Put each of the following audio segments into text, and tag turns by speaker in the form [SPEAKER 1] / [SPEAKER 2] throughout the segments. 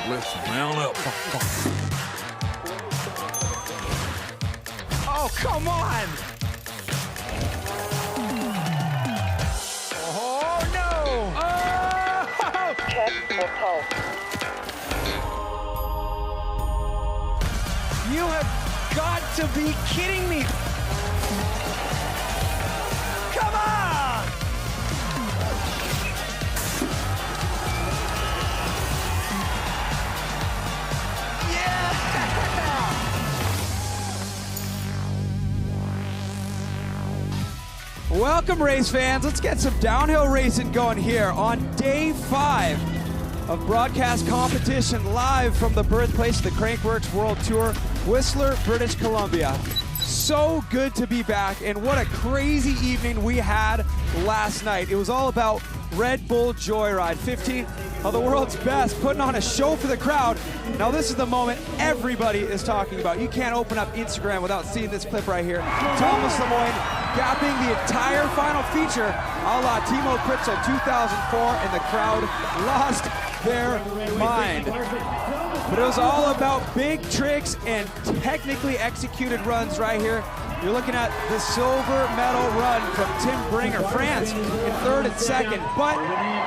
[SPEAKER 1] Listen, mount up.
[SPEAKER 2] Oh, come on! Oh, no! Oh!
[SPEAKER 3] Check for pulse.
[SPEAKER 2] You have got to be kidding me! Come on! Yeah! Welcome, race fans. Let's get some downhill racing going here on day 5 of broadcast competition live from the birthplace of the Crankworx World Tour, Whistler, British Columbia. So good to be back, and what a crazy evening we had last night. It was all about Red Bull Joyride. 15 of the world's best putting on a show for the crowd. Now this is the moment everybody is talking about. You can't open up Instagram without seeing this clip right here. Thomas Lemoyne gapping the entire final feature a la Timo Pritzel 2004, and the crowd lost their mind. But it was all about big tricks and technically executed runs right here. You're looking at the silver medal run from Tim Bringer, France, in 3rd and 2nd. But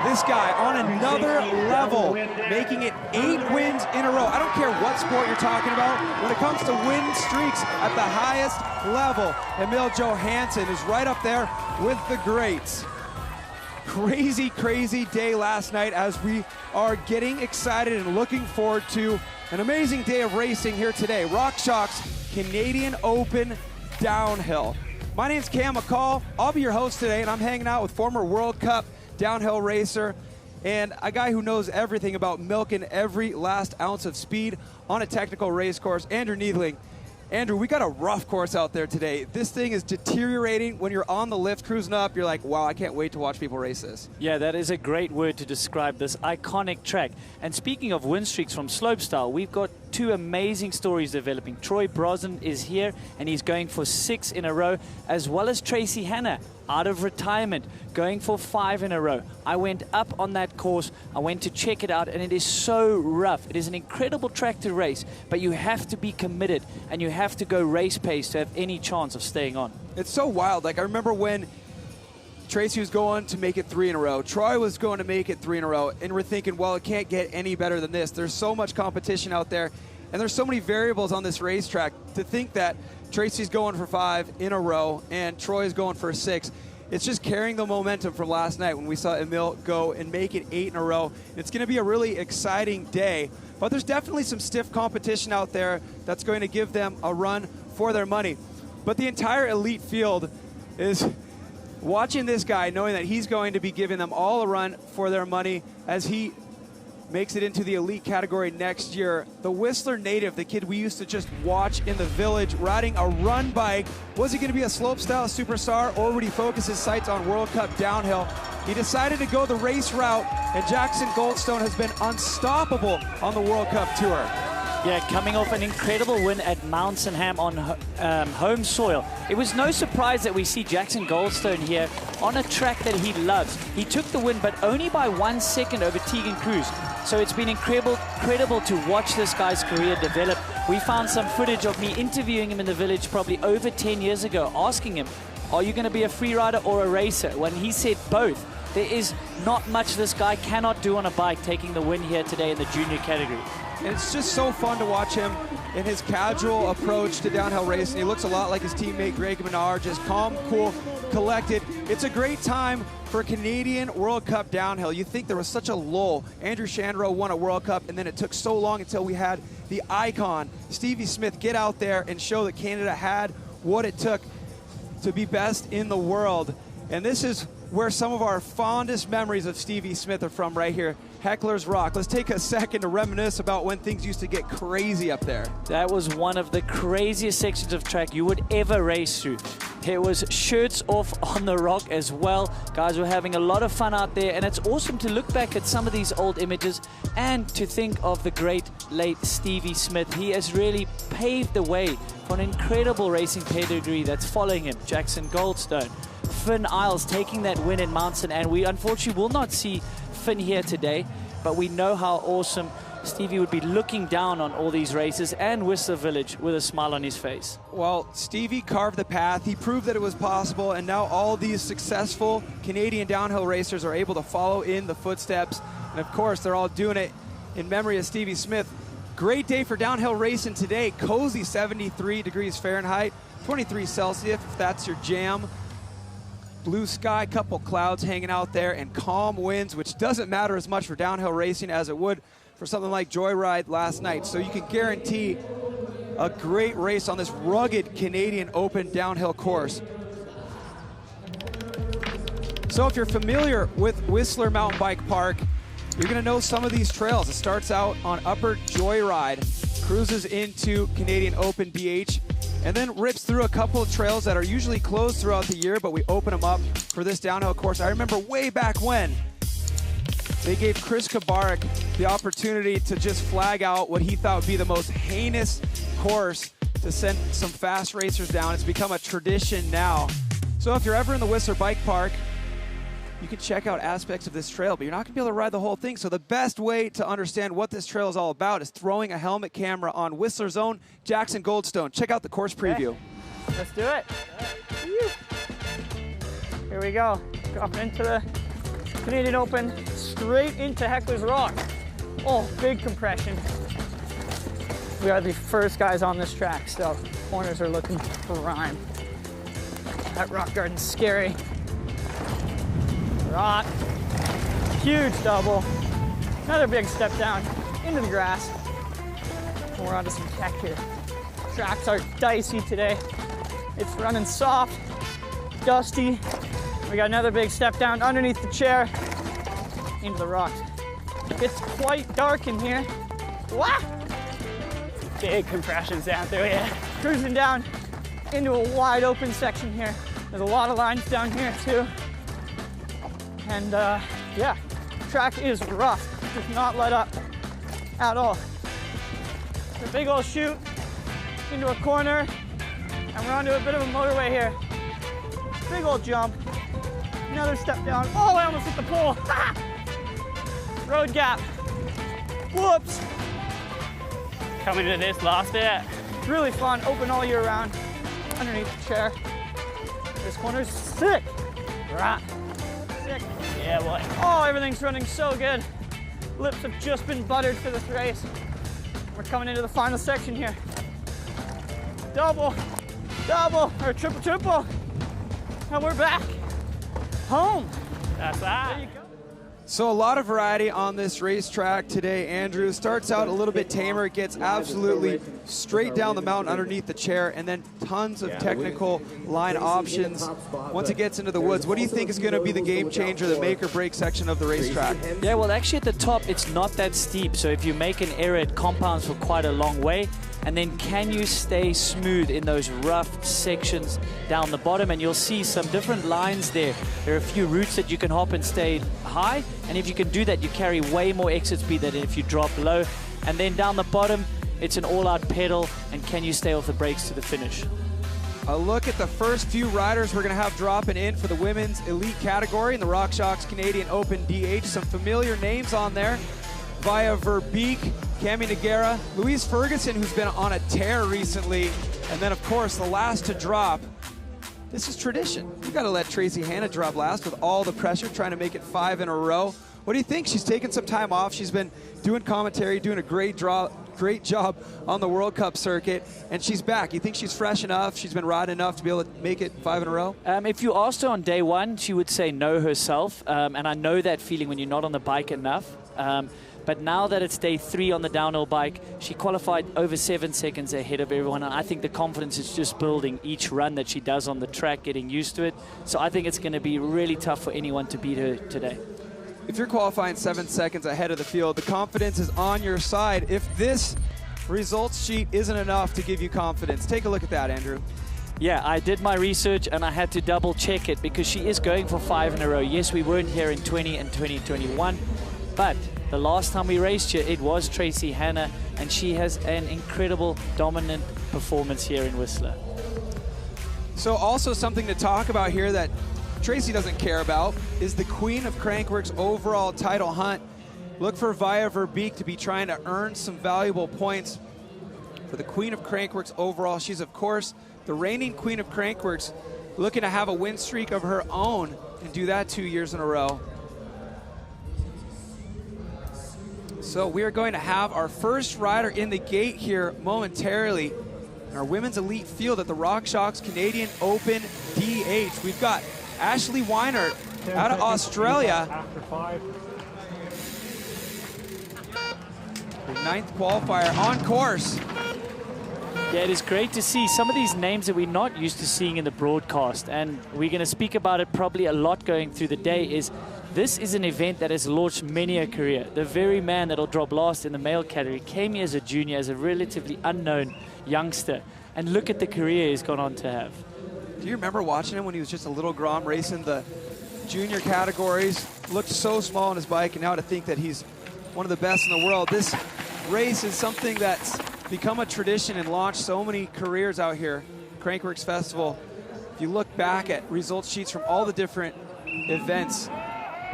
[SPEAKER 2] this guy on another level, making it 8 wins in a row. I don't care what sport you're talking about. When it comes to win streaks at the highest level, Emil Johansson is right up there with the greats. Crazy, crazy day last night as we are getting excited and looking forward to an amazing day of racing here today. RockShox's Canadian Open Downhill. My name's Cam McCall. I'll be your host today, and I'm hanging out with former World Cup downhill racer and a guy who knows everything about milking every last ounce of speed on a technical race course, Andrew Needling. Andrew, we got a rough course out there today. This thing is deteriorating. When you're on the lift cruising up, you're like, wow, I can't wait to watch people race this.
[SPEAKER 4] Yeah, that is a great word to describe this iconic track. And speaking of win streaks from slopestyle, we've got 2 amazing stories developing. Troy Brosnan is here, and he's going for 6 in a row, as well as Tracy Hanna, out of retirement, going for 5 in a row. I went up on that course, I went to check it out, and it is so rough. It is an incredible track to race, but you have to be committed, and you have to go race pace to have any chance of staying on.
[SPEAKER 2] It's so wild. Like, I remember when Tracy was going to make it 3 in a row. Troy was going to make it 3 in a row. And we're thinking, well, it can't get any better than this. There's so much competition out there. And there's so many variables on this racetrack. To think that Tracy's going for 5 in a row and Troy's going for 6. It's just carrying the momentum from last night when we saw Emil go and make it 8 in a row. It's going to be a really exciting day. But there's definitely some stiff competition out there that's going to give them a run for their money. But the entire elite field is watching this guy, knowing that he's going to be giving them all a run for their money as he makes it into the elite category next year. The Whistler native, the kid we used to just watch in the village, riding a run bike. Was he going to be a slopestyle superstar, or would he focus his sights on World Cup downhill? He decided to go the race route, and Jackson Goldstone has been unstoppable on the World Cup Tour.
[SPEAKER 4] Yeah, coming off an incredible win at Mountainham on home soil. It was no surprise that we see Jackson Goldstone here on a track that he loves. He took the win, but only by 1 second over Tegan Cruz. So it's been incredible to watch this guy's career develop. We found some footage of me interviewing him in the village probably over 10 years ago, asking him, are you going to be a free rider or a racer? When he said both. There is not much this guy cannot do on a bike, taking the win here today in the junior category.
[SPEAKER 2] And it's just so fun to watch him in his casual approach to downhill racing. He looks a lot like his teammate Greg Menard, just calm, cool, collected. It's a great time for Canadian World Cup downhill. You think there was such a lull. Andrew Shandro won a World Cup, and then it took so long until we had the icon, Stevie Smith, get out there and show that Canada had what it took to be best in the world. And this is where some of our fondest memories of Stevie Smith are from right here. Heckler's Rock. Let's take a second to reminisce about when things used to get crazy up there.
[SPEAKER 4] That was one of the craziest sections of track you would ever race through. There was shirts off on the rock as well. Guys were having a lot of fun out there, and it's awesome to look back at some of these old images and to think of the great late Stevie Smith. He has really paved the way for an incredible racing pedigree that's following him. Jackson Goldstone, Finn Isles taking that win in Mountain, and we unfortunately will not see Finn here today, but we know how awesome Stevie would be looking down on all these races and Whistler Village with a smile on his face.
[SPEAKER 2] Well, Stevie carved the path. He proved that it was possible, and now all these successful Canadian downhill racers are able to follow in the footsteps. And of course, they're all doing it in memory of Stevie Smith. Great day for downhill racing today. Cozy 73 degrees Fahrenheit, 23 Celsius, if that's your jam. Blue sky, couple clouds hanging out there, and calm winds, which doesn't matter as much for downhill racing as it would for something like Joyride last night. So you can guarantee a great race on this rugged Canadian Open downhill course. So if you're familiar with Whistler Mountain Bike Park, you're gonna know some of these trails. It starts out on Upper Joyride, cruises into Canadian Open DH, and then rips through a couple of trails that are usually closed throughout the year, but we open them up for this downhill course. I remember way back when they gave Chris Kabarik the opportunity to just flag out what he thought would be the most heinous course to send some fast racers down. It's become a tradition now. So if you're ever in the Whistler Bike Park, you can check out aspects of this trail, but you're not gonna be able to ride the whole thing. So the best way to understand what this trail is all about is throwing a helmet camera on Whistler's own Jackson Goldstone. Check out the course preview.
[SPEAKER 1] Okay. Let's do it. Here we go. Dropping into the Canadian Open, straight into Heckler's Rock. Oh, big compression. We are the first guys on this track, so corners are looking prime. That rock garden's scary. Rock, huge double. Another big step down into the grass. And we're onto some tech here. Tracks are dicey today. It's running soft, dusty. We got another big step down underneath the chair into the rocks. It's quite dark in here. Wow! Big compressions down through here. Cruising down into a wide open section here. There's a lot of lines down here too. And yeah, track is rough. Does not let up at all. It's a big old chute into a corner, and we're onto a bit of a motorway here. Big old jump. Another step down. Oh, I almost hit the pole. Road gap. Whoops. Coming to this last bit. It's really fun, open all year round. Underneath the chair. This corner's sick. Right. Sick. Yeah, boy. Oh, everything's running so good. Lips have just been buttered for this race. We're coming into the final section here. Double, or triple. And we're back. Home. That's that. There you go.
[SPEAKER 2] So a lot of variety on this racetrack today, Andrew. Starts out a little bit tamer. It gets absolutely straight down the mountain underneath the chair, and then tons of technical line options once it gets into the woods. What do you think is going to be the game changer, the make or break section of the racetrack?
[SPEAKER 4] Yeah, well, actually at the top, it's not that steep. So if you make an error, it compounds for quite a long way. And then can you stay smooth in those rough sections down the bottom? And you'll see some different lines there. There are a few routes that you can hop and stay high. And if you can do that, you carry way more exit speed than if you drop low. And then down the bottom, it's an all-out pedal. And can you stay off the brakes to the finish?
[SPEAKER 2] A look at the first few riders we're going to have dropping in for the women's elite category in the RockShox Canadian Open DH. Some familiar names on there. Via Verbeek, Cami Noguera, Louise Ferguson, who's been on a tear recently, and then, of course, the last to drop. This is tradition. You got to let Tracy Hanna drop last with all the pressure, trying to make it 5 in a row. What do you think? She's taken some time off. She's been doing commentary, doing a great job on the World Cup circuit, and she's back. You think she's fresh enough? She's been riding enough to be able to make it 5 in a row?
[SPEAKER 4] If you asked her on day one, she would say no herself, and I know that feeling when you're not on the bike enough. But now that it's day 3 on the downhill bike, she qualified over 7 seconds ahead of everyone. And I think the confidence is just building each run that she does on the track, getting used to it. So I think it's going to be really tough for anyone to beat her today.
[SPEAKER 2] If you're qualifying 7 seconds ahead of the field, the confidence is on your side. If this results sheet isn't enough to give you confidence, take a look at that, Andrew.
[SPEAKER 4] Yeah, I did my research and I had to double check it because she is going for 5 in a row. Yes, we weren't here in 20 and 2021, but the last time we raced here, it was Tracy Hanna, and she has an incredible dominant performance here in Whistler.
[SPEAKER 2] So also something to talk about here that Tracy doesn't care about is the queen of Crankworx overall title hunt. Look for Via Verbeek to be trying to earn some valuable points for the Queen of Crankworx overall. She's, of course, the reigning Queen of Crankworx, looking to have a win streak of her own and do that 2 years in a row. So we are going to have our first rider in the gate here momentarily in our women's elite field at the RockShox Canadian Open DH. We've got Ashley Weinert out of Australia.
[SPEAKER 3] After 5.
[SPEAKER 2] The 9th qualifier on course.
[SPEAKER 4] Yeah, it is great to see some of these names that we're not used to seeing in the broadcast, and we're going to speak about it probably a lot going through the day. This is an event that has launched many a career. The very man that'll drop last in the male category came here as a junior, as a relatively unknown youngster, and look at the career he's gone on to have.
[SPEAKER 2] Do you remember watching him when he was just a little grom racing the junior categories? Looked so small on his bike, and now to think that he's one of the best in the world. This race is something that's become a tradition and launched so many careers out here. Crankworx Festival, if you look back at results sheets from all the different events,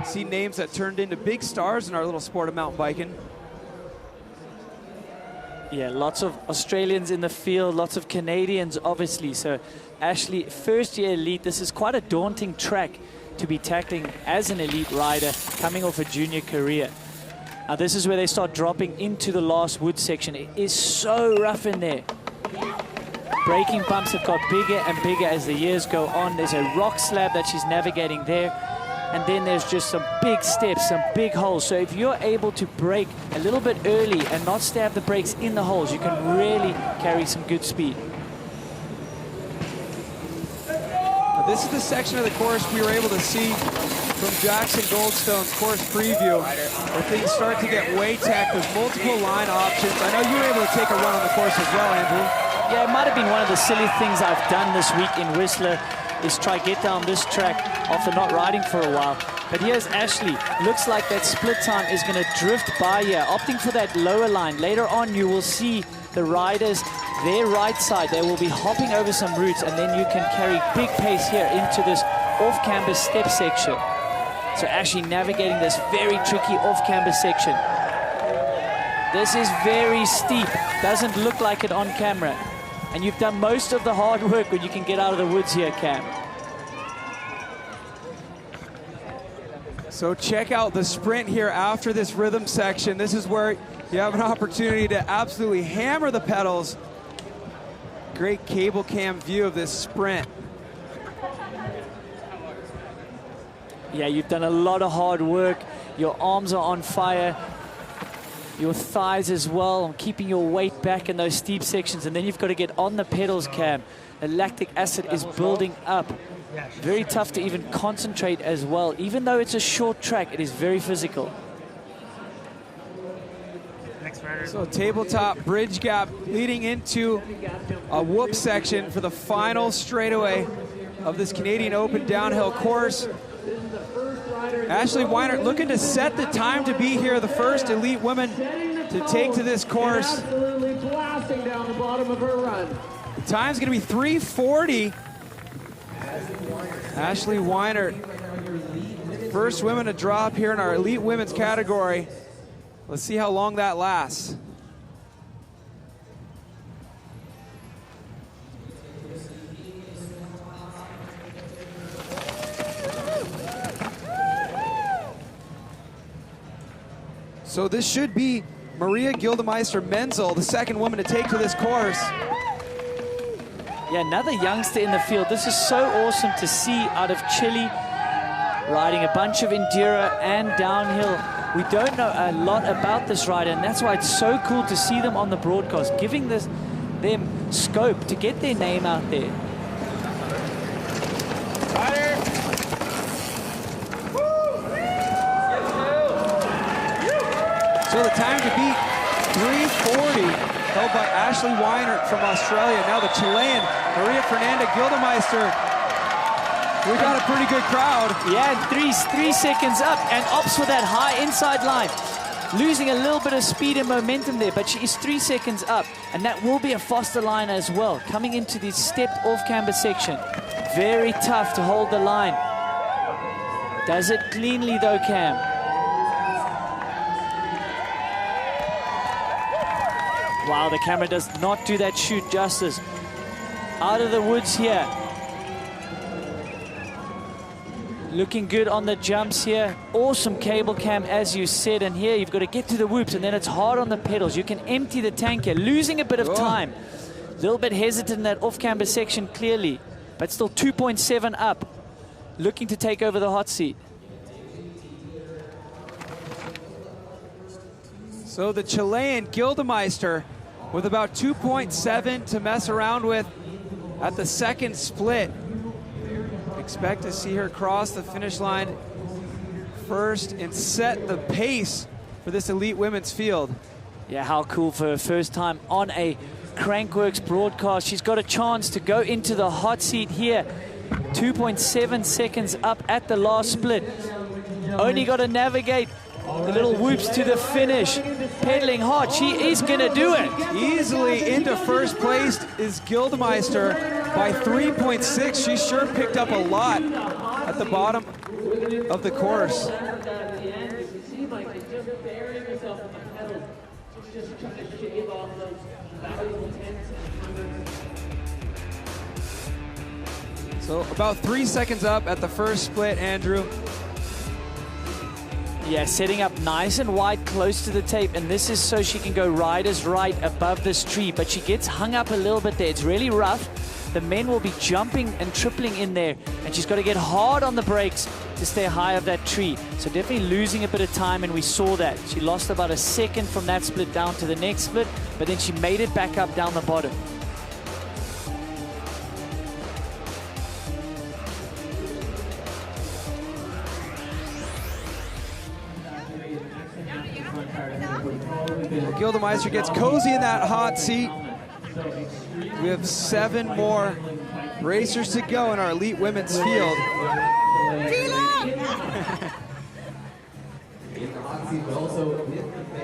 [SPEAKER 2] see names that turned into big stars in our little sport of mountain biking.
[SPEAKER 4] Yeah, lots of Australians in the field, lots of Canadians, obviously. So Ashley, first year elite, this is quite a daunting track to be tackling as an elite rider coming off a junior career. Now this is where they start dropping into the last wood section. It is so rough in there. Braking bumps have got bigger and bigger as the years go on. There's a rock slab that she's navigating there. And then there's just some big steps, some big holes. So if you're able to brake a little bit early and not stab the brakes in the holes, you can really carry some good speed.
[SPEAKER 2] This is the section of the course we were able to see from Jackson Goldstone's course preview, where things start to get way tech. There's multiple line options. I know you were able to take a run on the course as well, Andrew.
[SPEAKER 4] Yeah, it might have been one of the silly things I've done this week in Whistler, is try get down this track after not riding for a while. But here's Ashley. Looks like that split time is going to drift by here, opting for that lower line. Later on, you will see the riders, their right side, they will be hopping over some roots, and then you can carry big pace here into this off-camber step section. So Ashley navigating this very tricky off-camber section. This is very steep. Doesn't look like it on camera. And you've done most of the hard work when you can get out of the woods here, Cam.
[SPEAKER 2] So check out the sprint here after this rhythm section. This is where you have an opportunity to absolutely hammer the pedals. Great cable cam view of this sprint.
[SPEAKER 4] Yeah, you've done a lot of hard work. Your arms are on fire. Your thighs as well, keeping your weight back in those steep sections. And then you've got to get on the pedals, Cam. The lactic acid is building up. Very tough to even concentrate as well. Even though it's a short track, it is very physical.
[SPEAKER 2] So tabletop bridge gap leading into a whoop section for the final straightaway of this Canadian Open downhill course. Ashley Weinert looking to set the time to be here, the first elite woman to take to this course.
[SPEAKER 3] Absolutely blasting down the bottom of her run.
[SPEAKER 2] The time's going to be 3:40. Ashley Weinert, first woman to drop here in our elite women's category. Let's see how long that lasts. So this should be Maria Gildemeister-Menzel, the second woman to take to this course.
[SPEAKER 4] Yeah, another youngster in the field. This is so awesome to see out of Chile, riding a bunch of enduro and downhill. We don't know a lot about this rider, and that's why it's so cool to see them on the broadcast, giving them scope to get their name out there.
[SPEAKER 2] So the time to beat 3:40, held by Ashley Weinert from Australia. Now the Chilean Maria Fernanda Gildemeister. We got a pretty good crowd.
[SPEAKER 4] Yeah, three seconds up and opts for that high inside line. Losing a little bit of speed and momentum there, but she is 3 seconds up, and that will be a faster line as well, coming into this stepped off-camber section. Very tough to hold the line. Does it cleanly though, Cam. Wow, the camera does not do that shoot justice. Out of the woods here. Looking good on the jumps here. Awesome cable cam, as you said. And here you've got to get to the whoops, and then it's hard on the pedals. You can empty the tank here, losing a bit of time. A little bit hesitant in that off-camber section, clearly. But still 2.7 up. Looking to take over the hot seat.
[SPEAKER 2] So the Chilean Gildemeister with about 2.7 to mess around with at the second split. Expect to see her cross the finish line first and set the pace for this elite women's field.
[SPEAKER 4] Yeah, how cool for her first time on a Crankworx broadcast. She's got a chance to go into the hot seat here. 2.7 seconds up at the last split. Only got to navigate the little whoops to the finish. Pedaling hard, she is gonna do it.
[SPEAKER 2] Easily into first place is Gildemeister by 3.6. She sure picked up a lot at the bottom of the course. So about 3 seconds up at the first split, Andrew.
[SPEAKER 4] Yeah, setting up nice and wide close to the tape, and this is so she can go riders right above this tree, but she gets hung up a little bit there. It's really rough. The men will be jumping and tripling in there, and she's got to get hard on the brakes to stay high of that tree. So definitely losing a bit of time, and we saw that. She lost about a second from that split down to the next split, but then she made it back up down the bottom.
[SPEAKER 2] Gildemeister gets cozy in that hot seat. We have 7 more racers to go in our elite women's field.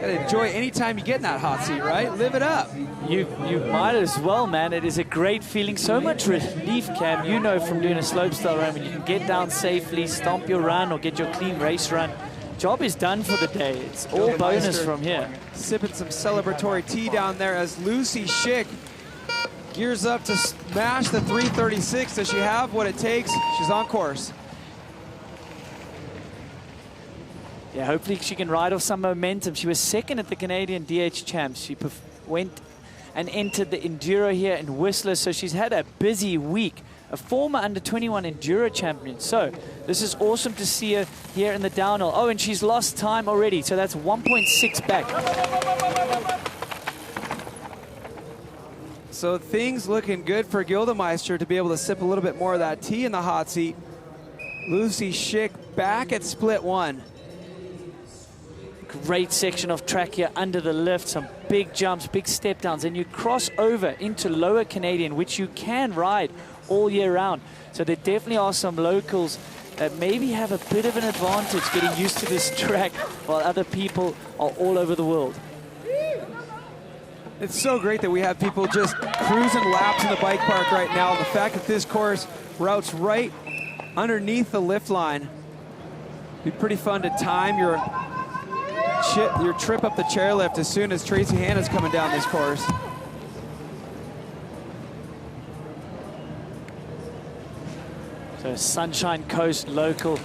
[SPEAKER 2] Gotta enjoy any time you get in that hot seat, right? Live it up.
[SPEAKER 4] You might as well, man. It is a great feeling. So much relief, Cam. You know from doing a slopestyle run, when you can get down safely, stomp your run, or get your clean race run. Job is done for the day. It's all bonus from here.
[SPEAKER 2] Sipping some celebratory tea down there as Lucy Schick gears up to smash the 336. Does she have what it takes? She's on course.
[SPEAKER 4] Yeah, hopefully she can ride off some momentum. She was second at the Canadian DH Champs. She went and entered the Enduro here in Whistler, so she's had a busy week. A former under-21 Enduro champion. So this is awesome to see her here in the downhill. Oh, and she's lost time already, so that's 1.6 back.
[SPEAKER 2] So things looking good for Gildemeister to be able to sip a little bit more of that tea in the hot seat. Lucy Schick back at split 1.
[SPEAKER 4] Great section of track here under the lift. Some big jumps, big step downs, and you cross over into Lower Canadian, which you can ride all year round. So there definitely are some locals that maybe have a bit of an advantage getting used to this track while other people are all over the world.
[SPEAKER 2] It's so great that we have people just cruising laps in the bike park right now. The fact that this course routes right underneath the lift line. Be pretty fun to time your trip up the chairlift as soon as Tracy Hanna's coming down this course.
[SPEAKER 4] So Sunshine Coast local.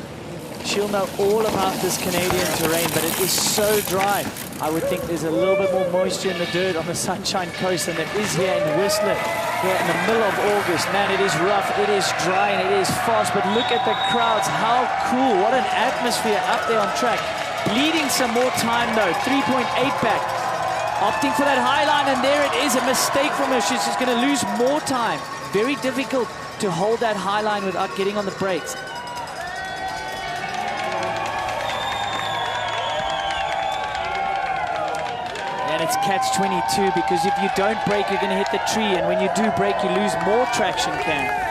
[SPEAKER 4] She'll know all about this Canadian terrain, but it is so dry. I would think there's a little bit more moisture in the dirt on the Sunshine Coast than there is here in Whistler. Here in the middle of August. Man, it is rough, it is dry, and it is fast, but look at the crowds. How cool. What an atmosphere up there on track. Bleeding some more time though, 3.8 back. Opting for that high line, and there it is, a mistake from her. She's just gonna lose more time. Very difficult to hold that high line without getting on the brakes. And it's catch-22, because if you don't brake, you're gonna hit the tree, and when you do brake, you lose more traction, Cam.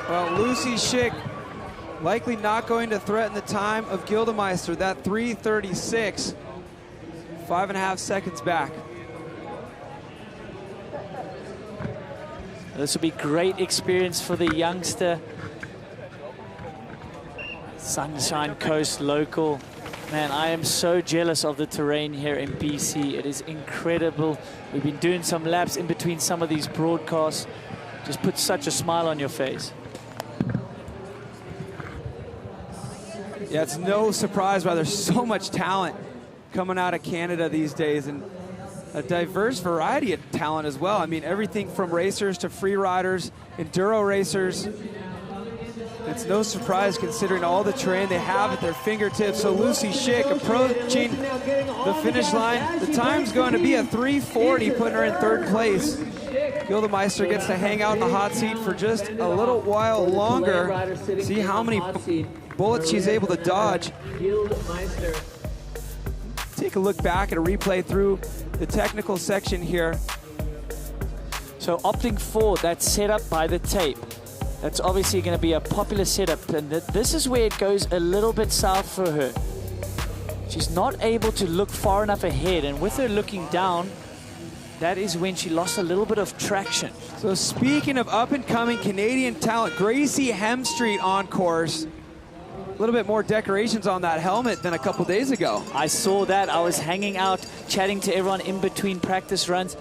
[SPEAKER 2] Well, Lucy Schick likely not going to threaten the time of Gildemeister. That 3:36, 5.5 seconds back.
[SPEAKER 4] This will be great experience for the youngster. Sunshine Coast local. Man, I am so jealous of the terrain here in BC. It is incredible. We've been doing some laps in between some of these broadcasts. Just puts such a smile on your face.
[SPEAKER 2] Yeah, it's no surprise why there's so much talent coming out of Canada these days, and a diverse variety of talent as well. I mean, everything from racers to free riders, enduro racers. It's no surprise considering all the terrain they have at their fingertips. So Lucy Schick approaching the finish line. The time's going to be a 3:40, putting her in third place. Gildemeister gets to hang out in the hot seat for just a little while longer. See how many bullets she's able to dodge. Take a look back at a replay through the technical section here.
[SPEAKER 4] So opting for that setup by the tape. That's obviously going to be a popular setup, and this is where it goes a little bit south for her. She's not able to look far enough ahead, and with her looking down, that is when she lost a little bit of traction.
[SPEAKER 2] So speaking of up-and-coming Canadian talent, Gracie Hemstreet on course. A little bit more decorations on that helmet than a couple days ago.
[SPEAKER 4] I saw that. I was hanging out, chatting to everyone in between practice runs.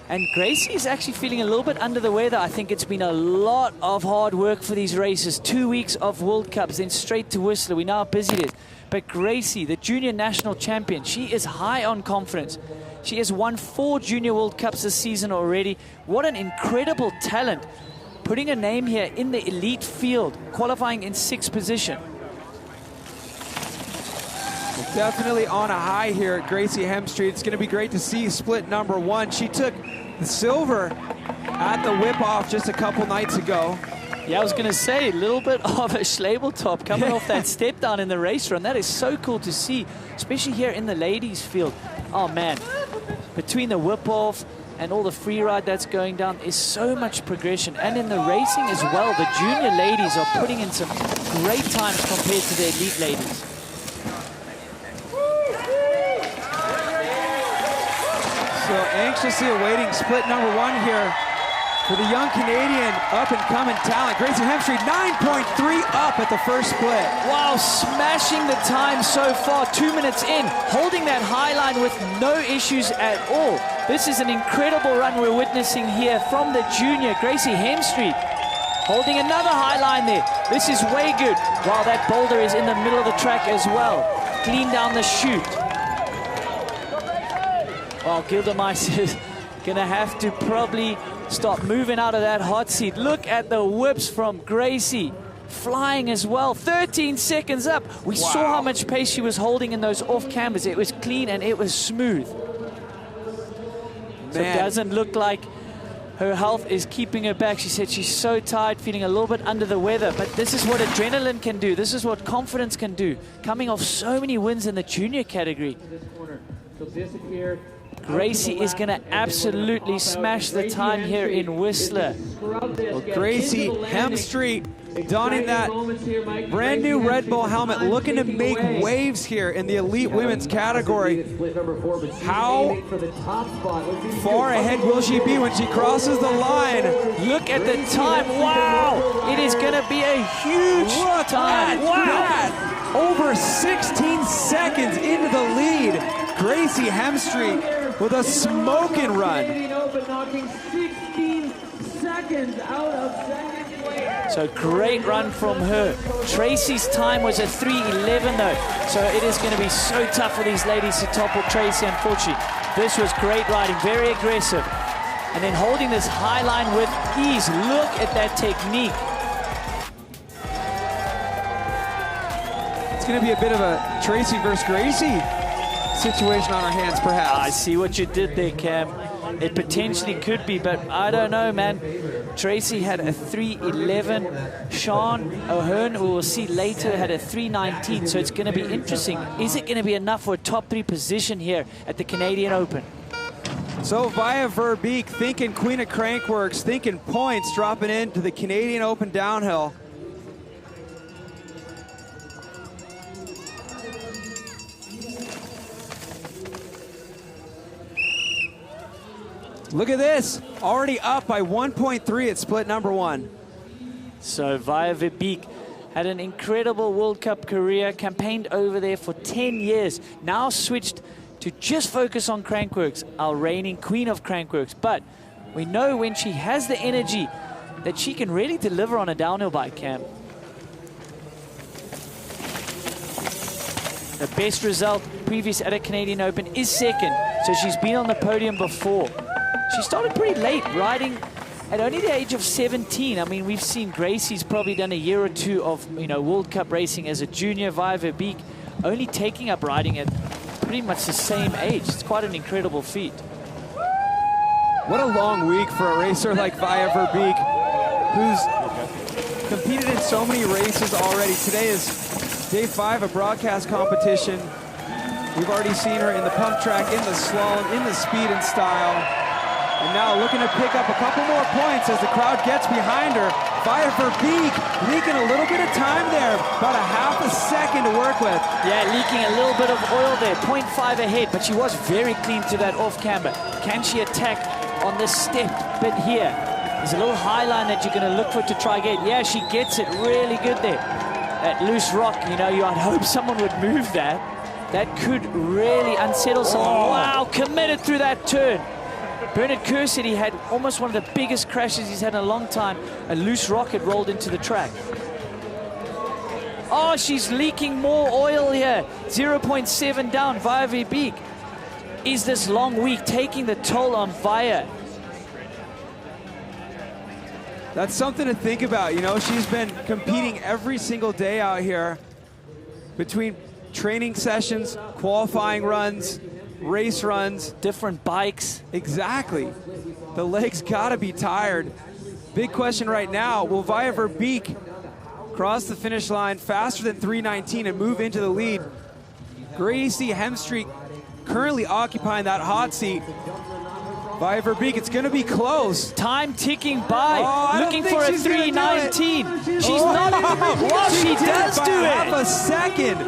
[SPEAKER 4] And Gracie is actually feeling a little bit under the weather. I think it's been a lot of hard work for these races. 2 weeks of World Cups, then straight to Whistler. We know how busy it is. But Gracie, the junior national champion, she is high on confidence. She has won 4 junior World Cups this season already. What an incredible talent. Putting a name here in the elite field, qualifying in 6th position.
[SPEAKER 2] Definitely on a high here at Gracie Hemstreet. It's going to be great to see split number 1. She took the silver at the whip-off just a couple nights ago.
[SPEAKER 4] Yeah, I was going to say, a little bit of a Schlabel top coming off that step down in the race run. That is so cool to see, especially here in the ladies' field. Oh, man. Between the whip-off and all the free ride that's going down is so much progression. And in the racing as well, the junior ladies are putting in some great times compared to the elite ladies.
[SPEAKER 2] So anxiously awaiting split number 1 here for the young Canadian up-and-coming talent. Gracie Hemstreet, 9.3 up at the first split.
[SPEAKER 4] Wow, smashing the time so far, 2 minutes in, holding that high line with no issues at all. This is an incredible run we're witnessing here from the junior, Gracie Hemstreet, holding another high line there. This is way good. Wow, that boulder is in the middle of the track as well. Clean down the chute. Well, Gildemeister is going to have to probably stop moving out of that hot seat. Look at the whips from Gracie. Flying as well. 13 seconds up. We saw how much pace she was holding in those off-cambers. It was clean and it was smooth. So it doesn't look like her health is keeping her back. She said she's so tired, feeling a little bit under the weather. But this is what adrenaline can do. This is what confidence can do. Coming off so many wins in the junior category. Gracie is going to absolutely smash the time here in Whistler.
[SPEAKER 2] Well, Gracie Hemstreet donning that brand new Red Bull helmet, looking to make waves here in the elite women's category. How far ahead will she be when she crosses the line?
[SPEAKER 4] Look at the time. Wow! It is going to be a huge time.
[SPEAKER 2] Wow! Over 16 seconds into the lead. Gracie Hemstreet with a smoking run.
[SPEAKER 4] So great run from her. Tracy's time was a 3:11 though. So it is going to be so tough for these ladies to topple Tracy, unfortunately. This was great riding, very aggressive. And then holding this high line with ease. Look at that technique.
[SPEAKER 2] It's going to be a bit of a Tracy versus Gracie situation on our hands, perhaps.
[SPEAKER 4] I see what you did there, Cam. It potentially could be, but I don't know, man. Tracy had a 3:11. Sean O'Hearn, who we'll see later, had a 3:19. So it's going to be interesting. Is it going to be enough for a top 3 position here at the Canadian Open?
[SPEAKER 2] So Via Verbeek thinking Queen of Crankworx, thinking points, dropping into the Canadian Open downhill. Look at this, already up by 1.3 at split number 1.
[SPEAKER 4] So Via Verbeek Had an incredible World Cup career, campaigned over there for 10 years. Now switched to just focus on Crankworx, our reigning queen of Crankworx. But we know when she has the energy that she can really deliver on a downhill bike, Cam. The best result previous at a Canadian Open is second, so she's been on the podium before. She started pretty late, riding at only the age of 17. I mean, we've seen Gracie's probably done a year or two of, World Cup racing as a junior. Via Verbeek only taking up riding at pretty much the same age. It's quite an incredible feat.
[SPEAKER 2] What a long week for a racer like Via Verbeek, who's competed in so many races already. Today is day 5 of broadcast competition. We've already seen her in the pump track, in the slalom, in the speed and style. And now looking to pick up a couple more points as the crowd gets behind her. Via Verbeek leaking a little bit of time there, about a half a second to work with. Yeah, leaking a little bit of oil there, 0.5 ahead, but she was very clean to that off camber. Can she attack on this step bit here? There's a little high line that you're going to look for to try get. Yeah, she gets it really good there. That loose rock, I'd hope someone would move that. That could really unsettle someone. Wow, committed through that turn. Bernard Kerr said he had almost one of the biggest crashes he's had in a long time. A loose rock had rolled into the track. Oh, she's leaking more oil here. 0.7 down, Via Verbeek. Is this long week taking the toll on Via? That's something to think about. She's been competing every single day out here between training sessions, qualifying runs, race runs.
[SPEAKER 4] Different bikes.
[SPEAKER 2] Exactly. The legs gotta be tired. Big question right now, will Via Verbeek cross the finish line faster than 3:19 and move into the lead? Gracie Hemstreet currently occupying that hot seat. Via Verbeek, it's gonna be close.
[SPEAKER 4] Time ticking by, looking for a 3:19. She's not. Wow, she does do it.
[SPEAKER 2] Half a second.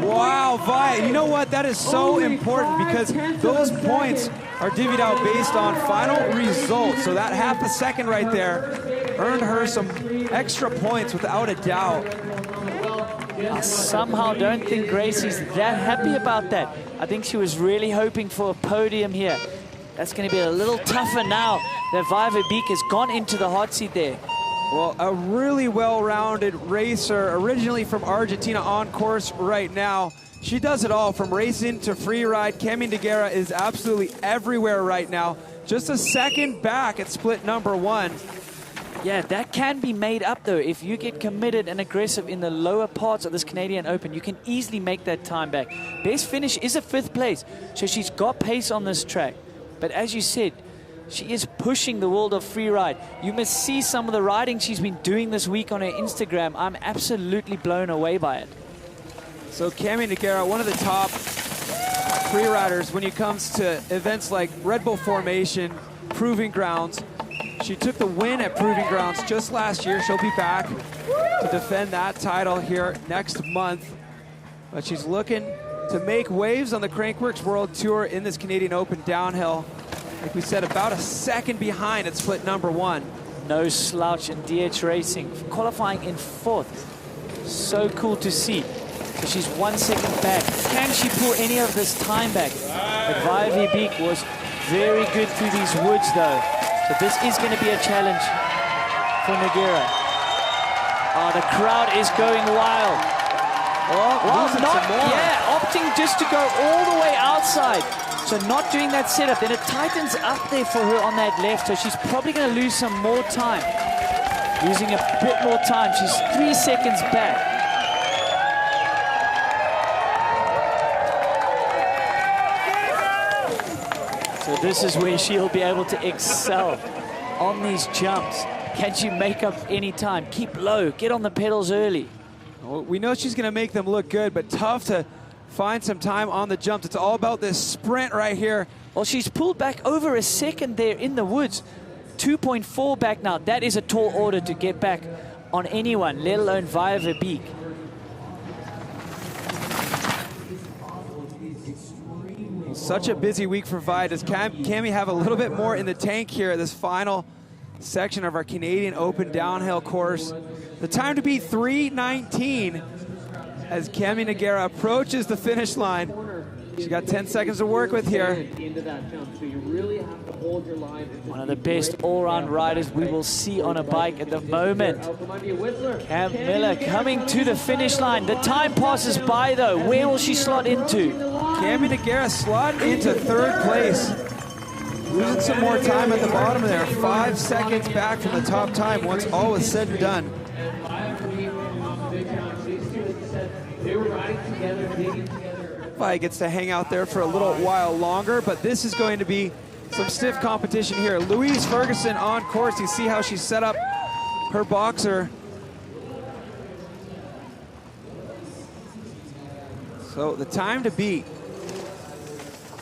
[SPEAKER 2] Wow, Via, you know what? That is so important because those points are divvied out based on final results. So that half a second right there earned her some extra points without a doubt.
[SPEAKER 4] I somehow don't think Gracie's that happy about that. I think she was really hoping for a podium here. That's going to be a little tougher now that Via Verbeek has gone into the hot seat there.
[SPEAKER 2] Well, a really well-rounded racer, originally from Argentina, on course right now. She does it all, from racing to free ride. Cami Nogueira is absolutely everywhere right now. Just a second back at split number 1.
[SPEAKER 4] Yeah, that can be made up, though. If you get committed and aggressive in the lower parts of this Canadian Open, you can easily make that time back. Best finish is a 5th place, so she's got pace on this track. But as you said, she is pushing the world of free ride. You must see some of the riding she's been doing this week on her Instagram. I'm absolutely blown away by it.
[SPEAKER 2] So Cami Nogueira, one of the top free riders when it comes to events like Red Bull Formation, Proving Grounds. She took the win at Proving Grounds just last year. She'll be back to defend that title here next month. But she's looking to make waves on the Crankworx World Tour in this Canadian Open downhill. Like we said, about a second behind at split number 1.
[SPEAKER 4] No slouch in DH Racing, qualifying in 4th. So cool to see. So she's 1 second back. Can she pull any of this time back? But Via Verbeek was very good through these woods, though. So this is going to be a challenge for Nogueira. Oh, the crowd is going wild. Opting just to go all the way outside. So not doing that setup. Then it tightens up there for her on that left. So she's probably going to lose some more time. Losing a bit more time. She's 3 seconds back. So this is where she'll be able to excel on these jumps. Can she make up any time? Keep low. Get on the pedals early.
[SPEAKER 2] Well, we know she's going to make them look good, but tough to find some time on the jumps. It's all about this sprint right here.
[SPEAKER 4] Well, she's pulled back over a second there in the woods. 2.4 back now. That is a tall order to get back on anyone, let alone Via Verbeek.
[SPEAKER 2] Such a busy week for Via. Does Cami have a little bit more in the tank here at this final section of our Canadian Open downhill course. The time to beat 3:19 as Cami Nogueira approaches the finish line. She's got 10 seconds to work with here.
[SPEAKER 4] One of the best all-round riders we will see on a bike at the moment. Cam Miller coming to the finish line. The time passes by though. Where will she slot into?
[SPEAKER 2] Cami Nogueira slot into third place. Losing some more time at the bottom there. 5 seconds back from the top time once all is said and done. Vi gets to hang out there for a little while longer, but this is going to be some stiff competition here. Louise Ferguson on course. You see how she set up her boxer. So the time to beat,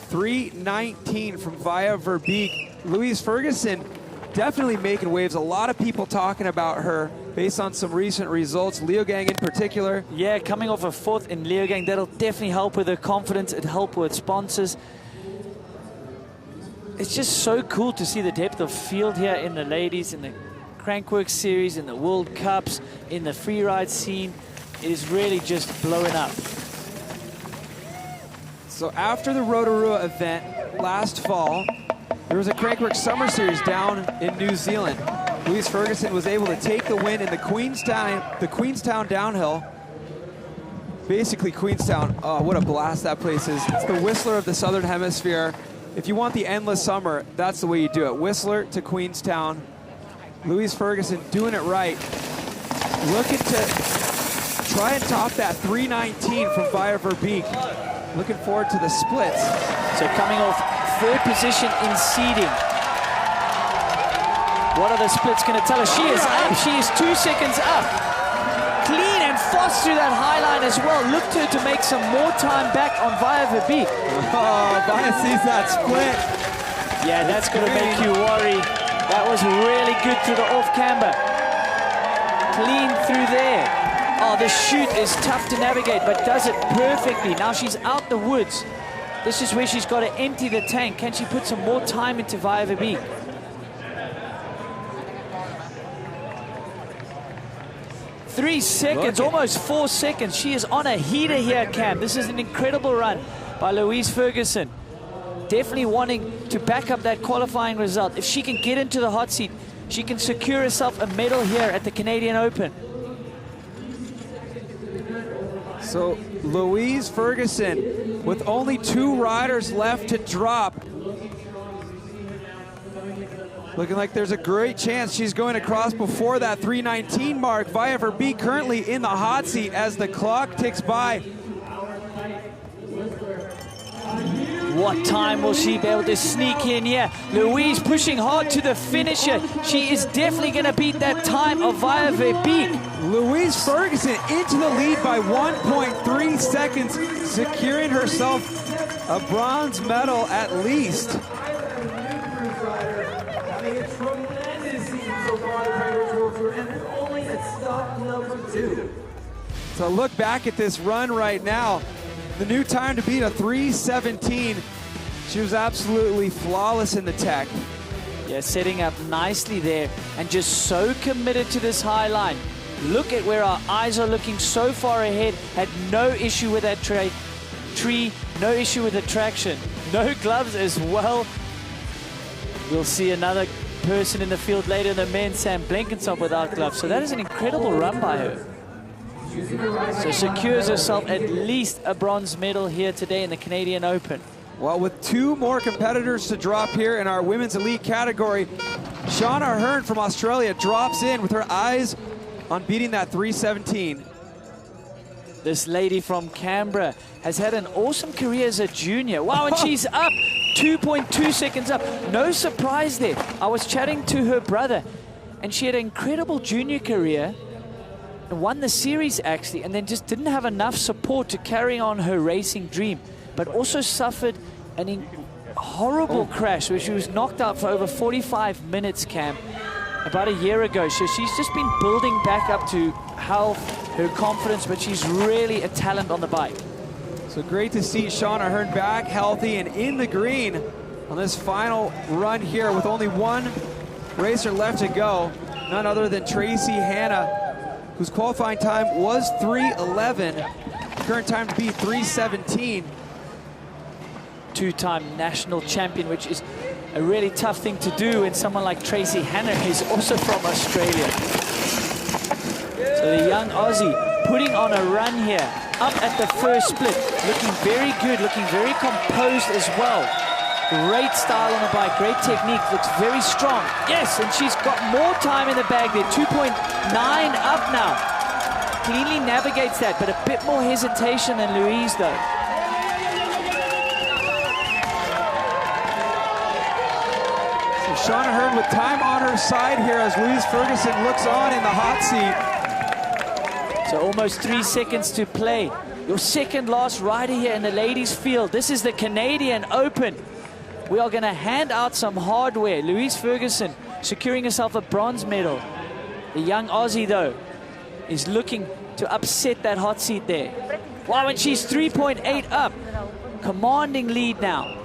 [SPEAKER 2] 3:19 from Via Verbeek. Louise Ferguson definitely making waves. A lot of people talking about her based on some recent results, Leogang in particular.
[SPEAKER 4] Yeah, coming off a 4th in Leogang, that'll definitely help with her confidence. It'll help with sponsors. It's just so cool to see the depth of field here in the ladies, in the Crankworx series, in the World Cups, in the free ride scene. It is really just blowing up.
[SPEAKER 2] So after the Rotorua event last fall, there was a Crankworx Summer Series down in New Zealand. Louise Ferguson was able to take the win in the Queenstown downhill. Basically Queenstown, oh, what a blast that place is. It's the Whistler of the Southern Hemisphere. If you want the endless summer, that's the way you do it. Whistler to Queenstown. Louise Ferguson doing it right. Looking to try and top that 3:19 from Via Verbeek. Looking forward to the splits.
[SPEAKER 4] So coming off 3rd position in seeding. What are the splits going to tell us? She is up. She is 2 seconds up. Clean and fast through that high line as well. Look to her to make some more time back on Via Verbeek.
[SPEAKER 2] Oh, Via sees that split.
[SPEAKER 4] Yeah, that's going to make you worry. That was really good through the off-camber. Clean through there. Oh, the chute is tough to navigate, but does it perfectly. Now she's out the woods. This is where she's got to empty the tank. Can she put some more time into Via Verbeek? 3 seconds, almost 4 seconds. She is on a heater here, Cam. This is an incredible run by Louise Ferguson. Definitely wanting to back up that qualifying result. If she can get into the hot seat, she can secure herself a medal here at the Canadian Open.
[SPEAKER 2] So Louise Ferguson with only 2 riders left to drop. Looking like there's a great chance she's going across before that 3:19 mark. Via Verbeek currently in the hot seat as the clock ticks by.
[SPEAKER 4] What time will she be able to sneak in here? Louise pushing hard to the finisher. She is definitely going to beat that time of Via Verbeek.
[SPEAKER 2] Louise Ferguson into the lead by 1.3 seconds, securing herself a bronze medal at least. So look back at this run right now. The new time to beat a 3:17. She was absolutely flawless in the tech.
[SPEAKER 4] Yeah, setting up nicely there and just so committed to this high line. Look at where our eyes are looking so far ahead. Had no issue with that tree, no issue with the traction. No gloves as well. We'll see another person in the field later in the men, Sam Blenkinsop without gloves. So that is an incredible run by her. So secures herself at least a bronze medal here today in the Canadian Open.
[SPEAKER 2] Well, with 2 more competitors to drop here in our women's elite category, Shauna Hearn from Australia drops in with her eyes on beating that 3:17.
[SPEAKER 4] This lady from Canberra has had an awesome career as a junior. Wow, and she's up 2.2 seconds up. No surprise there. I was chatting to her brother, and she had an incredible junior career, and won the series actually, and then just didn't have enough support to carry on her racing dream, but also suffered an horrible crash where she was knocked out for over 45 minutes, Cam, about a year ago. So she's just been building back up to health, her confidence, but she's really a talent on the bike.
[SPEAKER 2] So great to see Shauna Hearn back healthy and in the green on this final run here with only 1 racer left to go. None other than Tracy Hanna, whose qualifying time was 3:11. Current time to be 3:17.
[SPEAKER 4] Two-time national champion, which is a really tough thing to do when someone like Tracy Hanna is also from Australia. So the young Aussie putting on a run here, up at the first split, looking very good, looking very composed as well. Great style on the bike, great technique, looks very strong. Yes, and she's got more time in the bag there, 2.9 up now. Cleanly navigates that, but a bit more hesitation than Louise though.
[SPEAKER 2] So Shauna Hearn with time on her side here as Louise Ferguson looks on in the hot seat.
[SPEAKER 4] So almost 3 seconds to play. Your second last rider here in the ladies field. This is the Canadian Open. We are going to hand out some hardware. Louise Ferguson securing herself a bronze medal. The young Aussie, though, is looking to upset that hot seat there. Wow, and she's 3.8 up. Commanding lead now.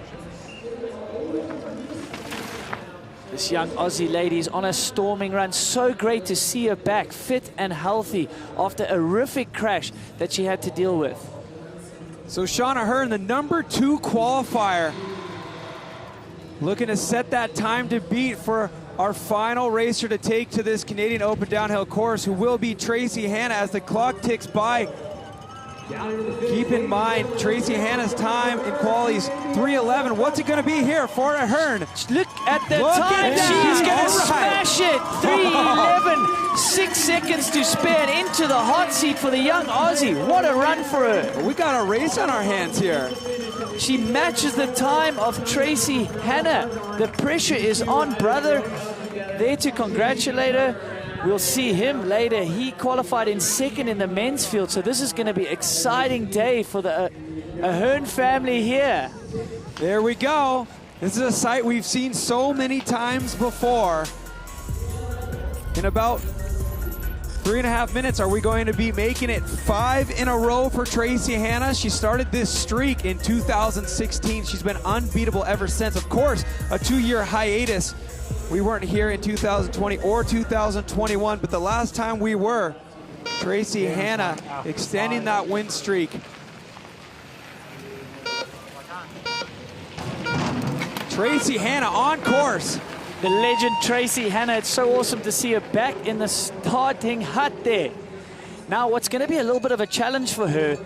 [SPEAKER 4] This young Aussie lady is on a storming run. So great to see her back, fit and healthy, after a horrific crash that she had to deal with.
[SPEAKER 2] So Shauna Hearn, the #2 qualifier, looking to set that time to beat for our final racer to take to this Canadian Open downhill course, who will be Tracy Hanna as the clock ticks by. Keep in mind, Tracy Hanna's time in quali's 3:11. What's it going to be here for Hearn?
[SPEAKER 4] Look at the time. She's going to smash it. 3:11, 6 seconds to spare, and into the hot seat for the young Aussie. What a run for her.
[SPEAKER 2] We got a race on our hands here.
[SPEAKER 4] She matches the time of Tracy Hanna. The pressure is on, brother. There to congratulate her. We'll see him later. He qualified in second in the men's field, so this is going to be an exciting day for the Hearn family here.
[SPEAKER 2] There we go. This is a sight we've seen so many times before. In about 3.5 minutes, are we going to be making it 5 in a row for Tracy Hanna? She started this streak in 2016. She's been unbeatable ever since. Of course, a 2-year hiatus. We weren't here in 2020 or 2021, but the last time we were, Tracy Hanna extending that win streak. Tracy Hanna on course.
[SPEAKER 4] The legend Tracy Hanna. It's so awesome to see her back in the starting hut there. Now, what's going to be a little bit of a challenge for her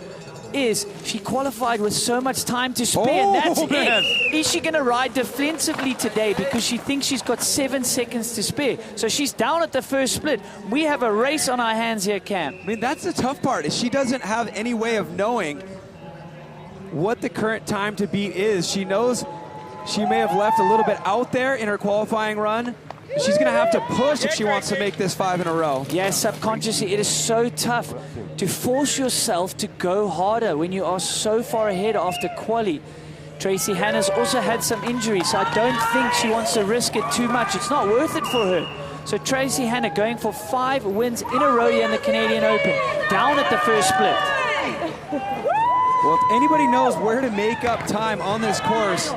[SPEAKER 4] is she qualified with so much time to spare, and that's it. Is she going to ride defensively today because she thinks she's got 7 seconds to spare? So she's down at the first split. We have a race on our hands here, Cam.
[SPEAKER 2] I mean, that's the tough part, is she doesn't have any way of knowing what the current time to beat is. She knows she may have left a little bit out there in her qualifying run. She's going to have to push if she wants to make this 5 in a row.
[SPEAKER 4] Yeah, subconsciously, it is so tough to force yourself to go harder when you are so far ahead after quali. Tracy Hanna's also had some injuries, so I don't think she wants to risk it too much. It's not worth it for her. So Tracy Hanna going for 5 wins in a row here in the Canadian Open, down at the first split.
[SPEAKER 2] Well, if anybody knows where to make up time on this course,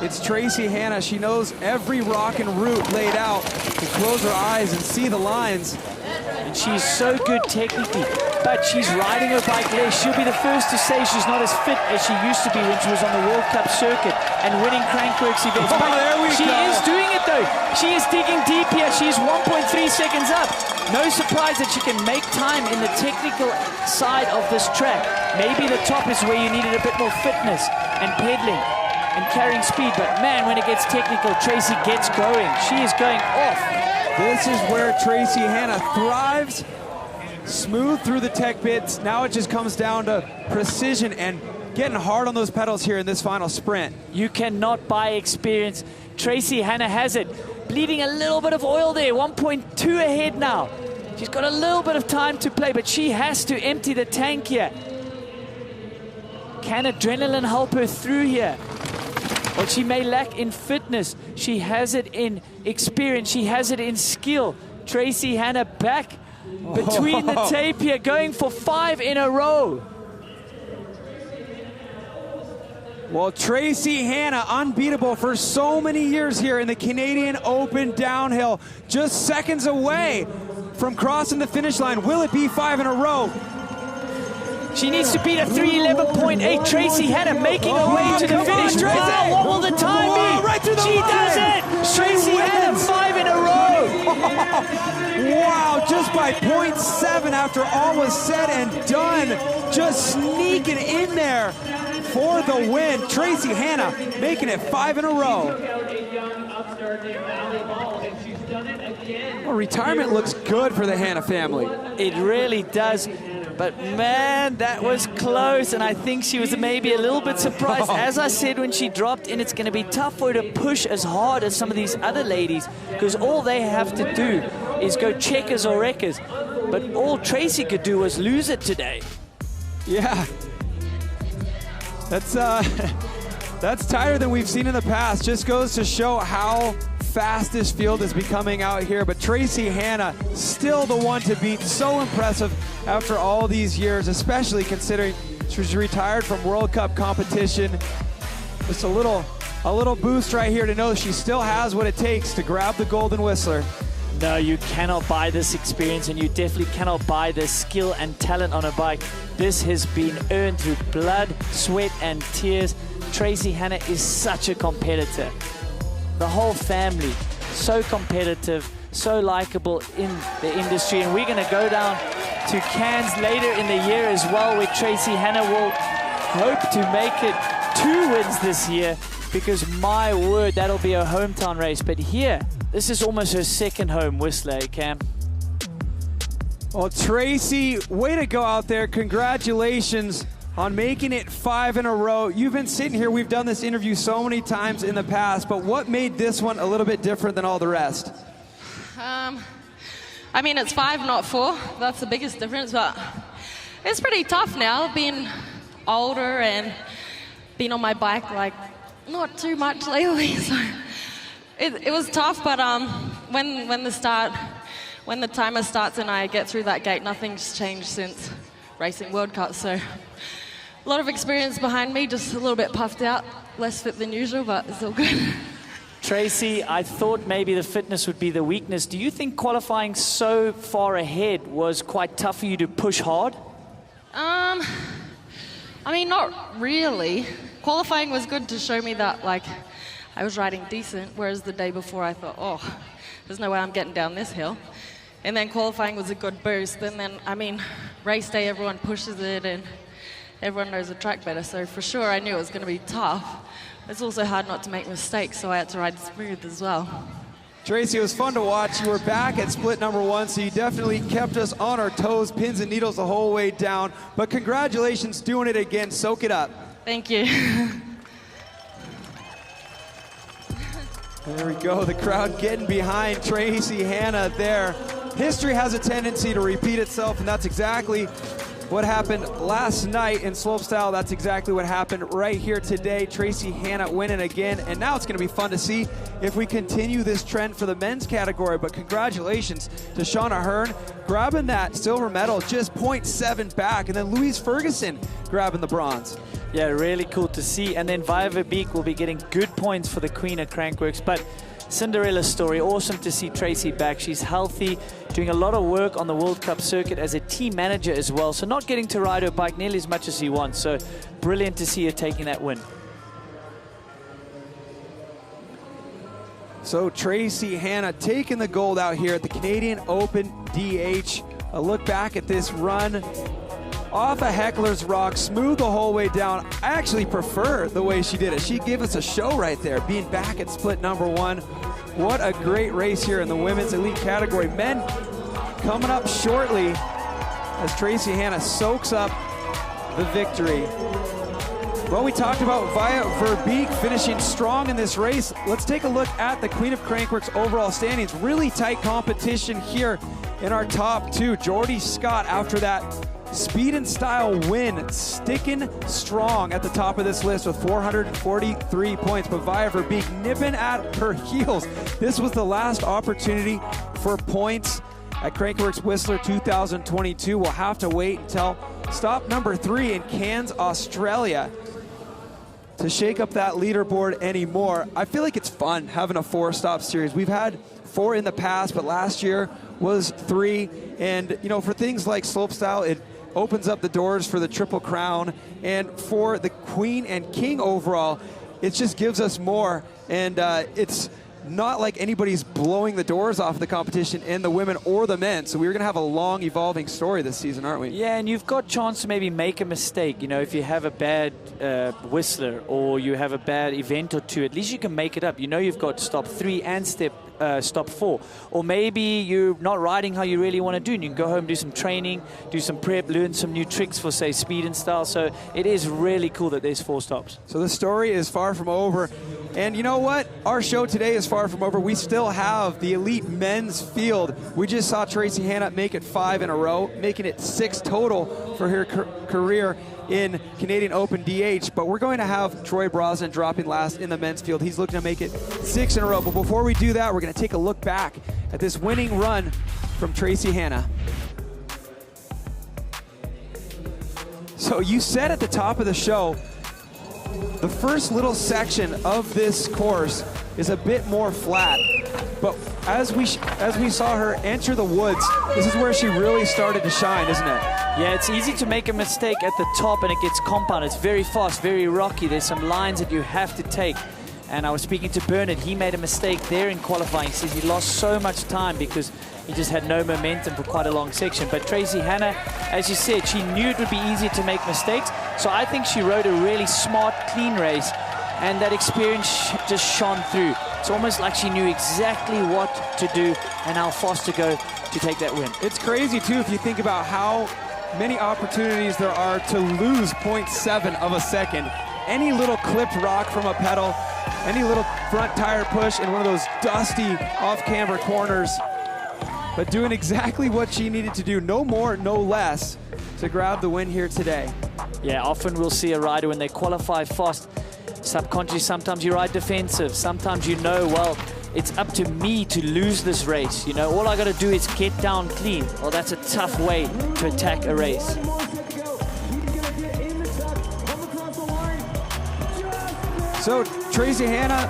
[SPEAKER 2] it's Tracy Hanna. She knows every rock and route laid out to close her eyes and see the lines.
[SPEAKER 4] And she's so good technically, but she's riding her bike less. She'll be the first to say she's not as fit as she used to be when she was on the World Cup circuit and winning Crankworx events.
[SPEAKER 2] Oh, there we
[SPEAKER 4] she
[SPEAKER 2] go.
[SPEAKER 4] is doing it though. She is digging deep here. She's 1.3 seconds up. No surprise that she can make time in the technical side of this track. Maybe the top is where you needed a bit more fitness and pedaling and carrying speed, but man, when it gets technical, Tracy gets going. She is going off.
[SPEAKER 2] This is where Tracy Hanna thrives. Smooth through the tech bits. Now it just comes down to precision and getting hard on those pedals here in this final sprint.
[SPEAKER 4] You cannot buy experience. Tracy Hanna has it. Bleeding a little bit of oil there, 1.2 ahead now. She's got a little bit of time to play, but she has to empty the tank here. Can adrenaline help her through here? What she may lack in fitness, she has it in experience, she has it in skill. Tracy Hanna back between the tape here, going for 5 in a row.
[SPEAKER 2] Well, Tracy Hanna, unbeatable for so many years here in the Canadian Open downhill, just seconds away from crossing the finish line. Will it be 5 in a row?
[SPEAKER 4] She needs to beat a 3:11.8. Tracy Hanna making her way to the finish. Wow, what will the time be?
[SPEAKER 2] Right through the
[SPEAKER 4] she
[SPEAKER 2] line.
[SPEAKER 4] does it! Tracy Hanna, 5 in a row!
[SPEAKER 2] Wow, just by 0.7 after all was said and done. Just sneaking in there for the win. Tracy Hanna making it 5 in a row. Well, retirement looks good for the Hanna family.
[SPEAKER 4] It really does. But man, that was close, and I think she was maybe a little bit surprised. As I said when she dropped in, it's going to be tough for her to push as hard as some of these other ladies, because all they have to do is go checkers or wreckers. But all Tracy could do was lose it today.
[SPEAKER 2] Yeah. That's tighter than we've seen in the past. Just goes to show how fast this field is becoming out here. But Tracy Hanna, still the one to beat. So impressive after all these years, especially considering she was retired from World Cup competition. Just a little boost right here to know she still has what it takes to grab the Golden Whistler.
[SPEAKER 4] No, you cannot buy this experience, and you definitely cannot buy the skill and talent on a bike. This has been earned through blood, sweat, and tears. Tracy Hanna is such a competitor. The whole family, so competitive, so likable in the industry. And we're going to go down to Cairns later in the year as well, where Tracy Hanna will hope to make it 2 wins this year, because my word, that'll be her hometown race. But here, this is almost her second home Whistler, Cam.
[SPEAKER 2] Well, Tracy, way to go out there. Congratulations on making it 5 in a row. You've been sitting here, we've done this interview so many times in the past, but what made this one a little bit different than all the rest?
[SPEAKER 5] I mean, it's 5, not 4. That's the biggest difference, but it's pretty tough now, being older and being on my bike, like, not too much lately. So it was tough, but when the timer starts and I get through that gate, nothing's changed since racing World Cup. So a lot of experience behind me, just a little bit puffed out, less fit than usual, but it's all good.
[SPEAKER 4] Tracy, I thought maybe the fitness would be the weakness. Do you think qualifying so far ahead was quite tough for you to push hard?
[SPEAKER 5] I mean, not really. Qualifying was good to show me that, like, I was riding decent, whereas the day before I thought, oh, there's no way I'm getting down this hill. And then qualifying was a good boost. And then, I mean, race day, everyone pushes it and everyone knows the track better. So for sure, I knew it was going to be tough. It's also hard not to make mistakes, so I had to ride smooth as well.
[SPEAKER 2] Tracy, it was fun to watch. You were back at split number 1, so you definitely kept us on our toes, pins and needles the whole way down. But congratulations doing it again. Soak it up.
[SPEAKER 5] Thank you.
[SPEAKER 2] There we go, the crowd getting behind Tracy Hanna there. History has a tendency to repeat itself, and that's exactly what happened last night in slopestyle. That's exactly what happened right here today. Tracy Hanna winning again, and now it's going to be fun to see if we continue this trend for the men's category. But congratulations to Shauna Hearn grabbing that silver medal, just 0.7 back, and then Louise Ferguson grabbing the bronze.
[SPEAKER 4] Yeah, really cool to see. And then Via Verbeek will be getting good points for the queen of Crankworx. But Cinderella story, awesome to see Tracy back. She's healthy, doing a lot of work on the World Cup circuit as a team manager as well. So not getting to ride her bike nearly as much as she wants. So brilliant to see her taking that win.
[SPEAKER 2] So Tracy Hanna taking the gold out here at the Canadian Open DH. A look back at this run. Off a Heckler's Rock, smooth the whole way down. I actually prefer the way she did it. She gave us a show right there, being back at split number 1. What a great race here in the women's elite category. Men coming up shortly as Tracy Hanna soaks up the victory. Well, we talked about Via Verbeek finishing strong in this race. Let's take a look at the Queen of Crankworx overall standings. Really tight competition here in our top 2. Jordy Scott, after that speed and style win, sticking strong at the top of this list with 443 points. But Via Verbeek nipping at her heels. This was the last opportunity for points at Crankworx Whistler 2022. We'll have to wait until stop number 3 in Cairns, Australia. to shake up that leaderboard anymore. I feel like it's fun having a 4-stop series. We've had 4 in the past, but last year was 3. And, you know, for things like slopestyle, it opens up the doors for the Triple Crown. And for the Queen and King overall, it just gives us more. And it's not like anybody's blowing the doors off the competition in the women or the men. So we're going to have a long, evolving story this season, aren't we?
[SPEAKER 4] Yeah, and you've got chance to maybe make a mistake. You know, if you have a bad whistler or you have a bad event or two, at least you can make it up. You know you've got stop 3 and stop 4. Or maybe you're not riding how you really want to do, and you can go home, do some training, do some prep, learn some new tricks for, say, speed and style. So it is really cool that there's 4 stops.
[SPEAKER 2] So the story is far from over. And you know what? Our show today is far from over. We still have the elite men's field. We just saw Tracy Hanna make it 5 in a row, making it 6 total for her career in Canadian Open DH. But we're going to have Troy Brosnan dropping last in the men's field. He's looking to make it 6 in a row. But before we do that, we're going to take a look back at this winning run from Tracy Hanna. So you said at the top of the show, the first little section of this course is a bit more flat, but as we saw her enter the woods, this is where she really started to shine, isn't it?
[SPEAKER 4] Yeah, it's easy to make a mistake at the top and it gets compounded. It's very fast, very rocky. There's some lines that you have to take. And I was speaking to Bernard. He made a mistake there in qualifying. He says he lost so much time because he just had no momentum for quite a long section. But Tracy Hanna, as you said, she knew it would be easier to make mistakes. So I think she rode a really smart, clean race. And that experience just shone through. It's almost like she knew exactly what to do and how fast to go to take that win.
[SPEAKER 2] It's crazy, too, if you think about how many opportunities there are to lose 0.7 of a second. Any little clipped rock from a pedal, any little front tire push in one of those dusty off-camber corners, but doing exactly what she needed to do, no more, no less, to grab the win here today.
[SPEAKER 4] Yeah, often we'll see a rider when they qualify fast, subconsciously sometimes you ride defensive, sometimes you know, well, it's up to me to lose this race. You know, all I got to do is get down clean. Well, that's a tough way to attack a race.
[SPEAKER 2] So Tracy Hanna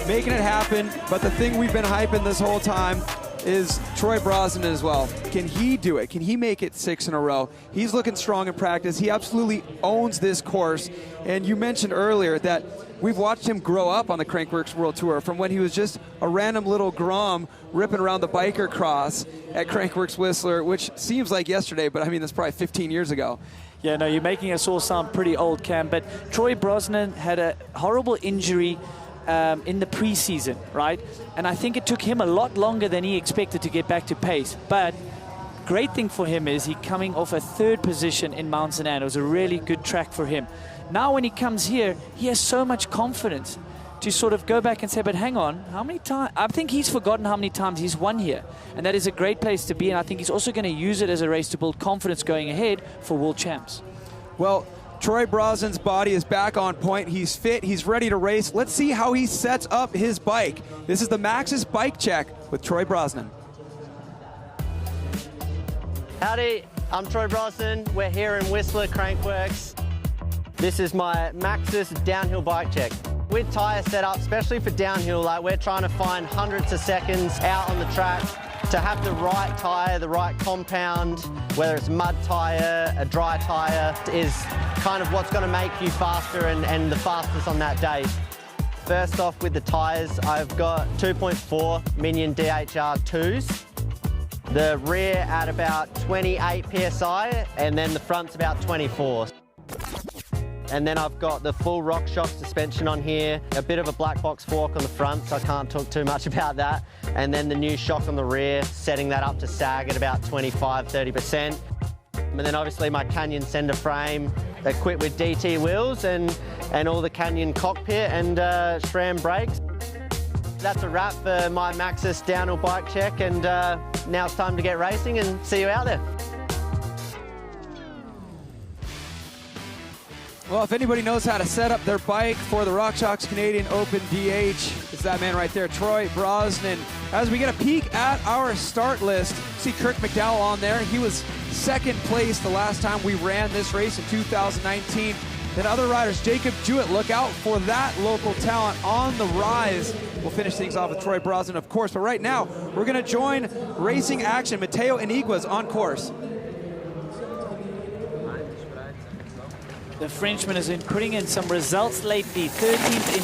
[SPEAKER 2] making it happen, but the thing we've been hyping this whole time is Troy Brosnan as well. Can he do it? Can he make it 6 in a row? He's looking strong in practice. He absolutely owns this course. And you mentioned earlier that we've watched him grow up on the Crankworx World Tour from when he was just a random little Grom ripping around the biker cross at Crankworx Whistler, which seems like yesterday, but I mean, that's probably 15 years ago.
[SPEAKER 4] Yeah, no, you're making us all sound pretty old, Cam, but Troy Brosnan had a horrible injury in the preseason, right? And I think it took him a lot longer than he expected to get back to pace. But great thing for him is he's coming off a 3rd position in Mount St. Anne. It was a really good track for him. Now when he comes here, he has so much confidence to sort of go back and say, but hang on, how many times? I think he's forgotten how many times he's won here. And that is a great place to be. And I think he's also going to use it as a race to build confidence going ahead for world champs.
[SPEAKER 2] Well, Troy Brosnan's body is back on point. He's fit. He's ready to race. Let's see how he sets up his bike. This is the Maxxis Bike Check with Troy Brosnan.
[SPEAKER 6] Howdy, I'm Troy Brosnan. We're here in Whistler, Crankworx. This is my Maxxis downhill bike check. With tyre setup, especially for downhill, like we're trying to find hundreds of seconds out on the track to have the right tyre, the right compound, whether it's mud tyre, a dry tyre, is kind of what's going to make you faster and the fastest on that day. First off with the tyres, I've got 2.4 Minion DHR 2s. The rear at about 28 PSI, and then the front's about 24. And then I've got the full RockShox suspension on here, a bit of a black box fork on the front, so I can't talk too much about that. And then the new shock on the rear, setting that up to sag at about 25–30%. And then obviously my Canyon center frame, equipped with DT wheels and all the Canyon cockpit and SRAM brakes. That's a wrap for my Maxxis downhill bike check, and now it's time to get racing and see you out there.
[SPEAKER 2] Well, if anybody knows how to set up their bike for the RockShox Canadian Open DH, it's that man right there, Troy Brosnan. As we get a peek at our start list, see Kirk McDowell on there. He was 2nd place the last time we ran this race in 2019. than other riders. Jacob Jewett, look out for that local talent on the rise. We'll finish things off with Troy Brosnan, of course, but right now we're going to join racing action. Mateo Inigua's on course.
[SPEAKER 4] The Frenchman has been putting in some results lately. 13th in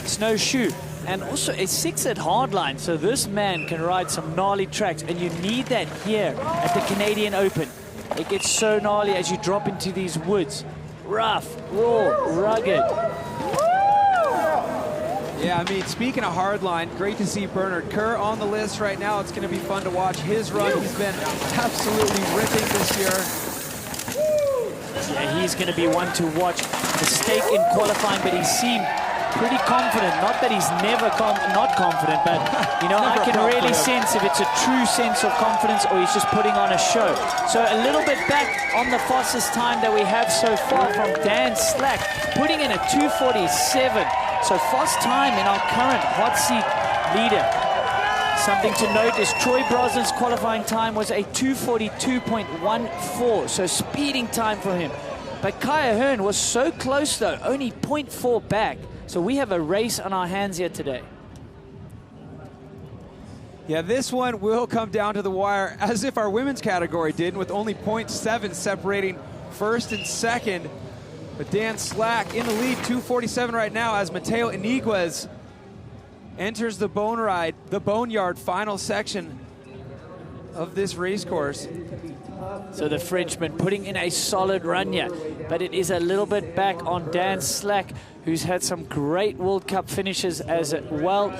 [SPEAKER 4] snowshoe, and also a 6th at hardline. So this man can ride some gnarly tracks, and you need that here at the Canadian Open. It gets so gnarly as you drop into these woods. Rough, raw, rugged.
[SPEAKER 2] Yeah, I mean, speaking of hardline, great to see Bernard Kerr on the list right now. It's going to be fun to watch his run. He's been absolutely ripping this year.
[SPEAKER 4] Yeah, he's going to be one to watch. Mistake in qualifying, but he seemed pretty confident. Not that he's never not confident, but you know, I can really sense if it's a true sense of confidence or he's just putting on a show. So a little bit back on the fastest time that we have so far from Dan Slack, putting in a 2:47. So fast time in our current hot seat leader. Something to note is Troy Brosnan's qualifying time was a 2:42.14, so speeding time for him. But Kaya Hearn was so close though, only 0.4 back. So we have a race on our hands here today.
[SPEAKER 2] Yeah, this one will come down to the wire, as if our women's category did, with only 0.7 separating first and second. But Dan Slack in the lead, 2:47 right now, as Mateo Iniguez enters the Boneyard final section of this race course.
[SPEAKER 4] So the Frenchman putting in a solid run here, but it is a little bit back on Dan Slack, who's had some great World Cup finishes as well.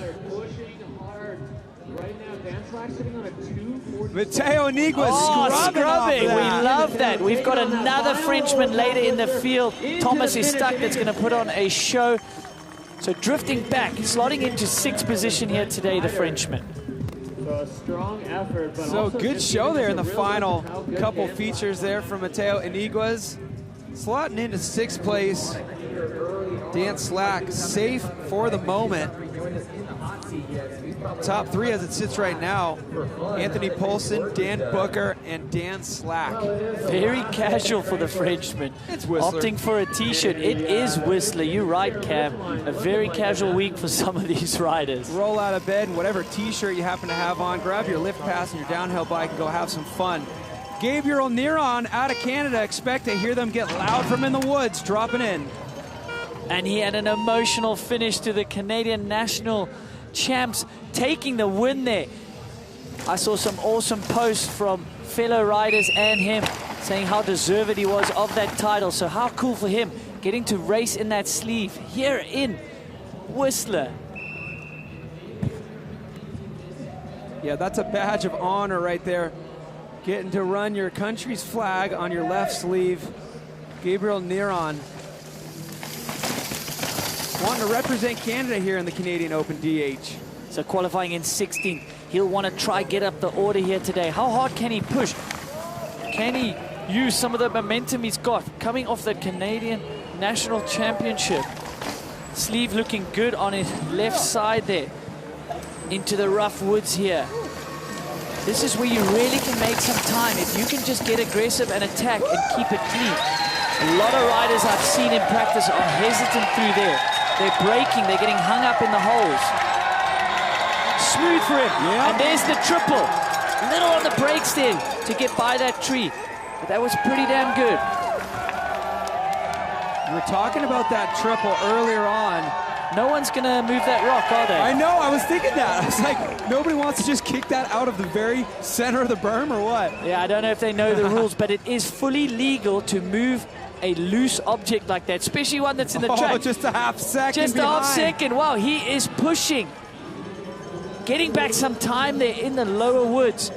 [SPEAKER 2] Mateo Iniguez scrubbing.
[SPEAKER 4] We love that. We've got another Frenchman later in the field. Thomas is stuck. That's going to put on a show. So drifting back, slotting into 6th position here today, the Frenchman.
[SPEAKER 3] So a strong effort, but
[SPEAKER 2] so good show there in the final couple features there from Mateo Iniguez. Slotting into 6th place. Dan Slack safe for the moment. Top 3 as it sits right now: Anthony Poulsen, Dan Booker, and Dan Slack.
[SPEAKER 4] Very casual for the Frenchman.
[SPEAKER 2] It's Whistler.
[SPEAKER 4] Opting for a t-shirt. It is Whistler. You're right, Cam. A very casual week for some of these riders.
[SPEAKER 2] Roll out of bed in whatever t-shirt you happen to have on. Grab your lift pass and your downhill bike and go have some fun. Gabriel Neron out of Canada. Expect to hear them get loud from in the woods, dropping in.
[SPEAKER 4] And he had an emotional finish to the Canadian national champs, taking the win there. I saw some awesome posts from fellow riders and him saying how deserved he was of that title. So how cool for him, getting to race in that sleeve here in Whistler.
[SPEAKER 2] Yeah, that's a badge of honor right there. Getting to run your country's flag on your left sleeve. Gabriel Neron wanting to represent Canada here in the Canadian Open DH.
[SPEAKER 4] So qualifying in 16th. He'll want to try get up the order here today. How hard can he push? Can he use some of the momentum he's got coming off the Canadian National Championship? Sleeve looking good on his left side there. Into the rough woods here. This is where you really can make some time. If you can just get aggressive and attack and keep it clean. A lot of riders I've seen in practice are hesitant through there. They're braking, they're getting hung up in the holes. Smooth for him, and there's the triple. A little on the brakes there to get by that tree. But that was pretty damn good.
[SPEAKER 2] We were talking about that triple earlier on.
[SPEAKER 4] No one's gonna move that rock, are they?
[SPEAKER 2] I know, I was thinking that. I was like, nobody wants to just kick that out of the very center of the berm or what?
[SPEAKER 4] Yeah, I don't know if they know the rules, but it is fully legal to move a loose object like that, especially one that's in the track.
[SPEAKER 2] Just a half second
[SPEAKER 4] Just a half second. Wow, he is pushing. Getting back some time there in the lower woods.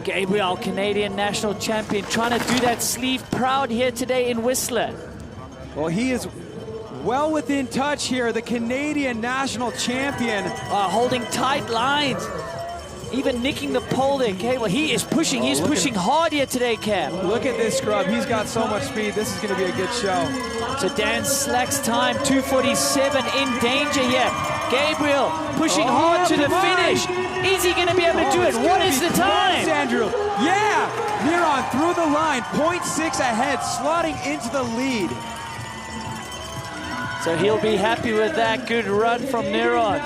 [SPEAKER 4] Gabriel, Canadian national champion, trying to do that sleeve proud here today in Whistler.
[SPEAKER 2] Well, he is well within touch here, the Canadian national champion.
[SPEAKER 4] Holding tight lines. Even nicking the pole there, okay? Well, he is pushing. He's pushing hard here today, Cam.
[SPEAKER 2] Look at this scrub. He's got so much speed. This is going to be a good show.
[SPEAKER 4] So Dan Slack's time, 2:47, in danger here. Gabriel pushing hard to the finish. Is he going to be able to do it? What is the time?
[SPEAKER 2] Andrew. Yeah! Neron through the line, 0.6 ahead, slotting into the lead.
[SPEAKER 4] So he'll be happy with that. Good run from Neron.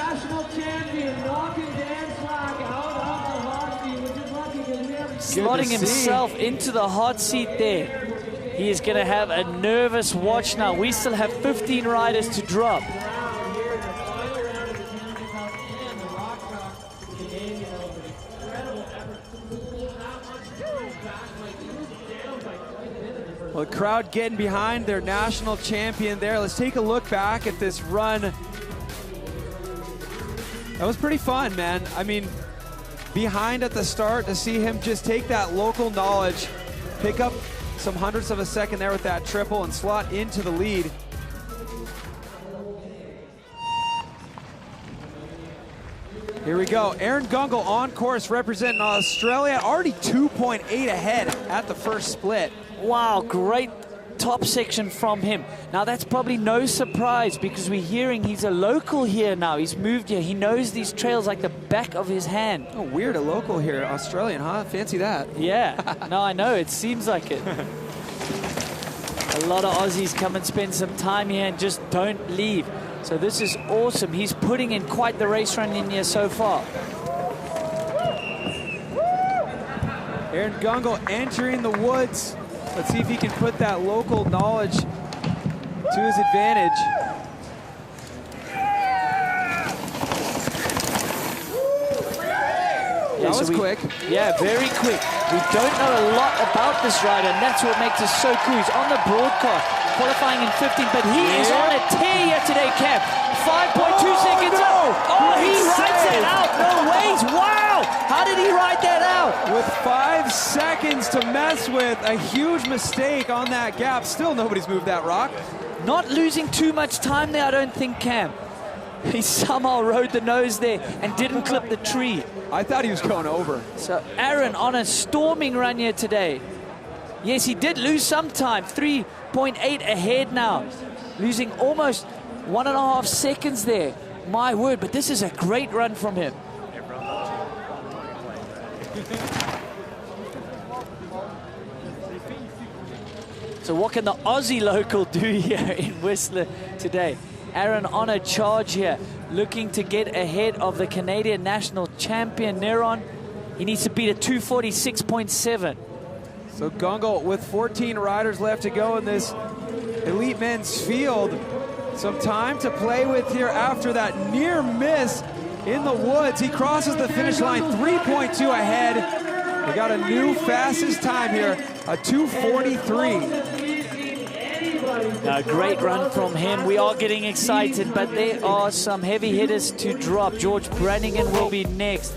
[SPEAKER 4] Slotting himself into the hot seat there. He is going to have a nervous watch now. We still have 15 riders to drop.
[SPEAKER 2] Well, the crowd getting behind their national champion there. Let's take a look back at this run. That was pretty fun, man. I mean, behind at the start, to see him just take that local knowledge, pick up some hundredths of a second there with that triple and slot into the lead. Here we go. Aaron Gungle on course representing Australia, already 2.8 ahead at the first split.
[SPEAKER 4] Wow, great top section from him. Now that's probably no surprise because we're hearing he's a local here now. He's moved here. He knows these trails like the back of his hand.
[SPEAKER 2] Oh, weird, a local here, Australian, huh? Fancy that.
[SPEAKER 4] Yeah, no, I know, it seems like it. A lot of Aussies come and spend some time here and just don't leave. So this is awesome. He's putting in quite the race run in here so far.
[SPEAKER 2] Aaron Gungle entering the woods. Let's see if he can put that local knowledge to his advantage. That was quick.
[SPEAKER 4] Yeah, very quick. We don't know a lot about this rider, and that's what makes it so cool. He's on the broadcast, qualifying in 15, but he is on a tear here today, Cap. 5.2 seconds out. Oh, he rides that out. No ways. Wow. How did he ride that out?
[SPEAKER 2] With 5 seconds to mess with, a huge mistake on that gap. Still nobody's moved that rock.
[SPEAKER 4] Not losing too much time there, I don't think, Cam. He somehow rode the nose there and didn't clip the tree.
[SPEAKER 2] I thought he was going over.
[SPEAKER 4] So Aaron on a storming run here today. Yes, he did lose some time. 3.8 ahead now. Losing almost 1.5 seconds there. My word, but this is a great run from him. So what can the Aussie local do here in Whistler today? Aaron on a charge here, looking to get ahead of the Canadian national champion, Neron. He needs to beat a 246.7.
[SPEAKER 2] So Gungle with 14 riders left to go in this elite men's field. Some time to play with here after that near miss in the woods. He crosses the finish line 3.2 ahead. We got a new fastest time here, a 2:43.
[SPEAKER 4] A great run from him. We are getting excited, but there are some heavy hitters to drop. George Brannigan will be next.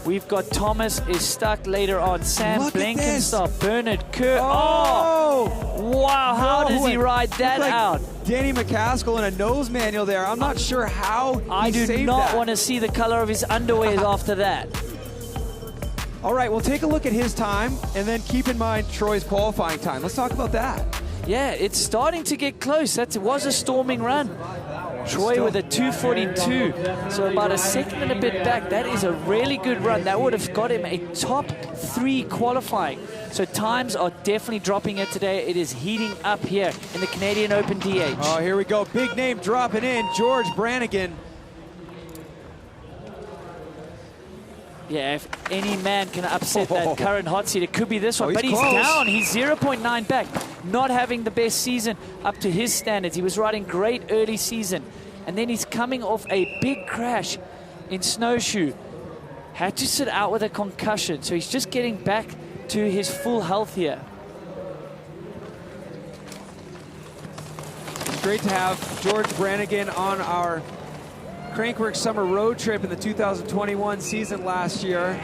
[SPEAKER 4] We've got Thomas is stuck later on. Sam Blenkenstoff, Bernard Kerr. Oh, wow, how does he ride that out?
[SPEAKER 2] Danny McCaskill in a nose manual there. I'm not sure how
[SPEAKER 4] I do not want to see the color of his underwear after that.
[SPEAKER 2] All right, we'll take a look at his time and then keep in mind Troy's qualifying time. Let's talk about that.
[SPEAKER 4] Yeah, it's starting to get close. That was a storming run. Troy with a 2:42, so about a second and a bit back. That is a really good run. That would have got him a top 3 qualifying. So times are definitely dropping it today. It is heating up here in the Canadian Open DH.
[SPEAKER 2] Oh, here we go. Big name dropping in, George Brannigan.
[SPEAKER 4] Yeah, if any man can upset that current hot seat, it could be this one. But he's
[SPEAKER 2] close.
[SPEAKER 4] down. He's 0.9 back. Not having the best season up to his standards. He was riding great early season. And then he's coming off a big crash in snowshoe. Had to sit out with a concussion. So he's just getting back to his full health here.
[SPEAKER 2] It's great to have George Brannigan on our Crankworx summer road trip in the 2021 season last year.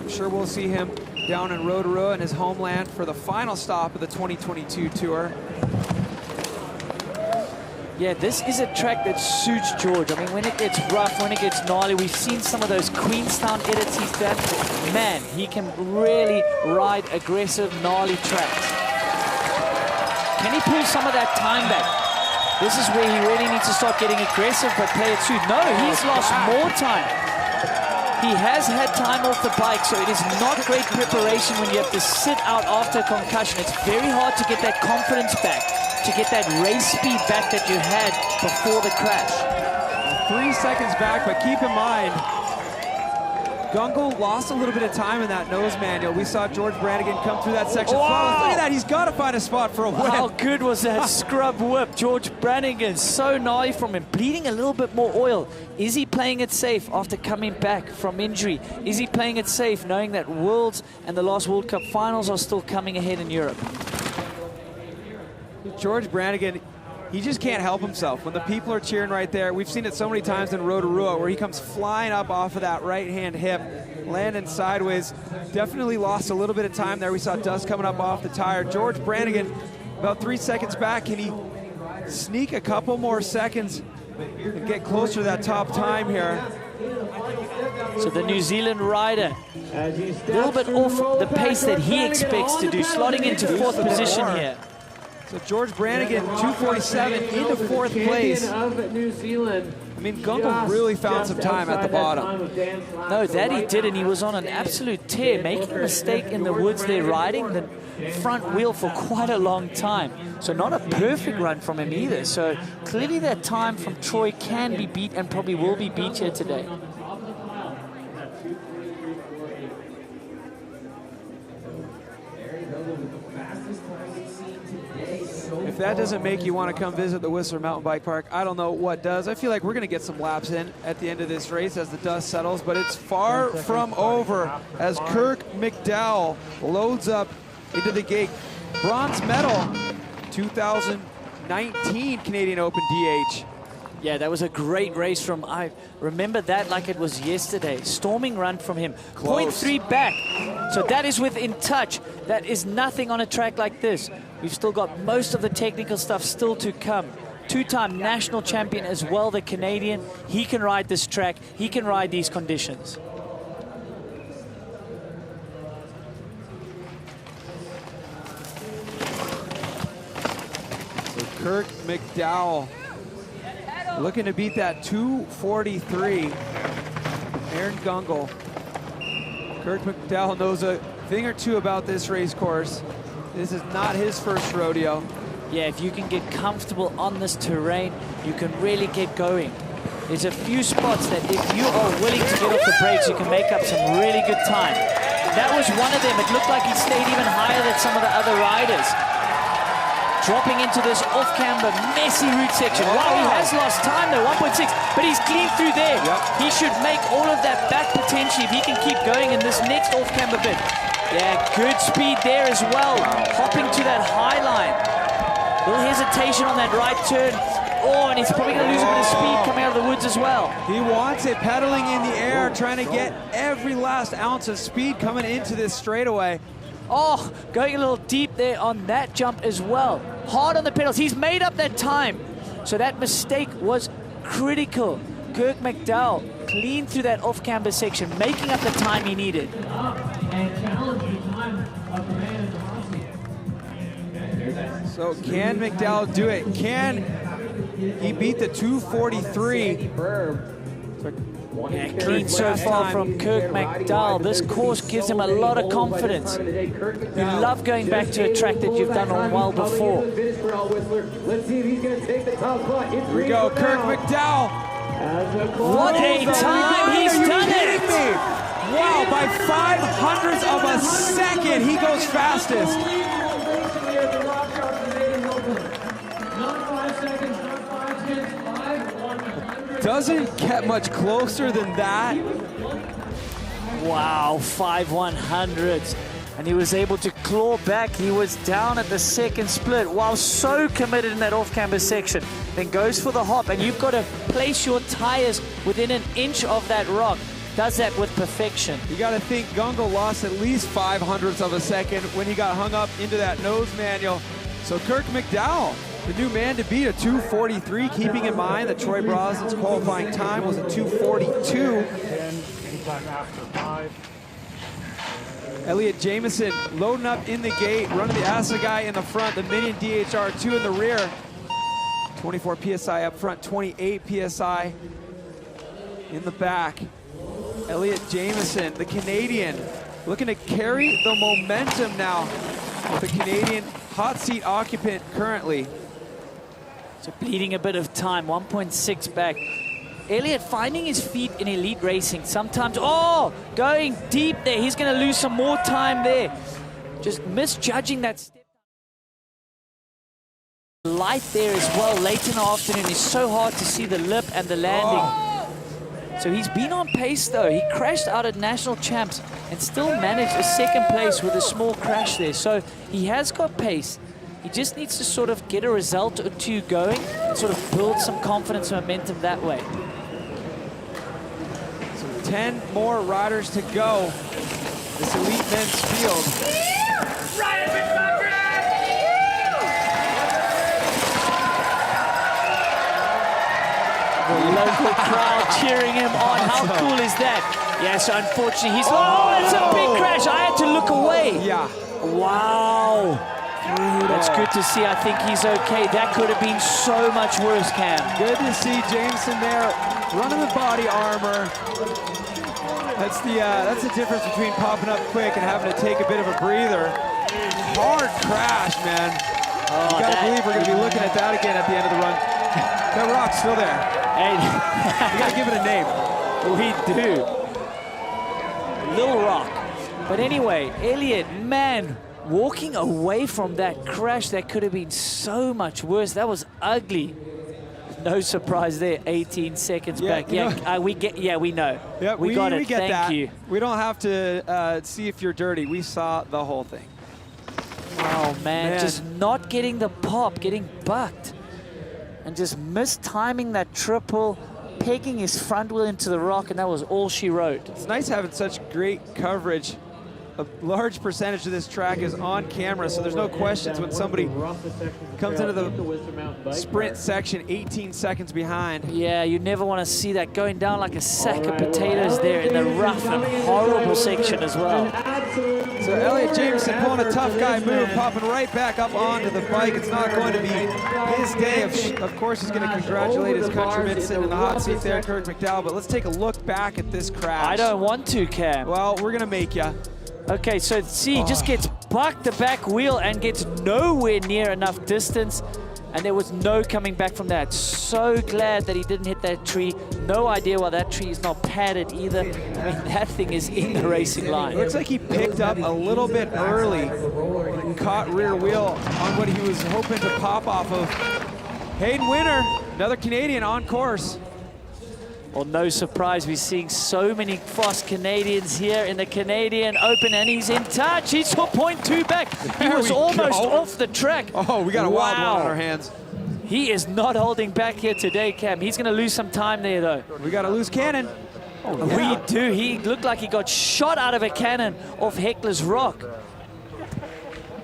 [SPEAKER 2] I'm sure we'll see him down in Rotorua in his homeland for the final stop of the 2022 tour.
[SPEAKER 4] Yeah, this is a track that suits George. I mean, when it gets rough, when it gets gnarly, we've seen some of those Queenstown edits he's done. Man, he can really ride aggressive, gnarly tracks. Can he pull some of that time back? This is where he really needs to start getting aggressive, but play it through. No, he's lost more time. He has had time off the bike, so it is not great preparation when you have to sit out after a concussion. It's very hard to get that confidence back, to get that race speed back that you had before the crash.
[SPEAKER 2] 3 seconds back, but keep in mind, Gungle lost a little bit of time in that nose manual. We saw George Brannigan come through that section.
[SPEAKER 4] Wow.
[SPEAKER 2] Look at that, he's got to find a spot for a whip.
[SPEAKER 4] How good was that scrub whip? George Brannigan, so gnarly from him, bleeding a little bit more oil. Is he playing it safe after coming back from injury? Is he playing it safe knowing that Worlds and the last World Cup finals are still coming ahead in Europe?
[SPEAKER 2] George Brannigan, he just can't help himself. When the people are cheering right there, we've seen it so many times in Rotorua where he comes flying up off of that right-hand hip, landing sideways. Definitely lost a little bit of time there. We saw dust coming up off the tire. George Brannigan, about 3 seconds back. Can he sneak a couple more seconds and get closer to that top time here?
[SPEAKER 4] So the New Zealand rider, a little bit off the pace that he expects to do, slotting into 4th position here.
[SPEAKER 2] So George Brannigan, 247 into 4th place.
[SPEAKER 3] Of New Zealand.
[SPEAKER 2] I mean, Gungle really found some time at the bottom.
[SPEAKER 4] No, that he did, and he was on an absolute tear, making a mistake in the woods there, riding the front wheel for quite a long time. So not a perfect run from him either. So clearly that time from Troy can be beat and probably will be beat here today.
[SPEAKER 2] If that doesn't make you want to come visit the Whistler Mountain Bike Park, I don't know what does. I feel like we're going to get some laps in at the end of this race as the dust settles, but it's far from over as Kirk McDowell loads up into the gate. Bronze medal, 2019 Canadian Open DH.
[SPEAKER 4] Yeah, that was a great race from, I remember that like it was yesterday. Storming run from him.
[SPEAKER 2] Close.
[SPEAKER 4] 0.3 back. So that is within touch. That is nothing on a track like this. We've still got most of the technical stuff still to come. 2-time national champion as well, the Canadian. He can ride this track. He can ride these conditions.
[SPEAKER 2] So Kirk McDowell looking to beat that 243. Aaron Gungle. Kirk McDowell knows a thing or two about this race course. This is not his first rodeo.
[SPEAKER 4] Yeah, if you can get comfortable on this terrain, you can really get going. There's a few spots that if you are willing to get off the brakes, you can make up some really good time. That was one of them. It looked like he stayed even higher than some of the other riders. Dropping into this off-camber, messy route section. Wow, he has lost time though, 1.6, but he's clean through there.
[SPEAKER 2] Yep.
[SPEAKER 4] He should make all of that back potentially if he can keep going in this next off-camber bit. Yeah, good speed there as well. Hopping to that high line. Little hesitation on that right turn. Oh, and he's probably going to lose a bit of speed coming out of the woods as well.
[SPEAKER 2] He wants it, pedaling in the air, trying to get every last ounce of speed coming into this straightaway.
[SPEAKER 4] Oh, going a little deep there on that jump as well. Hard on the pedals. He's made up that time. So that mistake was critical. Kirk McDowell clean through that off-camber section, making up the time he needed.
[SPEAKER 2] So can McDowell do it? Can he beat the 243?
[SPEAKER 4] Yeah, clean so far from Kirk McDowell. This course gives him a lot of confidence. You love going back to a track that you've done on well before.
[SPEAKER 2] Here we go, Kirk McDowell.
[SPEAKER 4] What a time! He's done it!
[SPEAKER 2] Wow, by 0.05 of a second, he goes fastest. Doesn't get much closer than that.
[SPEAKER 4] Wow, 5/100s. And he was able to claw back. He was down at the second split while so committed in that off-camber section. Then goes for the hop, and you've got to place your tires within an inch of that rock. Does that with perfection.
[SPEAKER 2] You got to think Gungle lost at least 0.05 of a second when he got hung up into that nose manual. So Kirk McDowell, the new man to beat a 243, keeping in mind that Troy Brosnan's qualifying time was a 242. Elliot Jameson loading up in the gate, running the Assegai in the front, the Minion DHR2 in the rear. 24 PSI up front, 28 PSI in the back. Elliot Jameson, the Canadian, looking to carry the momentum now with the Canadian hot seat occupant currently.
[SPEAKER 4] So bleeding a bit of time, 1.6 back. Elliot finding his feet in elite racing. Sometimes, oh, going deep there. He's going to lose some more time there. Just misjudging that step. Light there as well, late in the afternoon. It's so hard to see the lip and the landing. So he's been on pace though. He crashed out at national champs and still managed a second place with a small crash there. So he has got pace. He just needs to sort of get a result or two going and sort of build some confidence and momentum that way.
[SPEAKER 2] So 10 more riders to go. This elite men's field.
[SPEAKER 4] The local crowd cheering him on. How cool is that? Yeah, so unfortunately he's... Oh, it's a big crash. I had to look away.
[SPEAKER 2] Yeah.
[SPEAKER 4] Wow. That's good to see. I think he's okay. That could have been so much worse, Cam.
[SPEAKER 2] Good to see Jameson there, running the body armor. That's the difference between popping up quick and having to take a bit of a breather. Hard crash, man. You gotta believe we're gonna be looking at that again at the end of the run. That rock's still there.
[SPEAKER 4] Hey.
[SPEAKER 2] You gotta give it a name.
[SPEAKER 4] We do. Little Rock. But anyway, Elliot, man, walking away from that crash, that could have been so much worse. That was ugly. No surprise there, 18 seconds back. Yeah, we know.
[SPEAKER 2] Yeah,
[SPEAKER 4] we got it.
[SPEAKER 2] We get
[SPEAKER 4] Thank
[SPEAKER 2] that.
[SPEAKER 4] you.
[SPEAKER 2] We don't have to see if you're dirty. We saw the whole thing.
[SPEAKER 4] Oh, man, just not getting the pop, getting bucked. And just mistiming that triple, pegging his front wheel into the rock, and that was all she wrote.
[SPEAKER 2] It's nice having such great coverage. A large percentage of this track is on camera, so there's no questions when somebody comes into the sprint section 18 seconds behind.
[SPEAKER 4] Yeah, you never want to see that going down like a sack of potatoes there in the rough and horrible section as well.
[SPEAKER 2] So Elliot Jameson pulling a tough guy move, popping right back up onto the bike. It's not going to be his day. Of course, he's going to congratulate his countryman sitting in the hot seat there, Kurt McDowell, but let's take a look back at this crash.
[SPEAKER 4] I don't want to, Cam.
[SPEAKER 2] Well, we're going to make you.
[SPEAKER 4] Okay, so see, he just gets bucked the back wheel and gets nowhere near enough distance, and there was no coming back from that. So glad that he didn't hit that tree. No idea why that tree is not padded either. I mean, that thing is in the racing line.
[SPEAKER 2] Looks like he picked up a little bit early, caught rear wheel on what he was hoping to pop off of. Hayden Winter, another Canadian on course.
[SPEAKER 4] Well, no surprise, we're seeing so many fast Canadians here in the Canadian Open, and he's in touch. He's 0.2 back. He was almost off the track.
[SPEAKER 2] Oh, we got a wild one on our hands.
[SPEAKER 4] He is not holding back here today, Cam. He's going to lose some time there, though.
[SPEAKER 2] We got a loose cannon. Oh, yeah.
[SPEAKER 4] We do. He looked like he got shot out of a cannon off Heckler's Rock.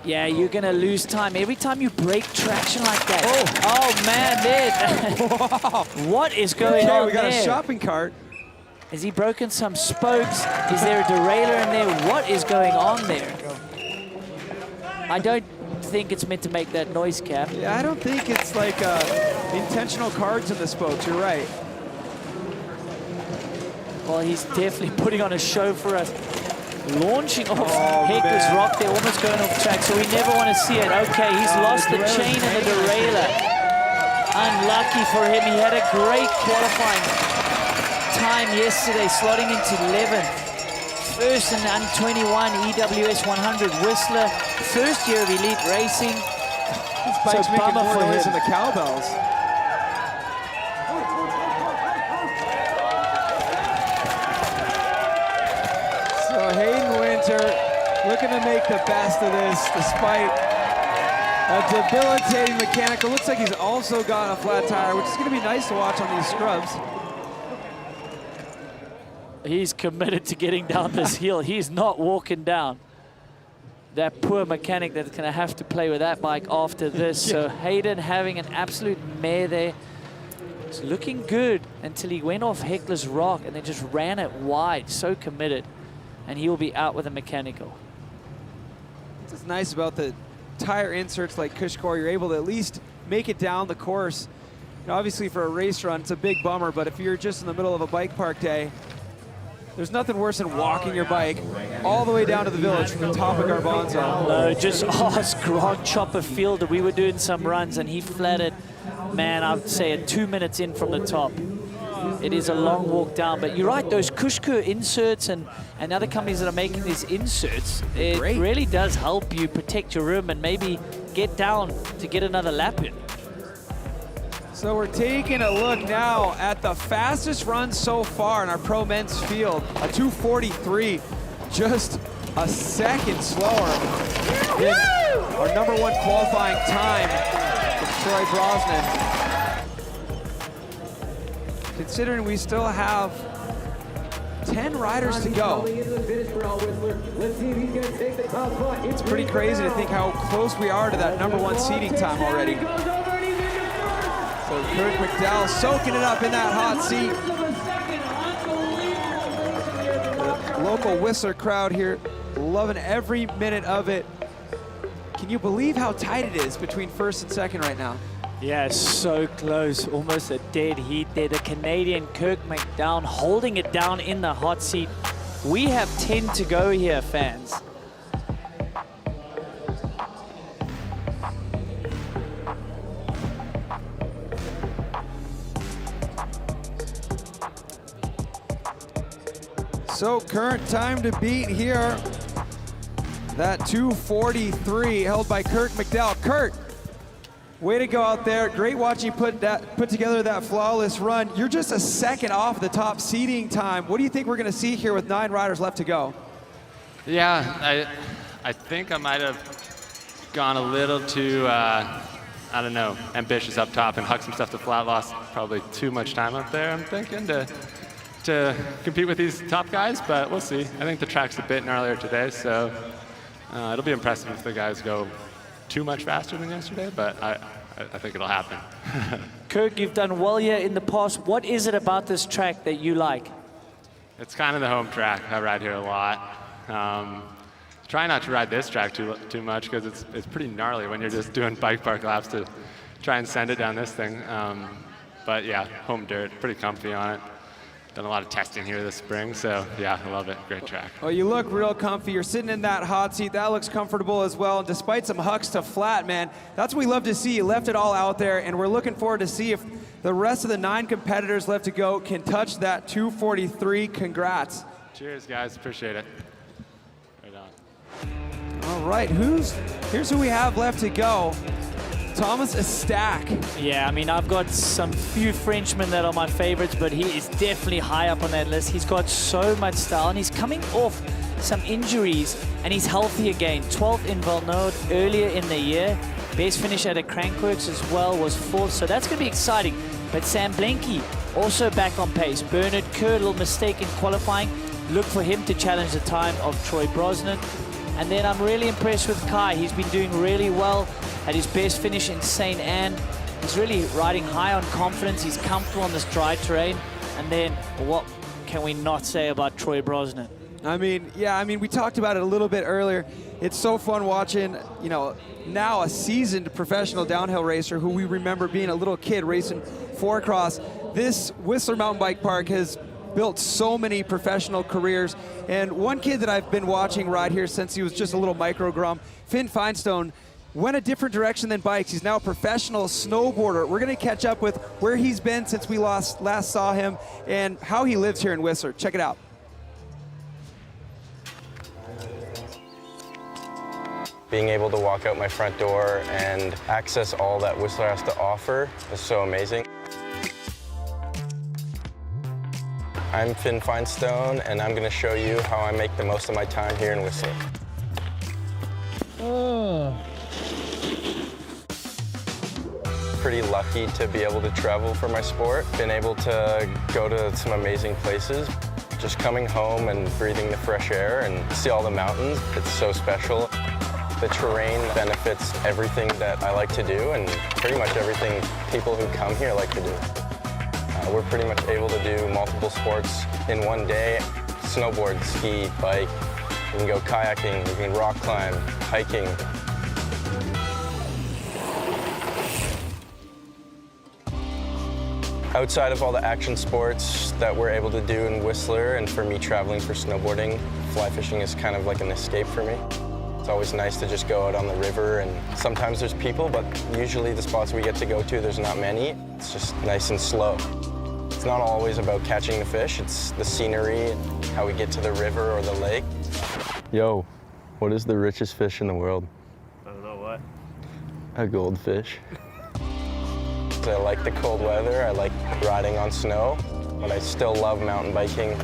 [SPEAKER 4] Yeah, you're going to lose time. Every time you break traction like that. Oh man, there. What is going on there?
[SPEAKER 2] We got a shopping cart.
[SPEAKER 4] Has he broken some spokes? Is there a derailleur in there? What is going on there? I don't think it's meant to make that noise, Cap.
[SPEAKER 2] Yeah, I don't think it's like intentional cards in the spokes. You're right.
[SPEAKER 4] Well, he's definitely putting on a show for us. Launching off Heckler's Rock there, almost going off track, so we never want to see it. Okay, he's lost the chain and the derailleur. Unlucky for him. He had a great qualifying time yesterday, slotting into 11th. First in under 21 EWS 100 Whistler. First year of elite racing.
[SPEAKER 2] This bike's making more noise than the cowbells. Hayden Winter looking to make the best of this despite a debilitating mechanical. Looks like he's also got a flat tire, which is going to be nice to watch on these scrubs.
[SPEAKER 4] He's committed to getting down this hill. He's not walking down. That poor mechanic that's going to have to play with that bike after this. So Hayden having an absolute mare there. It's looking good until he went off Heckler's Rock and then just ran it wide. So committed. And he will be out with a mechanical.
[SPEAKER 2] What's nice about the tire inserts like Kushkor, you're able to at least make it down the course. You know, obviously for a race run, it's a big bummer, but if you're just in the middle of a bike park day, There's nothing worse than walking your bike all the way down to the village from the top of Garbanzo.
[SPEAKER 4] No, just ask Grant Chopper Fielder. We were doing some runs and he flattered, man, I would say 2 minutes in from the top. It is a long walk down, but you're right, those Kushku inserts and other companies that are making these inserts, it really does help you protect your rim and maybe get down to get another lap in.
[SPEAKER 2] So we're taking a look now at the fastest run so far in our pro men's field, a 2:43, just a second slower than our #1 qualifying time from Troy Brosnan. Considering we still have 10 riders to go. It's pretty crazy to think how close we are to that #1 seeding time already. So Kirk McDowell soaking it up in that hot seat. The local Whistler crowd here loving every minute of it. Can you believe how tight it is between first and second right now?
[SPEAKER 4] Yeah, so close, almost a dead heat there. The Canadian Kirk McDowell holding it down in the hot seat. We have 10 to go here, fans.
[SPEAKER 2] So current time to beat here, that 2:43 held by Kirk McDowell. Kurt, way to go out there. Great watching you put together that flawless run. You're just a second off the top seeding time. What do you think we're gonna see here with 9 riders left to go?
[SPEAKER 7] Yeah, I think I might have gone a little too, I don't know, ambitious up top and hucked some stuff to flat. Lost probably too much time up there, I'm thinking, to compete with these top guys, but we'll see. I think the track's a bit gnarlier today, so it'll be impressive if the guys go too much faster than yesterday, but I think it'll happen.
[SPEAKER 4] Kirk, you've done well here in the past. What is it about this track that you like?
[SPEAKER 7] It's kind of the home track. I ride here a lot. Try not to ride this track too much because it's pretty gnarly when you're just doing bike park laps to try and send it down this thing. But yeah, home dirt, pretty comfy on it. Done a lot of testing here this spring, so yeah, I love it. Great track.
[SPEAKER 2] Well, you look real comfy. You're sitting in that hot seat. That looks comfortable as well. And despite some hucks to flat, man, that's what we love to see. You left it all out there, and we're looking forward to see if the rest of the 9 competitors left to go can touch that 2:43. Congrats.
[SPEAKER 7] Cheers, guys. Appreciate it. Right on.
[SPEAKER 2] All right, here's who we have left to go. Thomas Estac.
[SPEAKER 4] Yeah, I mean, I've got some few Frenchmen that are my favorites, but he is definitely high up on that list. He's got so much style, and he's coming off some injuries, and he's healthy again. 12th in Valnode earlier in the year. Best finish at a Crankworx as well was 4th, so that's going to be exciting. But Sam Blenky also back on pace. Bernard Kerr, little mistake in qualifying. Look for him to challenge the time of Troy Brosnan. And then I'm really impressed with Kai. He's been doing really well at his best finish in St. Anne. He's really riding high on confidence. He's comfortable on this dry terrain. And then what can we not say about Troy Brosnan?
[SPEAKER 2] I mean, yeah, we talked about it a little bit earlier. It's so fun watching, you know, now a seasoned professional downhill racer who we remember being a little kid racing 4-cross. This Whistler Mountain Bike Park has built so many professional careers. And one kid that I've been watching ride here since he was just a little micro grum, Finn Feinstone, went a different direction than bikes. He's now a professional snowboarder. We're gonna catch up with where he's been since we last saw him and how he lives here in Whistler. Check it out.
[SPEAKER 8] Being able to walk out my front door and access all that Whistler has to offer is so amazing. I'm Finn Feinstone, and I'm going to show you how I make the most of my time here in Whistler. Pretty lucky to be able to travel for my sport. Been able to go to some amazing places. Just coming home and breathing the fresh air and see all the mountains, it's so special. The terrain benefits everything that I like to do and pretty much everything people who come here like to do. We're pretty much able to do multiple sports in one day. Snowboard, ski, bike. We can go kayaking, we can rock climb, hiking. Outside of all the action sports that we're able to do in Whistler, and for me traveling for snowboarding, fly fishing is kind of like an escape for me. It's always nice to just go out on the river, and sometimes there's people, but usually the spots we get to go to, there's not many. It's just nice and slow. It's not always about catching the fish, it's the scenery, how we get to the river or the lake. Yo, what is the richest fish in the world?
[SPEAKER 3] I don't know what.
[SPEAKER 8] A goldfish. I like the cold weather, I like riding on snow, but I still love mountain biking.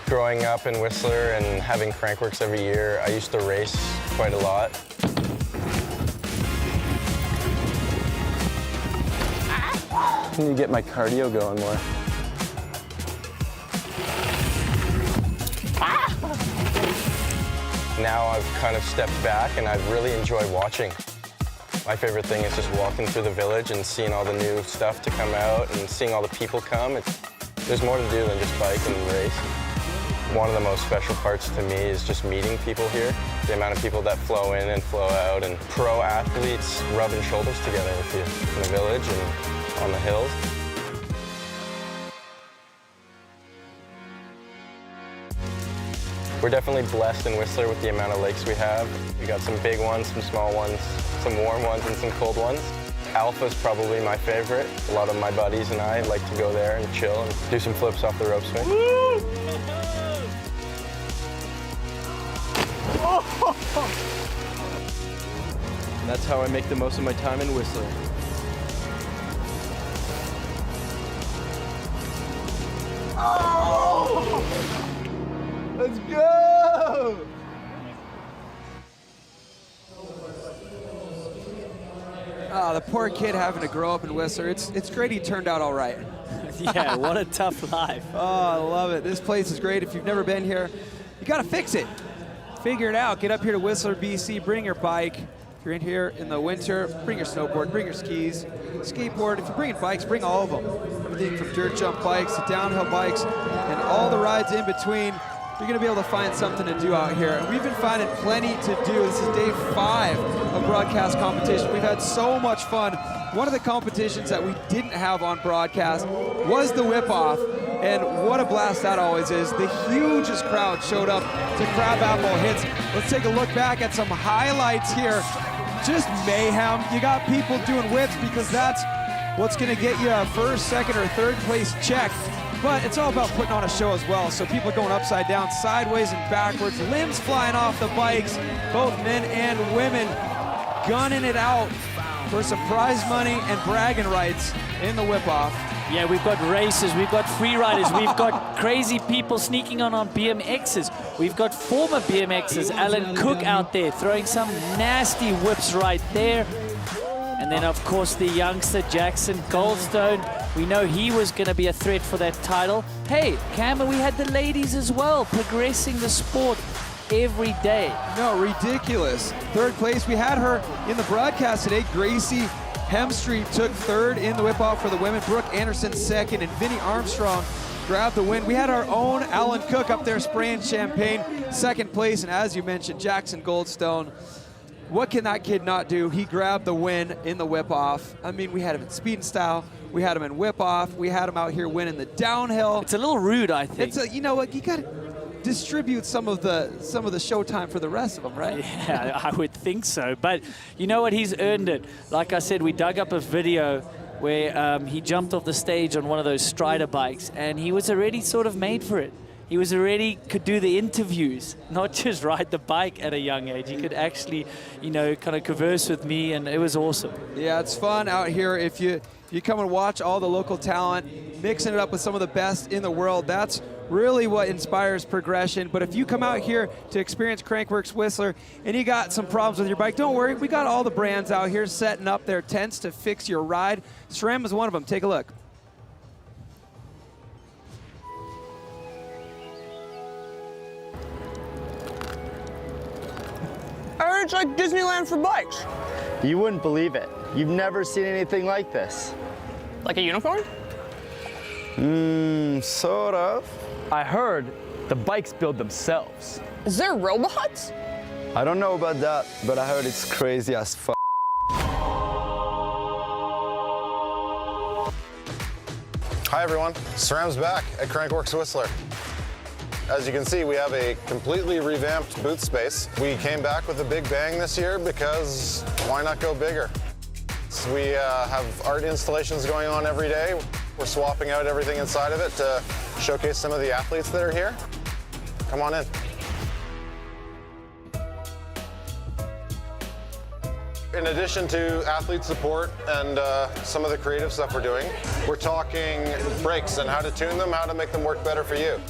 [SPEAKER 8] Growing up in Whistler and having Crankworx every year, I used to race quite a lot. I need to get my cardio going more. Now I've kind of stepped back and I really enjoy watching. My favorite thing is just walking through the village and seeing all the new stuff to come out and seeing all the people come. There's more to do than just bike and race. One of the most special parts to me is just meeting people here. The amount of people that flow in and flow out, and pro athletes rubbing shoulders together with you in the village and on the hills. We're definitely blessed in Whistler with the amount of lakes we have. We got some big ones, some small ones, some warm ones, and some cold ones. Alpha's probably my favorite. A lot of my buddies and I like to go there and chill and do some flips off the rope swing.
[SPEAKER 3] Woo!
[SPEAKER 8] And that's how I make the most of my time in Whistler.
[SPEAKER 2] Let's go! Oh, the poor kid having to grow up in Whistler. It's great he turned out all right.
[SPEAKER 4] Yeah, what a tough life.
[SPEAKER 2] Oh, I love it. This place is great. If you've never been here, you got to fix it. Figure it out. Get up here to Whistler, BC. Bring your bike. If you're in here in the winter, bring your snowboard, bring your skis, skateboard. If you're bringing bikes, bring all of them. Everything from dirt jump bikes to downhill bikes and all the rides in between. You're going to be able to find something to do out here. And we've been finding plenty to do. This is day 5 of broadcast competition. We've had so much fun. One of the competitions that we didn't have on broadcast was the whip-off. And what a blast that always is. The hugest crowd showed up to Crabapple Hits. Let's take a look back at some highlights here. Just mayhem. You got people doing whips because that's what's going to get you a first, second, or third place check. But it's all about putting on a show as well. So people are going upside down, sideways and backwards, limbs flying off the bikes, both men and women gunning it out for some prize money and bragging rights in the whip-off.
[SPEAKER 4] Yeah, we've got races, we've got free riders, we've got crazy people sneaking on BMXs. We've got former BMXers, Alan Cook out there throwing some nasty whips right there. And then, of course, the youngster, Jackson Goldstone. We know he was going to be a threat for that title. Hey, Cameron, we had the ladies as well, progressing the sport every day.
[SPEAKER 2] No, ridiculous. Third place, we had her in the broadcast today. Gracie Hemstreet took third in the whip-off for the women. Brooke Anderson second, and Vinnie Armstrong grabbed the win. We had our own Alan Cook up there spraying champagne, second place, and as you mentioned, Jackson Goldstone. What can that kid not do? He grabbed the win in the whip-off. I mean, we had him in speed and style. We had him in whip-off. We had him out here winning the downhill.
[SPEAKER 4] It's a little rude, I think.
[SPEAKER 2] It's you know what? You got to distribute some of the showtime for the rest of them, right?
[SPEAKER 4] Yeah, I would think so. But you know what? He's earned it. Like I said, we dug up a video where he jumped off the stage on one of those Strider bikes, and he was already sort of made for it. He was already could do the interviews, not just ride the bike at a young age. He could actually, you know, kind of converse with me, and it was awesome.
[SPEAKER 2] Yeah, it's fun out here. If you come and watch all the local talent, mixing it up with some of the best in the world, that's really what inspires progression. But if you come out here to experience Crankworx Whistler and you got some problems with your bike, don't worry. We got all the brands out here setting up their tents to fix your ride. SRAM is one of them. Take a look.
[SPEAKER 9] I heard it's like Disneyland for bikes.
[SPEAKER 10] You wouldn't believe it. You've never seen anything like this.
[SPEAKER 9] Like a unicorn?
[SPEAKER 10] Sort of.
[SPEAKER 9] I heard the bikes build themselves. Is there robots?
[SPEAKER 10] I don't know about that, but I heard it's crazy as fuck.
[SPEAKER 11] everyone, SRAM's back at Crankworx Whistler. As you can see, we have a completely revamped booth space. We came back with a big bang this year because why not go bigger? So we have art installations going on every day. We're swapping out everything inside of it to showcase some of the athletes that are here. Come on in. In addition to athlete support and some of the creative stuff we're doing, we're talking brakes and how to tune them, how to make them work better for you.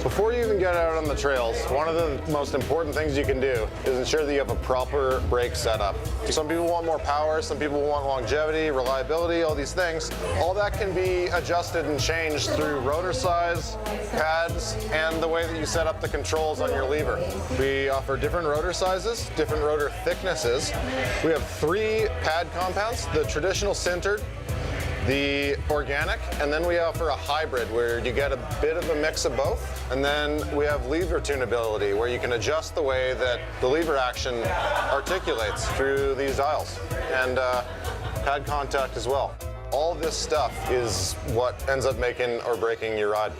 [SPEAKER 11] Before you even get out on the trails, one of the most important things you can do is ensure that you have a proper brake setup. Some people want more power, some people want longevity, reliability, all these things. All that can be adjusted and changed through rotor size, pads, and the way that you set up the controls on your lever. We offer different rotor sizes, different rotor thicknesses. We have 3 pad compounds, the traditional sintered, the organic, and then we offer a hybrid where you get a bit of a mix of both. And then we have lever tunability where you can adjust the way that the lever action articulates through these dials, and pad contact as well. All this stuff is what ends up making or breaking your ride.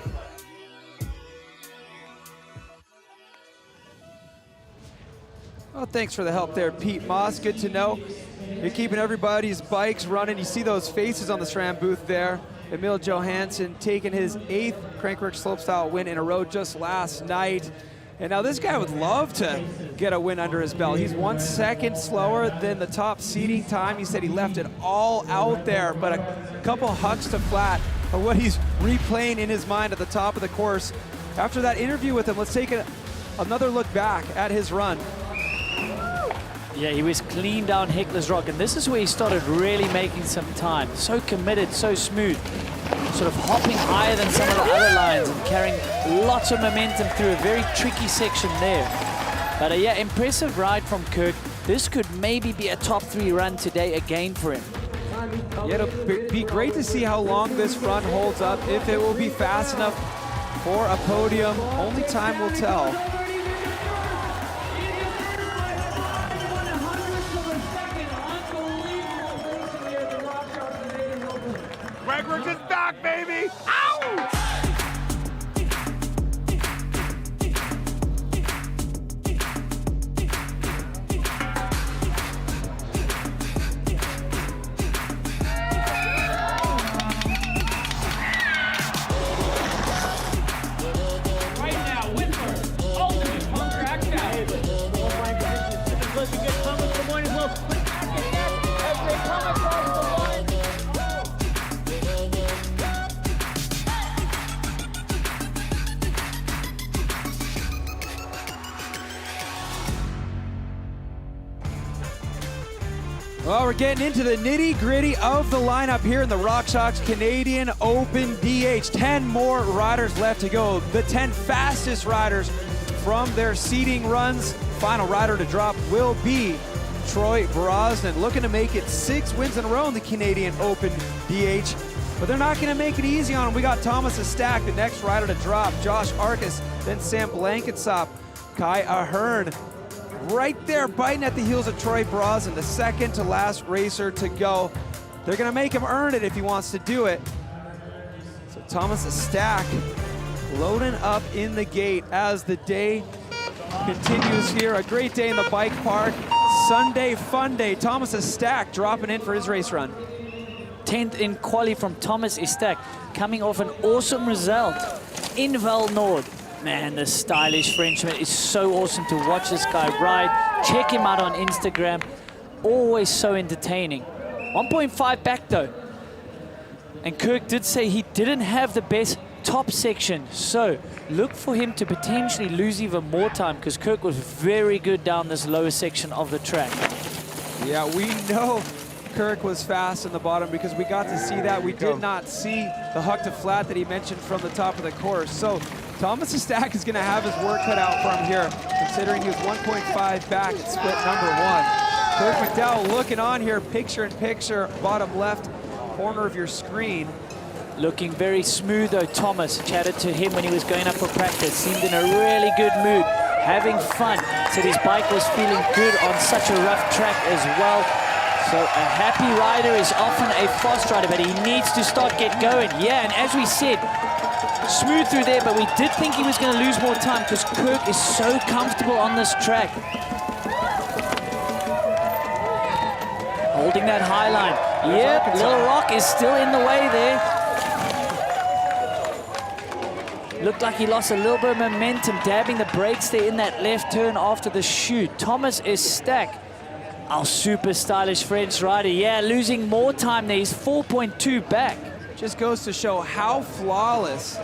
[SPEAKER 2] Well, thanks for the help there, Pete Moss. Good to know. You're keeping everybody's bikes running. You see those faces on the SRAM booth there. Emil Johansson taking his 8th Crankworx slopestyle win in a row just last night. And now this guy would love to get a win under his belt. He's 1 second slower than the top seating time. He said he left it all out there, but a couple hucks to flat are what he's replaying in his mind at the top of the course. After that interview with him, let's take another look back at his run.
[SPEAKER 4] Yeah, he was clean down Heckler's Rock, and this is where he started really making some time. So committed, so smooth, sort of hopping higher than some of the other lines and carrying lots of momentum through a very tricky section there. But yeah, impressive ride from Kirk. This could maybe be a top 3 run today again for him.
[SPEAKER 2] Yeah, it'll be great to see how long this run holds up, if it will be fast enough for a podium. Only time will tell.
[SPEAKER 12] Crankworx is back, baby! Ow!
[SPEAKER 1] Right now, Whistler, ultimate punk track challenge. This is looking good. Come with the morning will split back and neck as they come across the line.
[SPEAKER 2] Well, we're getting into the nitty-gritty of the lineup here in the RockShox Canadian Open DH. 10 more riders left to go. The 10 fastest riders from their seeding runs. Final rider to drop will be Troy Brosnan, looking to make it 6 wins in a row in the Canadian Open DH. But they're not going to make it easy on him. We got Thomas Stack, the next rider to drop. Josh Arcus, then Sam Blankensop, Kai Ahern. Right there, biting at the heels of Troy Brosnan, the second to last racer to go. They're gonna make him earn it if he wants to do it. So Thomas Stack loading up in the gate as the day continues here. A great day in the bike park. Sunday fun day. Thomas Stack dropping in for his race run.
[SPEAKER 4] 10th in quali from Thomas Stack, coming off an awesome result in Val Nord. Man, the stylish Frenchman is so awesome to watch this guy ride. Check him out on Instagram. Always so entertaining. 1.5 back though. And Kirk did say he didn't have the best top section. So look for him to potentially lose even more time because Kirk was very good down this lower section of the track.
[SPEAKER 2] Yeah, we know Kirk was fast in the bottom because we got to see that. We did not see the huck to flat that he mentioned from the top of the course. So Thomas Stack is going to have his work cut out for him here, considering he was 1.5 back at split number 1. Kirk McDowell looking on here, picture in picture, bottom left corner of your screen.
[SPEAKER 4] Looking very smooth though, Thomas. Chatted to him when he was going up for practice. Seemed in a really good mood, having fun. Said his bike was feeling good on such a rough track as well. So a happy rider is often a fast rider, but he needs to get going. Yeah, and as we said, smooth through there, but we did think he was going to lose more time because Kirk is so comfortable on this track. Holding that high line. Yep, Little Rock is still in the way there. Looked like he lost a little bit of momentum, dabbing the brakes there in that left turn after the chute. Thomas is stacked. Our super stylish French rider, yeah, losing more time there. He's 4.2 back.
[SPEAKER 2] Just goes to show how flawless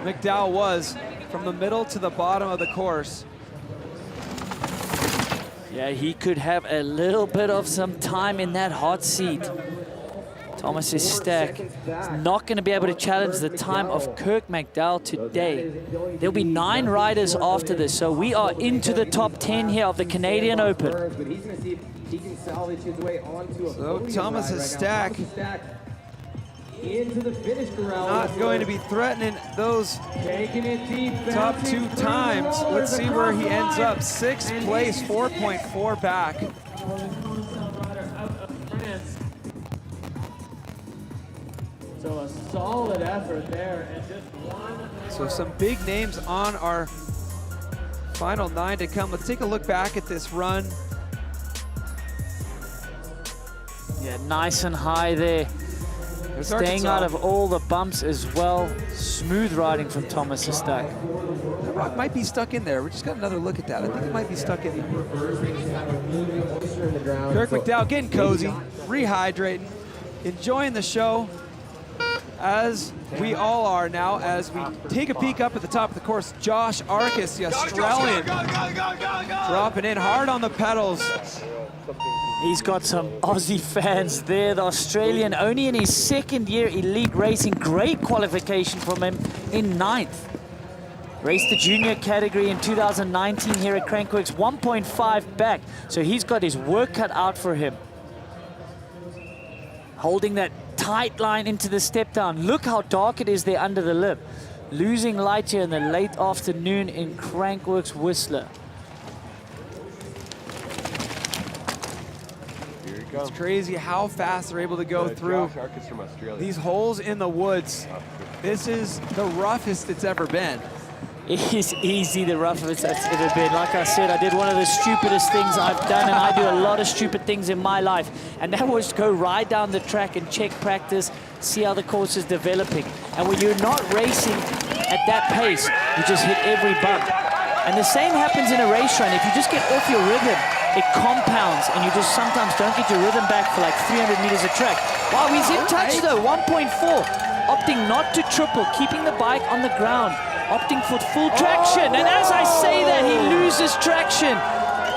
[SPEAKER 2] McDowell was from the middle to the bottom of the course.
[SPEAKER 4] Yeah, he could have a little bit of some time in that hot seat. Thomas is stacked. He's not going to be able to challenge the time of Kirk McDowell today. There'll be 9 riders after this, so we are into the top 10 here of the Canadian Open.
[SPEAKER 2] So Thomas is stacked. Not going to be threatening those top 2 times. Let's see where he ends up. 6th place, 4.4 back.
[SPEAKER 3] So a solid effort there, and just one.
[SPEAKER 2] So some big names on our final 9 to come. Let's take a look back at this run.
[SPEAKER 4] Yeah, nice and high there. Staying out of all the bumps as well. Smooth riding from Thomas is stuck.
[SPEAKER 2] The rock might be stuck in there. We just got another look at that. I think it might be stuck in there. Kirk McDowell getting cozy, rehydrating, enjoying the show, as we all are now, as we take a peek up at the top of the course. Josh Arcus, the Australian, dropping in hard on the pedals.
[SPEAKER 4] He's got some Aussie fans there. The Australian, only in his 2nd year elite racing. Great qualification from him in 9th. Raced the junior category in 2019 here at Crankworx, 1.5 back. So he's got his work cut out for him. Holding that tight line into the step down. Look how dark it is there under the lip. Losing light here in the late afternoon in Crankworx Whistler.
[SPEAKER 2] It's crazy how fast they're able to go through these holes in the woods. This is the roughest it's ever been.
[SPEAKER 4] It is easy, the roughest it's ever been. Like I said, I did one of the stupidest things I've done, and I do a lot of stupid things in my life. And that was to go ride down the track and check practice, see how the course is developing. And when you're not racing at that pace, you just hit every bump. And the same happens in a race run. If you just get off your rhythm, it compounds, and you just sometimes don't get your rhythm back for like 300 meters of track. Wow, he's in touch though, 1.4. Opting not to triple, keeping the bike on the ground, opting for full traction. And as I say that, he loses traction.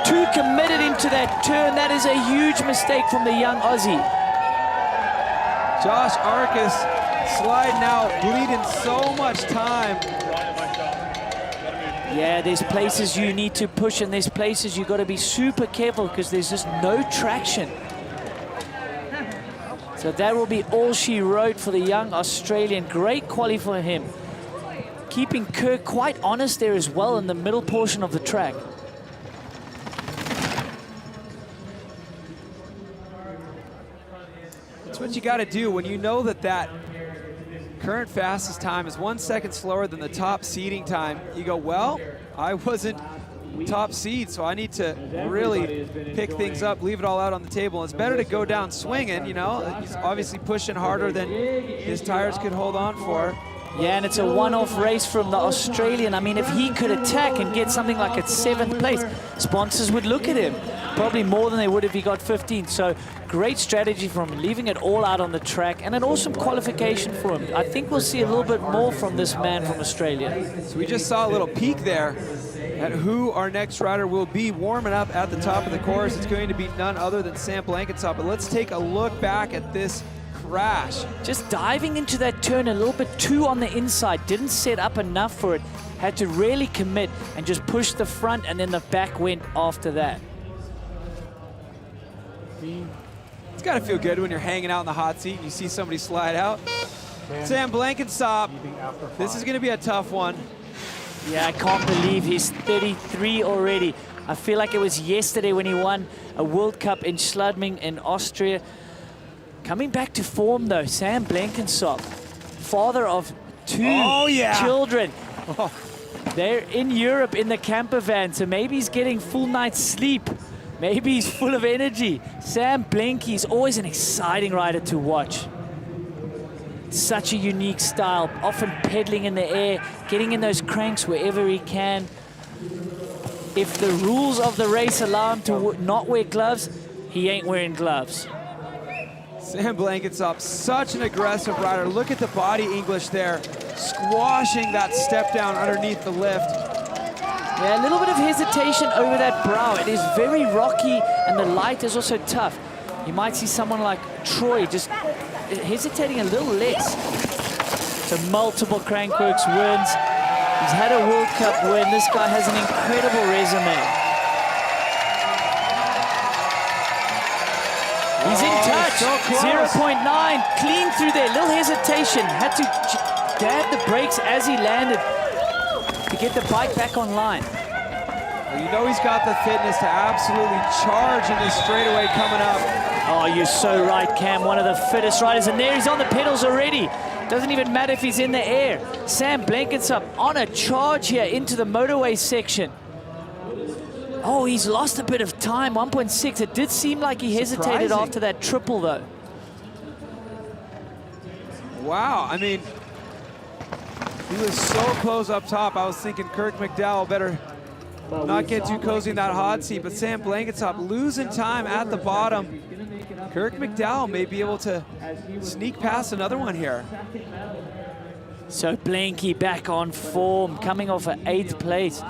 [SPEAKER 4] Too committed into that turn. That is a huge mistake from the young Aussie.
[SPEAKER 2] Josh Arcus sliding out, bleeding so much time.
[SPEAKER 4] Yeah, there's places you need to push, and there's places you got to be super careful because there's just no traction. So that will be all she wrote for the young Australian. Great quali for him. Keeping Kirk quite honest there as well in the middle portion of the track.
[SPEAKER 2] That's what you got to do when you know that that current fastest time is 1 second slower than the top seeding time. You go, well, I wasn't top seed, so I need to really pick things up, leave it all out on the table. It's better to go down swinging, you know. He's obviously pushing harder than his tires could hold on for.
[SPEAKER 4] Yeah, and it's a one-off race from the Australian. I mean, if he could attack and get something like at 7th place, sponsors would look at him. Probably more than they would if he got 15th. So great strategy from him, leaving it all out on the track, and an awesome qualification for him. I think we'll see a little bit more from this man from Australia.
[SPEAKER 2] So we just saw a little peek there at who our next rider will be warming up at the top of the course. It's going to be none other than Sam Blankenship. But let's take a look back at this crash.
[SPEAKER 4] Just diving into that turn a little bit too on the inside. Didn't set up enough for it. Had to really commit and just push the front, and then the back went after that.
[SPEAKER 2] It's got to feel good when you're hanging out in the hot seat and you see somebody slide out. Sam Blankenship, this is going to be a tough one.
[SPEAKER 4] Yeah, I can't believe he's 33 already. I feel like it was yesterday when he won a World Cup in Schladming in Austria. Coming back to form though, Sam Blenkinsop, father of 2 children. They're in Europe in the camper van, so maybe he's getting full night's sleep. Maybe he's full of energy. Sam Blenky is always an exciting rider to watch. Such a unique style, often pedaling in the air, getting in those cranks wherever he can. If the rules of the race allow him to not wear gloves, he ain't wearing gloves.
[SPEAKER 2] Sam Blenkinsop, such an aggressive rider. Look at the body English there, squashing that step down underneath the lift.
[SPEAKER 4] Yeah, a little bit of hesitation over that brow. It is very rocky, and the light is also tough. You might see someone like Troy just hesitating a little less. So multiple Crankworx wins. He's had a World Cup win. This guy has an incredible resume. He's in touch.
[SPEAKER 2] So
[SPEAKER 4] 0.9, clean through there. Little hesitation. Had to dab the brakes as he landed to get the bike back online.
[SPEAKER 2] Well, you know he's got the fitness to absolutely charge in this straightaway coming up.
[SPEAKER 4] Oh, you're so right, Cam. One of the fittest riders. And there he's on the pedals already. Doesn't even matter if he's in the air. Sam Blenkinsop on a charge here into the motorway section. Oh, he's lost a bit of time, 1.6. It did seem like he hesitated after that triple, though.
[SPEAKER 2] Wow, I mean, he was so close up top. I was thinking Kirk McDowell better not get too cozy in that hot seat, but Sam Blenkinsop losing time at the bottom. Kirk McDowell may be able to sneak past another one here.
[SPEAKER 4] So Blanky back on form, coming off an 8th place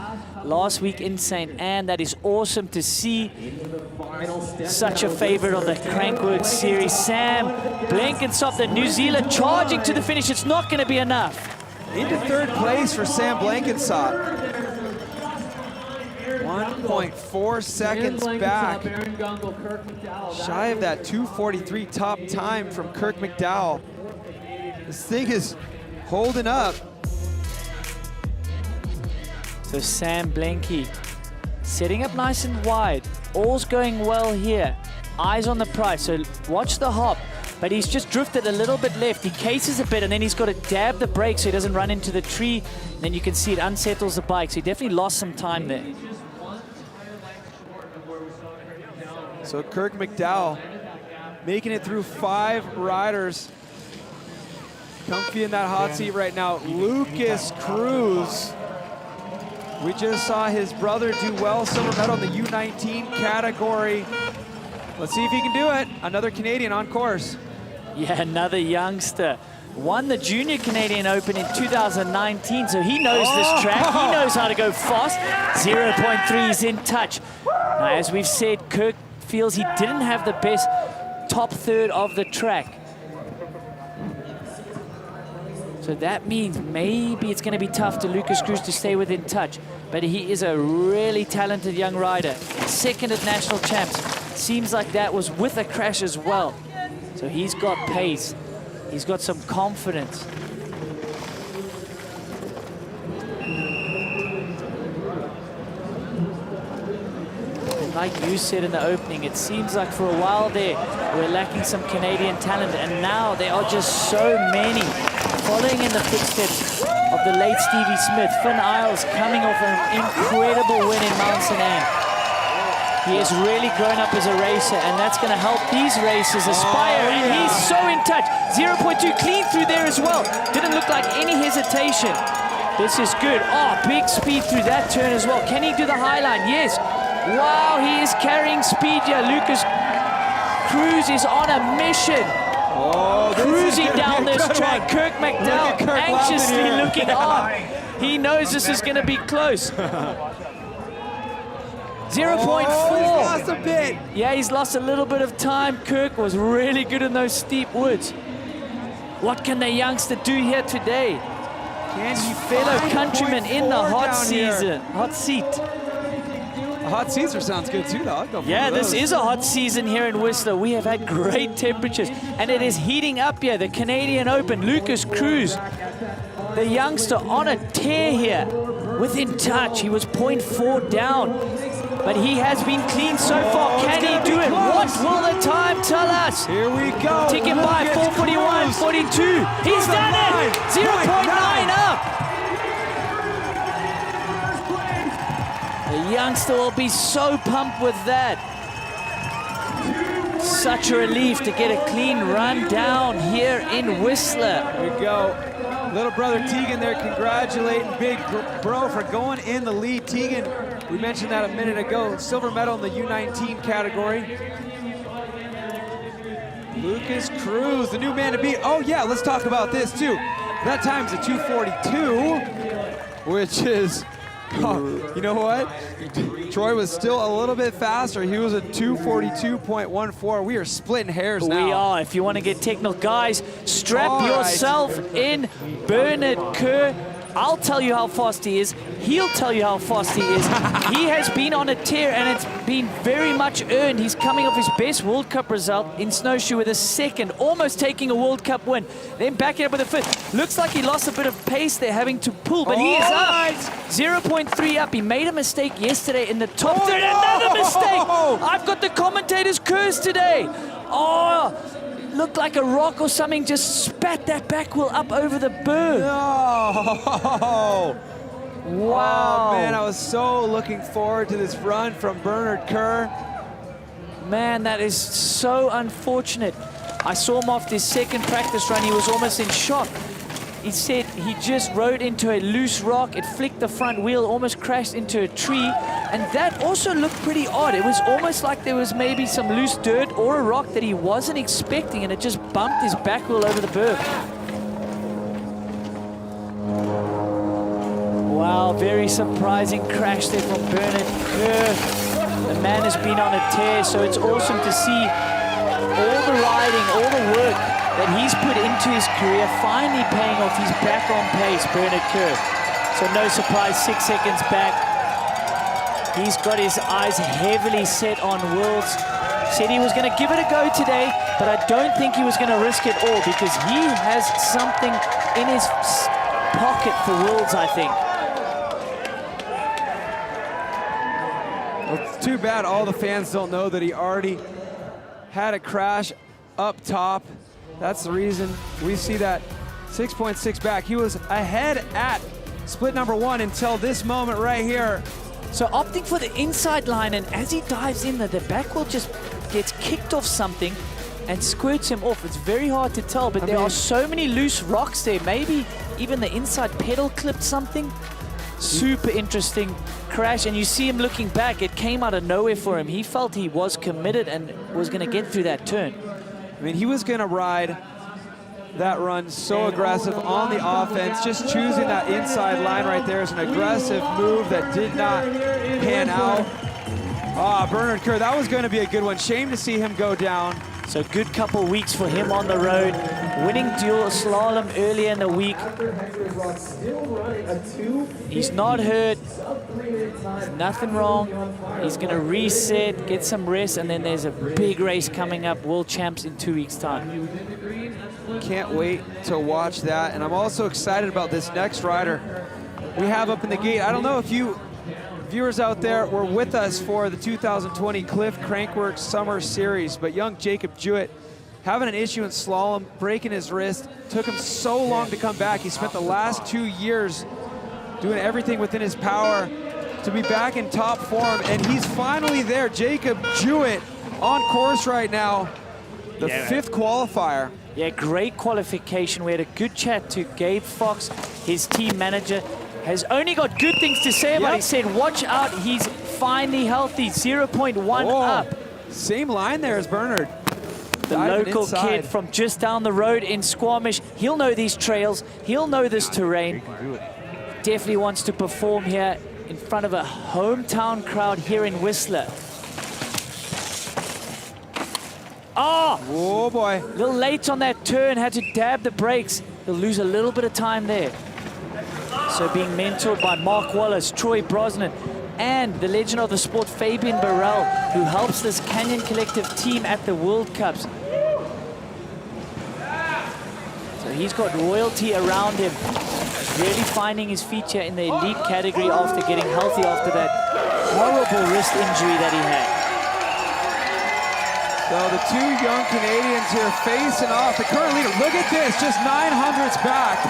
[SPEAKER 4] last week in St. Anne. That is awesome to see. Such a favorite on the Crankworx series. Sam Blenkinsop, the New Zealand, charging to the finish. It's not going to be enough.
[SPEAKER 2] Into 3rd place for Sam Blenkinsop. 1.4 seconds back. Shy of that 2:43 top time from Kirk McDowell. This thing is holding up.
[SPEAKER 4] So Sam Blenky setting up nice and wide. All's going well here. Eyes on the prize, so watch the hop. But he's just drifted a little bit left. He cases a bit, and then he's got to dab the brake so he doesn't run into the tree. And then you can see it unsettles the bike. So he definitely lost some time there.
[SPEAKER 2] So Kirk McDowell making it through 5 riders. Comfy in that hot seat right now. Lucas Cruz. We just saw his brother do well, silver medal in the U19 category. Let's see if he can do it. Another Canadian on course.
[SPEAKER 4] Yeah, another youngster. Won the Junior Canadian Open in 2019, so he knows this track. He knows how to go fast. 0.3 is in touch. Now, as we've said, Kirk feels he didn't have the best top third of the track. So that means maybe it's going to be tough to Lucas Cruz to stay within touch. But he is a really talented young rider. 2nd at National Champs. Seems like that was with a crash as well. So he's got pace. He's got some confidence. Like you said in the opening, it seems like for a while there, we're lacking some Canadian talent, and now there are just so many following in the footsteps of the late Stevie Smith. Finn Isles coming off an incredible win in Mount St. Anne. He has really grown up as a racer, and that's going to help these racers aspire, and he's so in touch. 0.2 clean through there as well. Didn't look like any hesitation. This is good. Oh, big speed through that turn as well. Can he do the high line? Yes. Wow, he is carrying speed here. Lucas Cruz is on a mission. Cruising down this track. Kirk McDowell anxiously looking on. He knows this is going to be close. 0.4.
[SPEAKER 2] He's lost a bit.
[SPEAKER 4] Yeah, he's lost a little bit of time. Kirk was really good in those steep woods. What can the youngster do here today?
[SPEAKER 2] Can he
[SPEAKER 4] fellow countryman in the hot seat.
[SPEAKER 2] A hot Caesar sounds good too, though. I'll go for
[SPEAKER 4] yeah,
[SPEAKER 2] those.
[SPEAKER 4] this is a hot season here in Whistler. We have had great temperatures, and it is heating up here. The Canadian Open, Lucas Cruz, the youngster on a tear here. Within touch, he was 0.4 down. but he has been clean so far. Can he do it? What will the time tell us?
[SPEAKER 2] Here we go.
[SPEAKER 4] Ticking by 4:41, 42. He's done it. 0.9 up. The youngster will be so pumped with that. Such a relief to get a clean run down here in Whistler.
[SPEAKER 2] There we go. Little brother Tegan there congratulating big bro for going in the lead. Tegan, we mentioned that a minute ago, silver medal in the U19 category. Lucas Cruz, the new man to beat. Oh yeah, let's talk about this too. That time's a 2:42, which is, you know what? Troy was still a little bit faster. He was a 2:42.14. We are splitting hairs now.
[SPEAKER 4] We are. If you want to get technical, guys, strap yourself in. Bernard Kerr, I'll tell you how fast he is. He'll tell you how fast he is. He has been on a tear, and it's been very much earned. He's coming off his best World Cup result in snowshoe with a second, almost taking a World Cup win. Then backing up with a fifth. Looks like he lost a bit of pace there, having to pull, but he is up. 0.3 up. He made a mistake yesterday in the top third. Another mistake. I've got the commentator's curse today. Oh, looked like a rock or something just spat that back wheel up over the berg.
[SPEAKER 2] No!
[SPEAKER 4] Wow.
[SPEAKER 2] Oh, man, I was so looking forward to this run from Bernard Kerr.
[SPEAKER 4] Man, that is so unfortunate. I saw him after his second practice run. He was almost in shock. He said he just rode into a loose rock. It flicked the front wheel, almost crashed into a tree. And that also looked pretty odd. It was almost like there was maybe some loose dirt or a rock that he wasn't expecting, and it just bumped his back wheel over the berg. Wow, very surprising crash there from Bernard Kerr. The man has been on a tear, so it's awesome to see all the riding, all the work that he's put into his career finally paying off. He's back on pace, Bernard Kerr. So no surprise, 6 seconds back. He's got his eyes heavily set on Worlds. Said he was going to give it a go today, but I don't think he was going to risk it all because he has something in his pocket for Worlds, I think.
[SPEAKER 2] Well, it's too bad all the fans don't know that he already had a crash up top. That's the reason we see that 6.6 back. He was ahead at split number 1 until this moment right here.
[SPEAKER 4] So opting for the inside line, and as he dives in, the back wheel just gets kicked off something and squirts him off. It's very hard to tell, but there are so many loose rocks there. Maybe even the inside pedal clipped something. Super interesting crash, and you see him looking back. It came out of nowhere for him. He felt he was committed and was going to get through that turn.
[SPEAKER 2] I mean, he was going to ride that run so aggressive on the offense. Just choosing that inside line right there is an aggressive move that did not pan out. Ah, Bernard Kerr, that was going to be a good one. Shame to see him go down.
[SPEAKER 4] So good couple weeks for him on the road. Winning dual slalom earlier in the week. He's not hurt. There's nothing wrong. He's going to reset, get some rest, and then there's a big race coming up, World Champs in 2 weeks' time.
[SPEAKER 2] Can't wait to watch that. And I'm also excited about this next rider we have up in the gate. I don't know if you viewers out there were with us for the 2020 Cliff Crankworx Summer Series, but young Jacob Jewett having an issue in slalom, breaking his wrist, took him so long to come back. He spent the last 2 years doing everything within his power to be back in top form, and he's finally there. Jacob Jewett on course right now, the 5th qualifier.
[SPEAKER 4] Yeah, great qualification. We had a good chat to Gabe Fox, his team manager. Has only got good things to say about it. He said, watch out, he's finally healthy, 0.1 up.
[SPEAKER 2] Same line there as Bernard.
[SPEAKER 4] The local kid from just down the road in Squamish. He'll know these trails. He'll know this terrain. Definitely wants to perform here in front of a hometown crowd here in Whistler.
[SPEAKER 2] Oh boy.
[SPEAKER 4] A little late on that turn, had to dab the brakes. He'll lose a little bit of time there. So being mentored by Mark Wallace, Troy Brosnan, and the legend of the sport, Fabian Burrell, who helps this Canyon Collective team at the World Cups. So he's got royalty around him. Really finding his feature in the elite category after getting healthy after that horrible wrist injury that he had.
[SPEAKER 2] So the two young Canadians here facing off. The current leader, look at this, just 900ths back.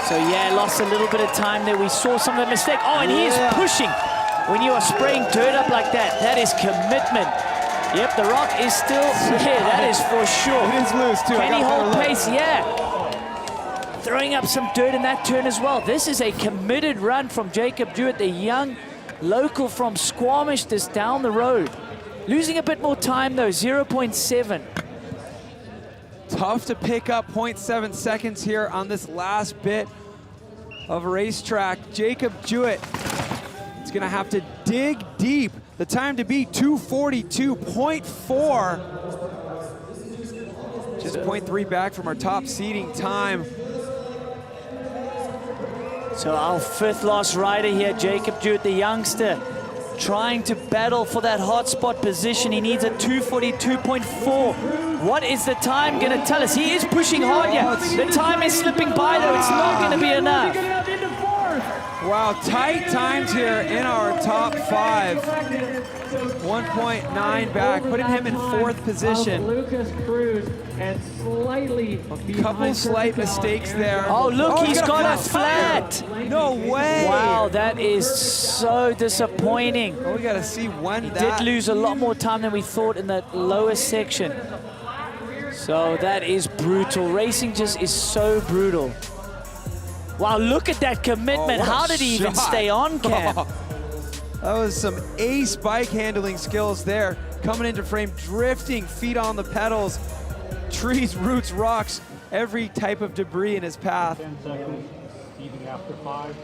[SPEAKER 4] So yeah, lost a little bit of time there. We saw some of the mistake. Oh, and he is pushing. When you are spraying dirt up like that, that is commitment. Yep, the rock is still there, that is for sure.
[SPEAKER 2] It is loose too.
[SPEAKER 4] Can he hold pace? Yeah. Throwing up some dirt in that turn as well. This is a committed run from Jacob Jewett, the young local from Squamish, just down the road. Losing a bit more time though, 0.7.
[SPEAKER 2] Tough to pick up 0.7 seconds here on this last bit of a racetrack. Jacob Jewett is gonna have to dig deep. The time to beat 2:42.4. Just 0.3 back from our top seeding time.
[SPEAKER 4] So our fifth lost rider here, Jacob Jewett, the youngster, trying to battle for that hot spot position. He needs a 2:42.4. What is the time gonna tell us? He is pushing hard here. The time is slipping by though. It's not gonna be enough.
[SPEAKER 2] Wow, tight times here in our top 5. 1.9 back, putting him in 4th position.
[SPEAKER 3] Lucas Cruz and slightly
[SPEAKER 2] A couple slight mistakes there.
[SPEAKER 4] Oh, look, he's got a flat.
[SPEAKER 2] No way.
[SPEAKER 4] Wow, that is so disappointing.
[SPEAKER 2] Oh, we gotta see when
[SPEAKER 4] He
[SPEAKER 2] that.
[SPEAKER 4] did lose a lot more time than we thought in that lowest section. So that is brutal. Racing just is so brutal. Wow, look at that commitment.
[SPEAKER 2] Oh, what a
[SPEAKER 4] How did he even
[SPEAKER 2] shot.
[SPEAKER 4] stay on, Cam?
[SPEAKER 2] That was some ace bike handling skills there. Coming into frame, drifting, feet on the pedals, trees, roots, rocks, every type of debris in his path.
[SPEAKER 3] 10 seconds, even after 5.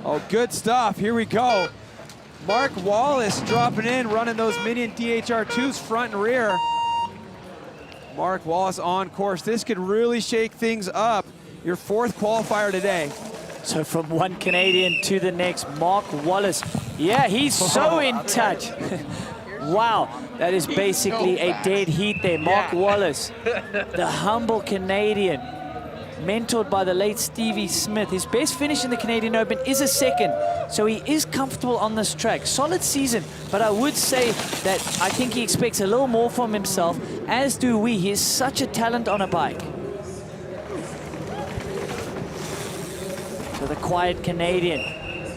[SPEAKER 2] Oh, good stuff. Here we go. Mark Wallace dropping in, running those Minion DHR2s front and rear. Mark Wallace on course. This could really shake things up. Your 4th qualifier today.
[SPEAKER 4] So from one Canadian to the next, Mark Wallace. Yeah, he's so in touch. Wow, that is basically a dead heat there. Mark Wallace, the humble Canadian, mentored by the late Stevie Smith. His best finish in the Canadian Open is a 2nd, so he is comfortable on this track. Solid season, but I would say that I think he expects a little more from himself, as do we. He is such a talent on a bike. So the quiet Canadian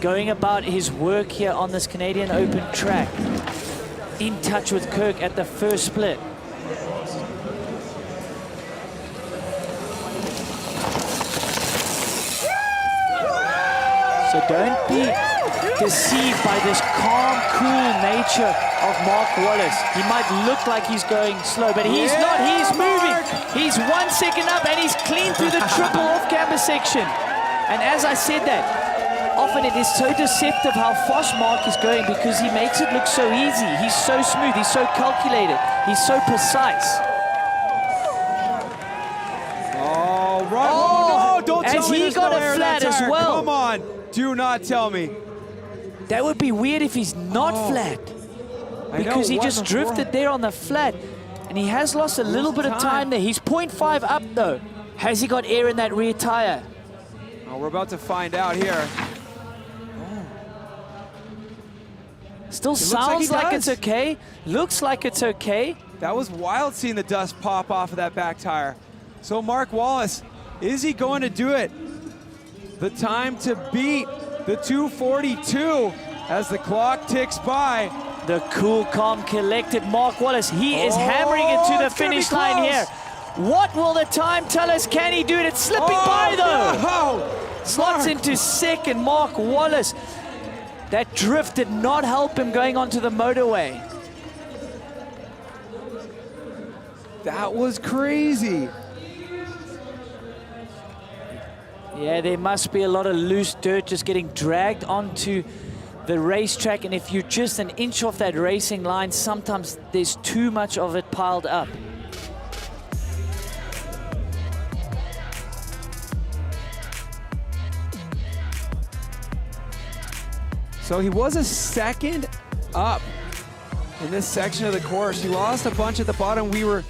[SPEAKER 4] going about his work here on this Canadian Open track. In touch with Kirk at the first split. So don't be deceived by this calm, cool nature of Mark Wallace. He might look like he's going slow, but he's not. He's moving. He's 1 second up, and he's clean through the triple off-camber section. And as I said that, often it is so deceptive how fast Mark is going because he makes it look so easy. He's so smooth, he's so calculated, he's so precise.
[SPEAKER 2] Oh, right. Oh, no, don't tell me
[SPEAKER 4] he
[SPEAKER 2] there's
[SPEAKER 4] got
[SPEAKER 2] no
[SPEAKER 4] a
[SPEAKER 2] air in
[SPEAKER 4] flat
[SPEAKER 2] that
[SPEAKER 4] as
[SPEAKER 2] tire.
[SPEAKER 4] well.
[SPEAKER 2] Come on, do not tell me.
[SPEAKER 4] That would be weird if he's not flat. Because he just drifted there on the flat. And he has lost a little bit of time there. He's 0.5 up though. Has he got air in that rear tire?
[SPEAKER 2] Oh, we're about to find out here.
[SPEAKER 4] Still sounds like it's okay. Looks like it's okay.
[SPEAKER 2] That was wild seeing the dust pop off of that back tire. So Mark Wallace, is he going to do it? The time to beat the 2:42 as the clock ticks by.
[SPEAKER 4] The cool, calm, collected Mark Wallace. He is hammering it to the finish line here. What will the time tell us? Can he do it? It's slipping by though.
[SPEAKER 2] No.
[SPEAKER 4] Slots into 2nd, Mark Wallace. That drift did not help him going onto the motorway.
[SPEAKER 2] That was crazy.
[SPEAKER 4] Yeah, there must be a lot of loose dirt just getting dragged onto the racetrack. And if you're just an inch off that racing line, sometimes there's too much of it piled up.
[SPEAKER 2] So he was a 2nd up in this section of the course. He lost a bunch at the bottom. We were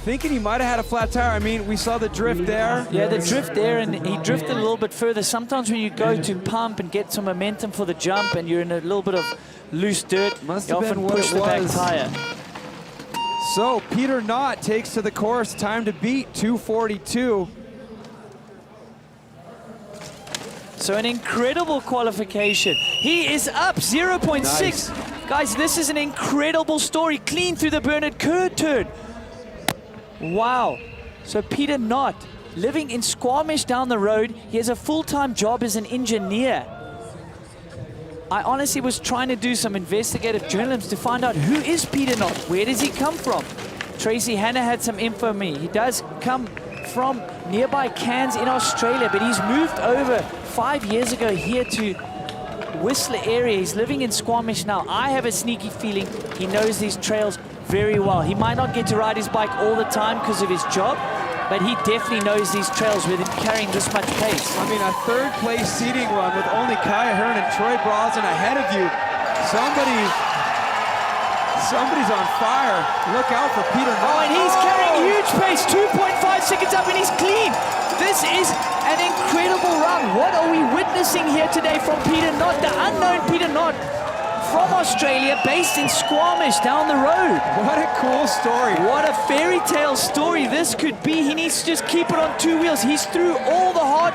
[SPEAKER 2] thinking he might have had a flat tire. I mean, we saw the drift there.
[SPEAKER 4] Yeah, the drift there, and he drifted a little bit further. Sometimes when you go to pump and get some momentum for the jump and you're in a little bit of loose dirt, you often push the back tire.
[SPEAKER 2] So Peter Knott takes to the course, time to beat 2:42.
[SPEAKER 4] So an incredible qualification. He is up 0.6. Nice. Guys, this is an incredible story. Clean through the Bernard Kerr turn. Wow. So Peter Knott, living in Squamish down the road, he has a full-time job as an engineer. I honestly was trying to do some investigative journalism to find out who is Peter Knott, where does he come from? Tracy Hanna had some info for me. He does come from nearby Cairns in Australia, but he's moved over 5 years ago here to Whistler area. He's living in Squamish now. I have a sneaky feeling he knows these trails very well. He might not get to ride his bike all the time because of his job, but he definitely knows these trails with him carrying this much pace.
[SPEAKER 2] I mean, a third place seeding run with only Kai Hearn and Troy Brosnan ahead of you. Somebody's on fire. Look out for Peter Knott.
[SPEAKER 4] Oh, and he's carrying huge pace, 2.5 seconds up, and he's clean. This is an incredible run. What are we witnessing here today from Peter Knott, the unknown Peter Knott from Australia, based in Squamish down the road?
[SPEAKER 2] What a cool story.
[SPEAKER 4] What a fairy tale story this could be. He needs to just keep it on 2 wheels. He's through all the hard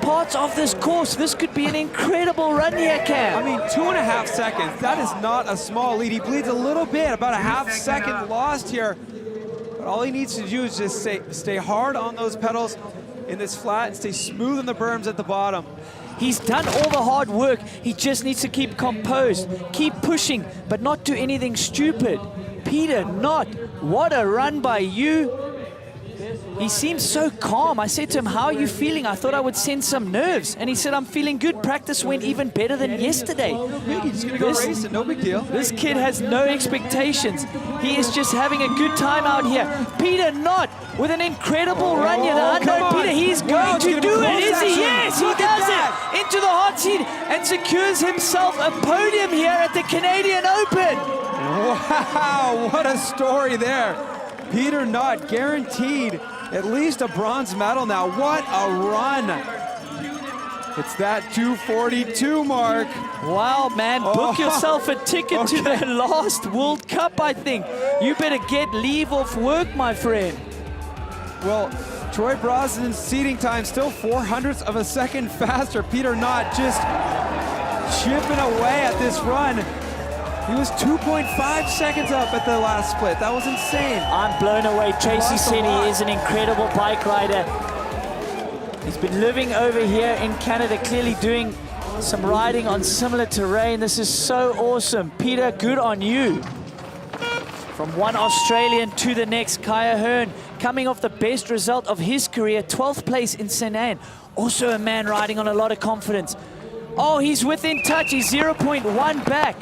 [SPEAKER 4] parts of this course. This could be an incredible run here, Cam.
[SPEAKER 2] I mean, 2.5 seconds. That is not a small lead. He bleeds a little bit, about a half second lost here. But all he needs to do is just stay hard on those pedals in this flat and stay smooth in the berms at the bottom.
[SPEAKER 4] He's done all the hard work. He just needs to keep composed, keep pushing, but not do anything stupid. Peter Knott, what a run by you. He seems so calm. I said to him, how are you feeling? I thought I would sense some nerves. And he said, I'm feeling good. Practice went even better than yesterday.
[SPEAKER 2] He's going to go racing, no big deal.
[SPEAKER 4] This kid has no expectations. He is just having a good time out here. Peter Knott with an incredible run here. The unknown Peter, he's going to do it, is he? Yes, he does it. Into the hot seat and secures himself a podium here at the Canadian Open.
[SPEAKER 2] Wow, what a story there. Peter Knott guaranteed at least a bronze medal now. What a run. It's that 2:42 mark.
[SPEAKER 4] Wow, man, book yourself a ticket to the last World Cup, I think. You better get leave off work, my friend.
[SPEAKER 2] Well, Troy Brosnan's seating time still 0.04 of a second faster. Peter Knott just chipping away at this run. He was 2.5 seconds up at the last split. That was insane.
[SPEAKER 4] I'm blown away. Tracy said he is an incredible bike rider. He's been living over here in Canada, clearly doing some riding on similar terrain. This is so awesome. Peter, good on you. From one Australian to the next, Kai Hearn, coming off the best result of his career, 12th place in St. Anne. Also a man riding on a lot of confidence. Oh, he's within touch. He's 0.1 back.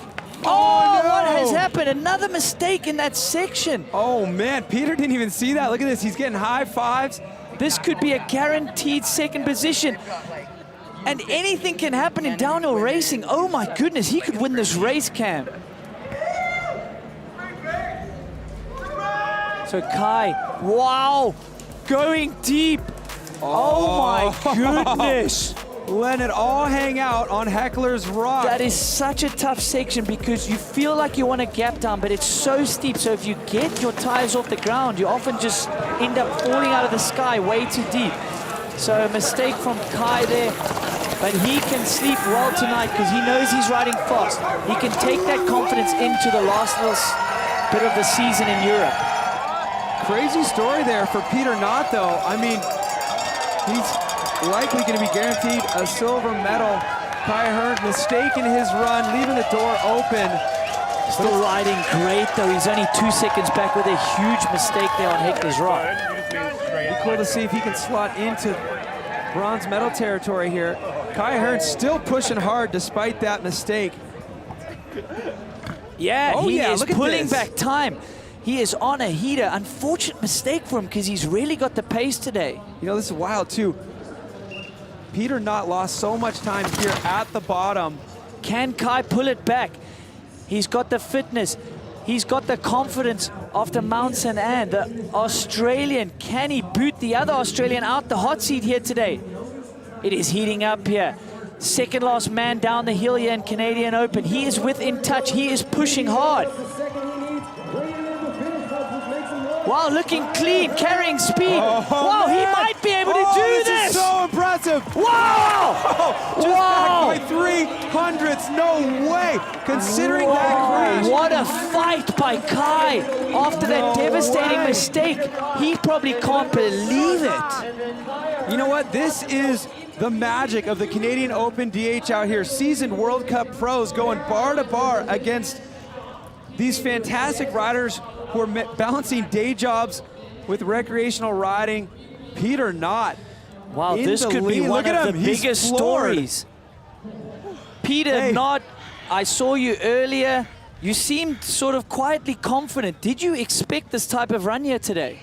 [SPEAKER 4] Oh, no. What has happened? Another mistake in that section.
[SPEAKER 2] Oh, man, Peter didn't even see that. Look at this. He's getting high fives.
[SPEAKER 4] This could be a guaranteed second position. And anything can happen in downhill racing. Oh, my goodness. He could win this race, Cam. So Kai, wow, going deep. Oh, my goodness.
[SPEAKER 2] Letting it all hang out on Heckler's Rock.
[SPEAKER 4] That is such a tough section because you feel like you want to gap down, but it's so steep. So if you get your tires off the ground, you often just end up falling out of the sky way too deep. So a mistake from Kai there, but he can sleep well tonight because he knows he's riding fast. He can take that confidence into the last little bit of the season in Europe.
[SPEAKER 2] Crazy story there for Peter Knott, though. I mean, he's likely going to be guaranteed a silver medal. Kai Hearn mistaking his run, leaving the door open.
[SPEAKER 4] Still riding great, though. He's only 2 seconds back with a huge mistake there on Heckler's Rock.
[SPEAKER 2] Be cool to see if he can slot into bronze medal territory here. Kai Hearn still pushing hard despite that mistake.
[SPEAKER 4] Yeah, he is pulling back time. He is on a heater. Unfortunate mistake for him because he's really got the pace today.
[SPEAKER 2] You know, this is wild, too. Peter Knott lost so much time here at the bottom.
[SPEAKER 4] Can Kai pull it back? He's got the fitness. He's got the confidence after Mount St. Anne. The Australian, can he boot the other Australian out the hot seat here today? It is heating up here. Second last man down the hill here in Canadian Open. He is within touch. He is pushing hard. Wow, looking clean, carrying speed. Wow, he might be able to do this.
[SPEAKER 2] Is so impressive.
[SPEAKER 4] Wow!
[SPEAKER 2] Just back by 300ths, no way. Considering that crash.
[SPEAKER 4] What a fight by Kai after that devastating mistake. He probably can't believe it.
[SPEAKER 2] You know what? This is the magic of the Canadian Open DH out here. Seasoned World Cup pros going bar to bar against these fantastic riders who are balancing day jobs with recreational riding. Peter Knott.
[SPEAKER 4] Wow, this could be one of the biggest stories. Peter Knott, I saw you earlier. You seemed sort of quietly confident. Did you expect this type of run here today?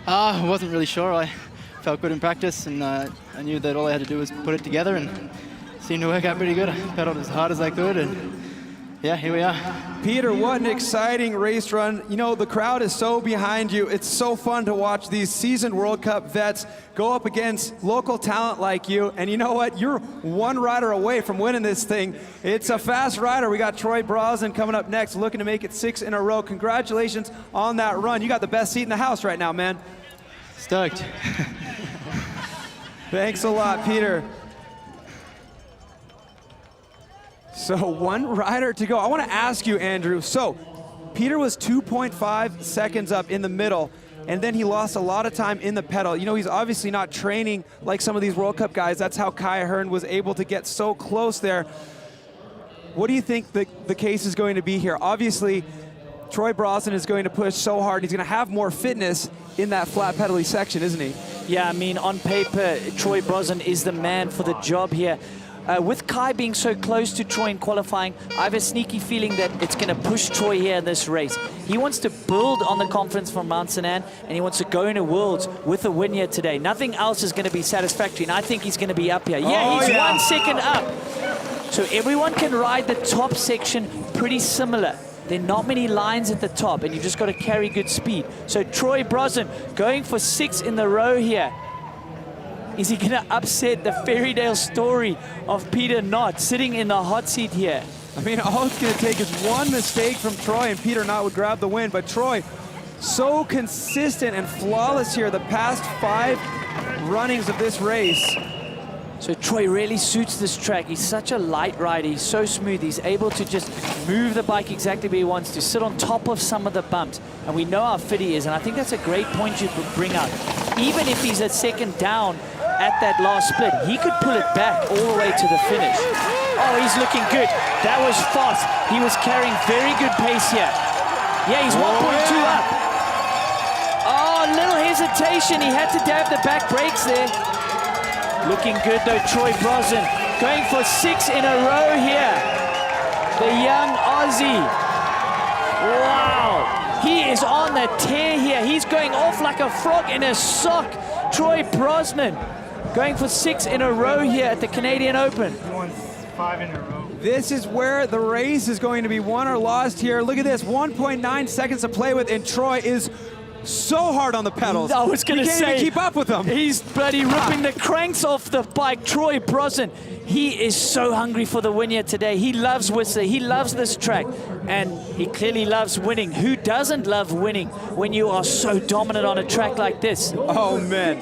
[SPEAKER 13] I wasn't really sure. I felt good in practice, and I knew that all I had to do was put it together, and it seemed to work out pretty good. I pedaled as hard as I could, and yeah, here we are.
[SPEAKER 2] Peter, what an exciting race run. You know, the crowd is so behind you. It's so fun to watch these seasoned World Cup vets go up against local talent like you. And you know what? You're one rider away from winning this thing. It's a fast rider. We got Troy Brosnan coming up next, looking to make it 6 in a row. Congratulations on that run. You got the best seat in the house right now, man.
[SPEAKER 13] Stoked.
[SPEAKER 2] Thanks a lot, Peter. So one rider to go. I want to ask you, Andrew. So Peter was 2.5 seconds up in the middle, and then he lost a lot of time in the pedal. You know, he's obviously not training like some of these World Cup guys. That's how Kai Hearn was able to get so close there. What do you think the case is going to be here? Obviously, Troy Brosnan is going to push so hard. He's going to have more fitness in that flat pedally section, isn't he?
[SPEAKER 4] Yeah, I mean, on paper, Troy Brosnan is the man for the job here. With Kai being so close to Troy in qualifying, I have a sneaky feeling that it's going to push Troy here in this race. He wants to build on the confidence from Mount St. Anne, and he wants to go into Worlds with a win here today. Nothing else is going to be satisfactory, and I think he's going to be up here. Yeah, he's 1 second up. So everyone can ride the top section pretty similar. There are not many lines at the top, and you've just got to carry good speed. So Troy Brosnan going for 6 in the row here. Is he going to upset the fairy tale story of Peter Knott sitting in the hot seat here?
[SPEAKER 2] I mean, all it's going to take is one mistake from Troy and Peter Knott would grab the win. But Troy, so consistent and flawless here the past 5 runnings of this race.
[SPEAKER 4] So Troy really suits this track. He's such a light rider. He's so smooth. He's able to just move the bike exactly where he wants to, sit on top of some of the bumps. And we know how fit he is. And I think that's a great point you could bring up. Even if he's a second down at that last split, he could pull it back all the way to the finish. Oh, he's looking good. That was fast. He was carrying very good pace here. Yeah, he's 1.2 up. Oh, a little hesitation. He had to dab the back brakes there. Looking good though, Troy Brosnan. Going for 6 in a row here. The young Aussie. Wow. He is on the tear here. He's going off like a frog in a sock. Troy Brosnan going for 6 in a row here at the Canadian Open.
[SPEAKER 14] He won 5 in a row.
[SPEAKER 2] This is where the race is going to be won or lost here. Look at this, 1.9 seconds to play with, and Troy is so hard on the pedals.
[SPEAKER 4] I was going to say,
[SPEAKER 2] can't even keep up with him.
[SPEAKER 4] He's bloody ripping the cranks off the bike. Troy Brosnan, he is so hungry for the win here today. He loves Whistler. He loves this track, and he clearly loves winning. Who doesn't love winning when you are so dominant on a track like this?
[SPEAKER 2] Oh, man.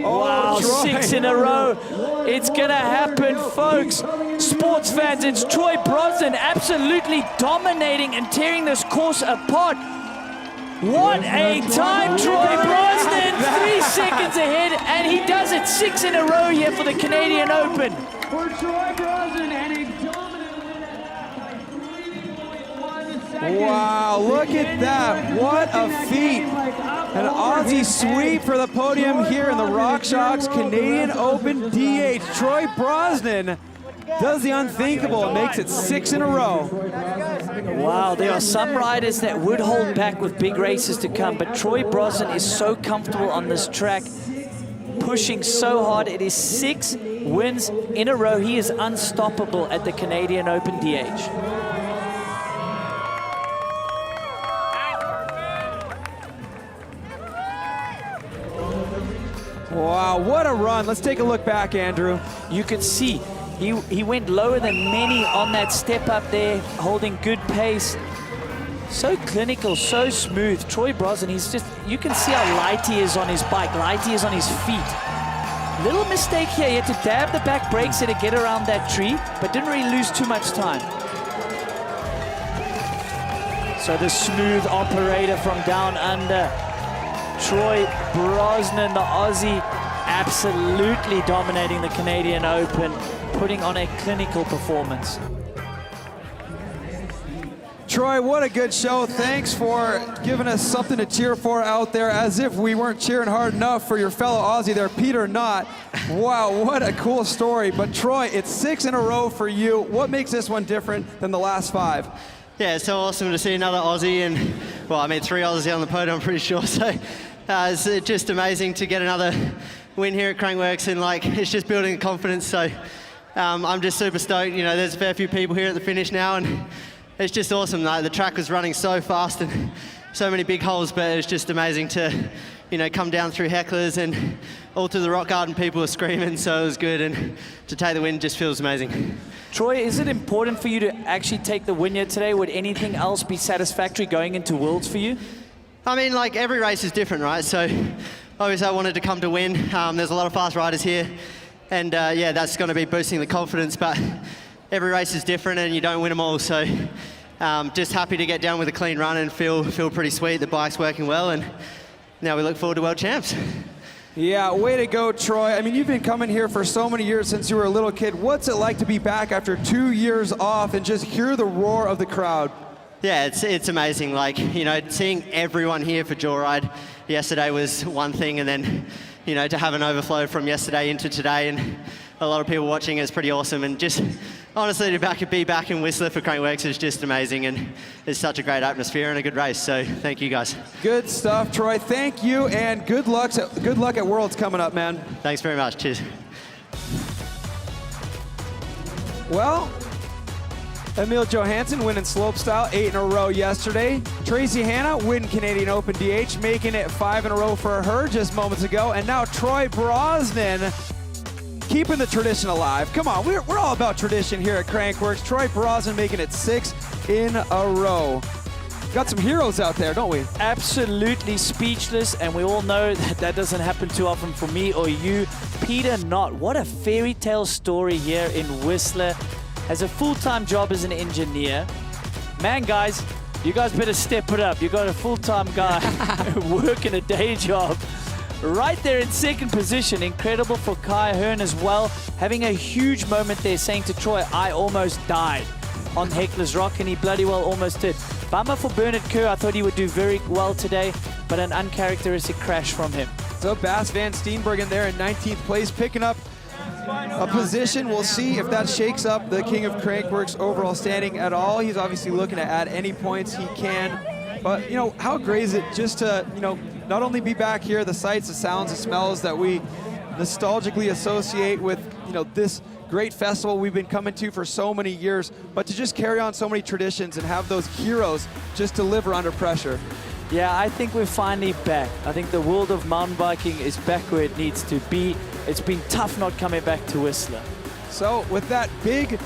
[SPEAKER 2] Oh,
[SPEAKER 4] wow,
[SPEAKER 2] Troy.
[SPEAKER 4] 6 in a row. It's going to happen, folks. Sports fans, it's Troy Brosnan absolutely dominating and tearing this course apart. What a time, Troy Brosnan, 3 seconds ahead, and he does it 6 in a row here for the Canadian Open.
[SPEAKER 3] For Troy Brosnan, and a dominant win by 3.1 seconds.
[SPEAKER 2] Wow, look at that. What a feat. An Aussie sweep for the podium here in the RockShox Canadian Open DH. Troy Brosnan does the unthinkable and makes it 6 in a row.
[SPEAKER 4] Wow, there are some riders that would hold back with big races to come, but Troy Brosnan is so comfortable on this track, pushing so hard. It is 6 wins in a row. He is unstoppable at the Canadian Open DH.
[SPEAKER 2] Wow, what a run. Let's take a look back, Andrew.
[SPEAKER 4] You could see he went lower than many on that step up there, holding good pace. So clinical, so smooth. Troy Brosnan, he's just, you can see how light he is on his bike, light he is on his feet. Little mistake here, he had to dab the back brakes to get around that tree, but didn't really lose too much time. So the smooth operator from down under, Troy Brosnan, the Aussie, absolutely dominating the Canadian Open, putting on a clinical performance.
[SPEAKER 2] Troy, what a good show. Thanks for giving us something to cheer for out there, as if we weren't cheering hard enough for your fellow Aussie there, Peter Knott. Wow, what a cool story. But Troy, it's 6 in a row for you. What makes this one different than the last 5?
[SPEAKER 15] Yeah, it's so awesome to see another Aussie, and, well, I mean, 3 Aussies on the podium, I'm pretty sure. So it's just amazing to get another win here at Crankworx, and, like, it's just building confidence. So I'm just super stoked. You know, there's a fair few people here at the finish now, and it's just awesome. Like, the track was running so fast and so many big holes, but it was just amazing to, you know, come down through hecklers and all through the rock garden. People were screaming, so it was good, and to take the win just feels amazing.
[SPEAKER 4] Troy, is it important for you to actually take the win here today? Would anything else be satisfactory going into Worlds for you?
[SPEAKER 15] I mean, like, every race is different, right? So obviously I wanted to come to win. There's a lot of fast riders here, and yeah, that's going to be boosting the confidence, but every race is different and you don't win them all. So just happy to get down with a clean run and feel pretty sweet. The bike's working well, and now we look forward to World Champs.
[SPEAKER 2] Yeah, way to go, Troy. I mean, you've been coming here for so many years since you were a little kid. What's it like to be back after 2 years off and just hear the roar of the crowd?
[SPEAKER 15] Yeah, it's amazing. Like, you know, seeing everyone here for Joyride yesterday was one thing, and then, you know, to have an overflow from yesterday into today and a lot of people watching is pretty awesome. And just honestly, to be back in Whistler for Crankworx is just amazing, and it's such a great atmosphere and a good race. So thank you guys.
[SPEAKER 2] Good stuff, Troy. Thank you, and good luck at Worlds coming up, man.
[SPEAKER 15] Thanks very much. Cheers.
[SPEAKER 2] Well, Emil Johansson winning slopestyle 8 in a row yesterday. Tracy Hanna winning Canadian Open DH, making it 5 in a row for her just moments ago. And now Troy Brosnan keeping the tradition alive. Come on, we're all about tradition here at Crankworx. Troy Brosnan making it 6 in a row. Got some heroes out there, don't we?
[SPEAKER 4] Absolutely speechless, and we all know that doesn't happen too often for me or you. Peter Knott, what a fairy tale story here in Whistler. Has a full-time job as an engineer. Man, guys, you guys better step it up. You got a full-time guy working a day job. Right there in second position. Incredible for Kai Hearn as well. Having a huge moment there, saying to Troy, I almost died on Heckler's Rock, and he bloody well almost did. Bummer for Bernard Kerr. I thought he would do very well today, but an uncharacteristic crash from him.
[SPEAKER 2] So Bas van Steenbergen there in 19th place, picking up a position. We'll see if that shakes up the King of Crankworx overall standing at all. He's obviously looking to add any points he can. But, you know, how great is it just to, you know, not only be back here, the sights, the sounds, the smells that we nostalgically associate with, you know, this great festival we've been coming to for so many years, but to just carry on so many traditions and have those heroes just deliver under pressure.
[SPEAKER 4] Yeah, I think we're finally back. I think the world of mountain biking is back where it needs to be. It's been tough not coming back to Whistler.
[SPEAKER 2] So with that big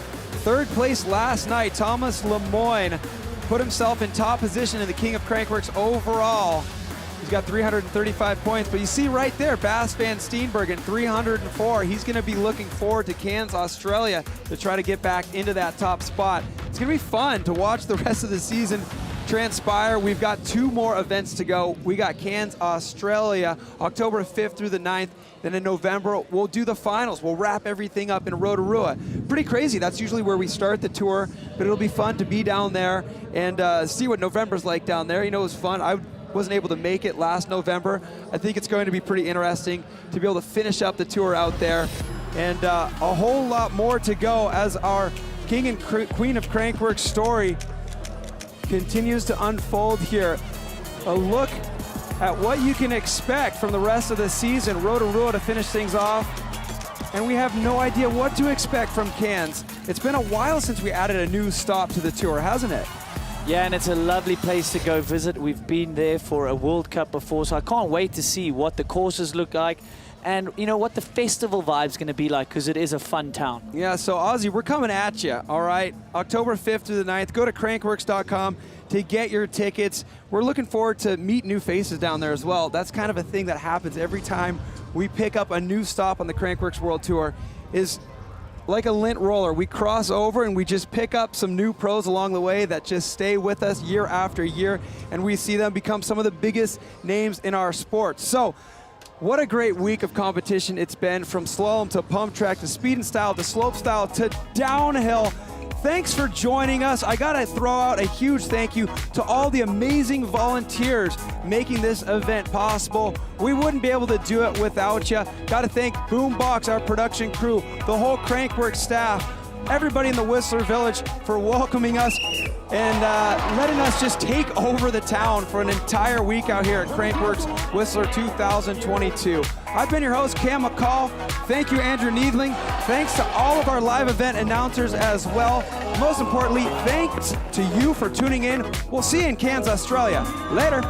[SPEAKER 2] third place last night, Thomas Lemoyne put himself in top position in the King of Crankworx overall. He's got 335 points, but you see right there, Bas van Steenbergen, 304. He's gonna be looking forward to Cairns, Australia to try to get back into that top spot. It's gonna be fun to watch the rest of the season transpire. We've got 2 more events to go. We got Cairns, Australia, October 5th through the 9th. Then in November, we'll do the finals. We'll wrap everything up in Rotorua. Pretty crazy. That's usually where we start the tour, but it'll be fun to be down there and see what November's like down there. You know, it was fun. I wasn't able to make it last November. I think it's going to be pretty interesting to be able to finish up the tour out there. And a whole lot more to go as our King and Queen of Crankworx story continues to unfold here. A look at what you can expect from the rest of the season. Rotorua to finish things off. And we have no idea what to expect from Cairns. It's been a while since we added a new stop to the tour, hasn't it?
[SPEAKER 4] Yeah, and it's a lovely place to go visit. We've been there for a World Cup before, so I can't wait to see what the courses look like. and you know what the festival vibe's going to be like, because it is a fun town.
[SPEAKER 2] Yeah, so Ozzy, we're coming at you, all right? October 5th through the 9th. Go to crankworx.com to get your tickets. We're looking forward to meet new faces down there as well. That's kind of a thing that happens every time we pick up a new stop on the Crankworx World Tour, is like a lint roller. We cross over and we just pick up some new pros along the way that just stay with us year after year, and we see them become some of the biggest names in our sport. So what a great week of competition it's been, from slalom to pump track to speed and style to slope style to downhill. Thanks for joining us. I gotta throw out a huge thank you to all the amazing volunteers making this event possible. We wouldn't be able to do it without you. Gotta thank Boombox, our production crew, the whole Crankworx staff, everybody in the Whistler Village for welcoming us and letting us just take over the town for an entire week out here at Crankworx Whistler 2022. I've been your host, Cam McCall. Thank you, Andrew Needling. Thanks to all of our live event announcers as well. Most importantly, thanks to you for tuning in. We'll see you in Cairns, Australia. Later.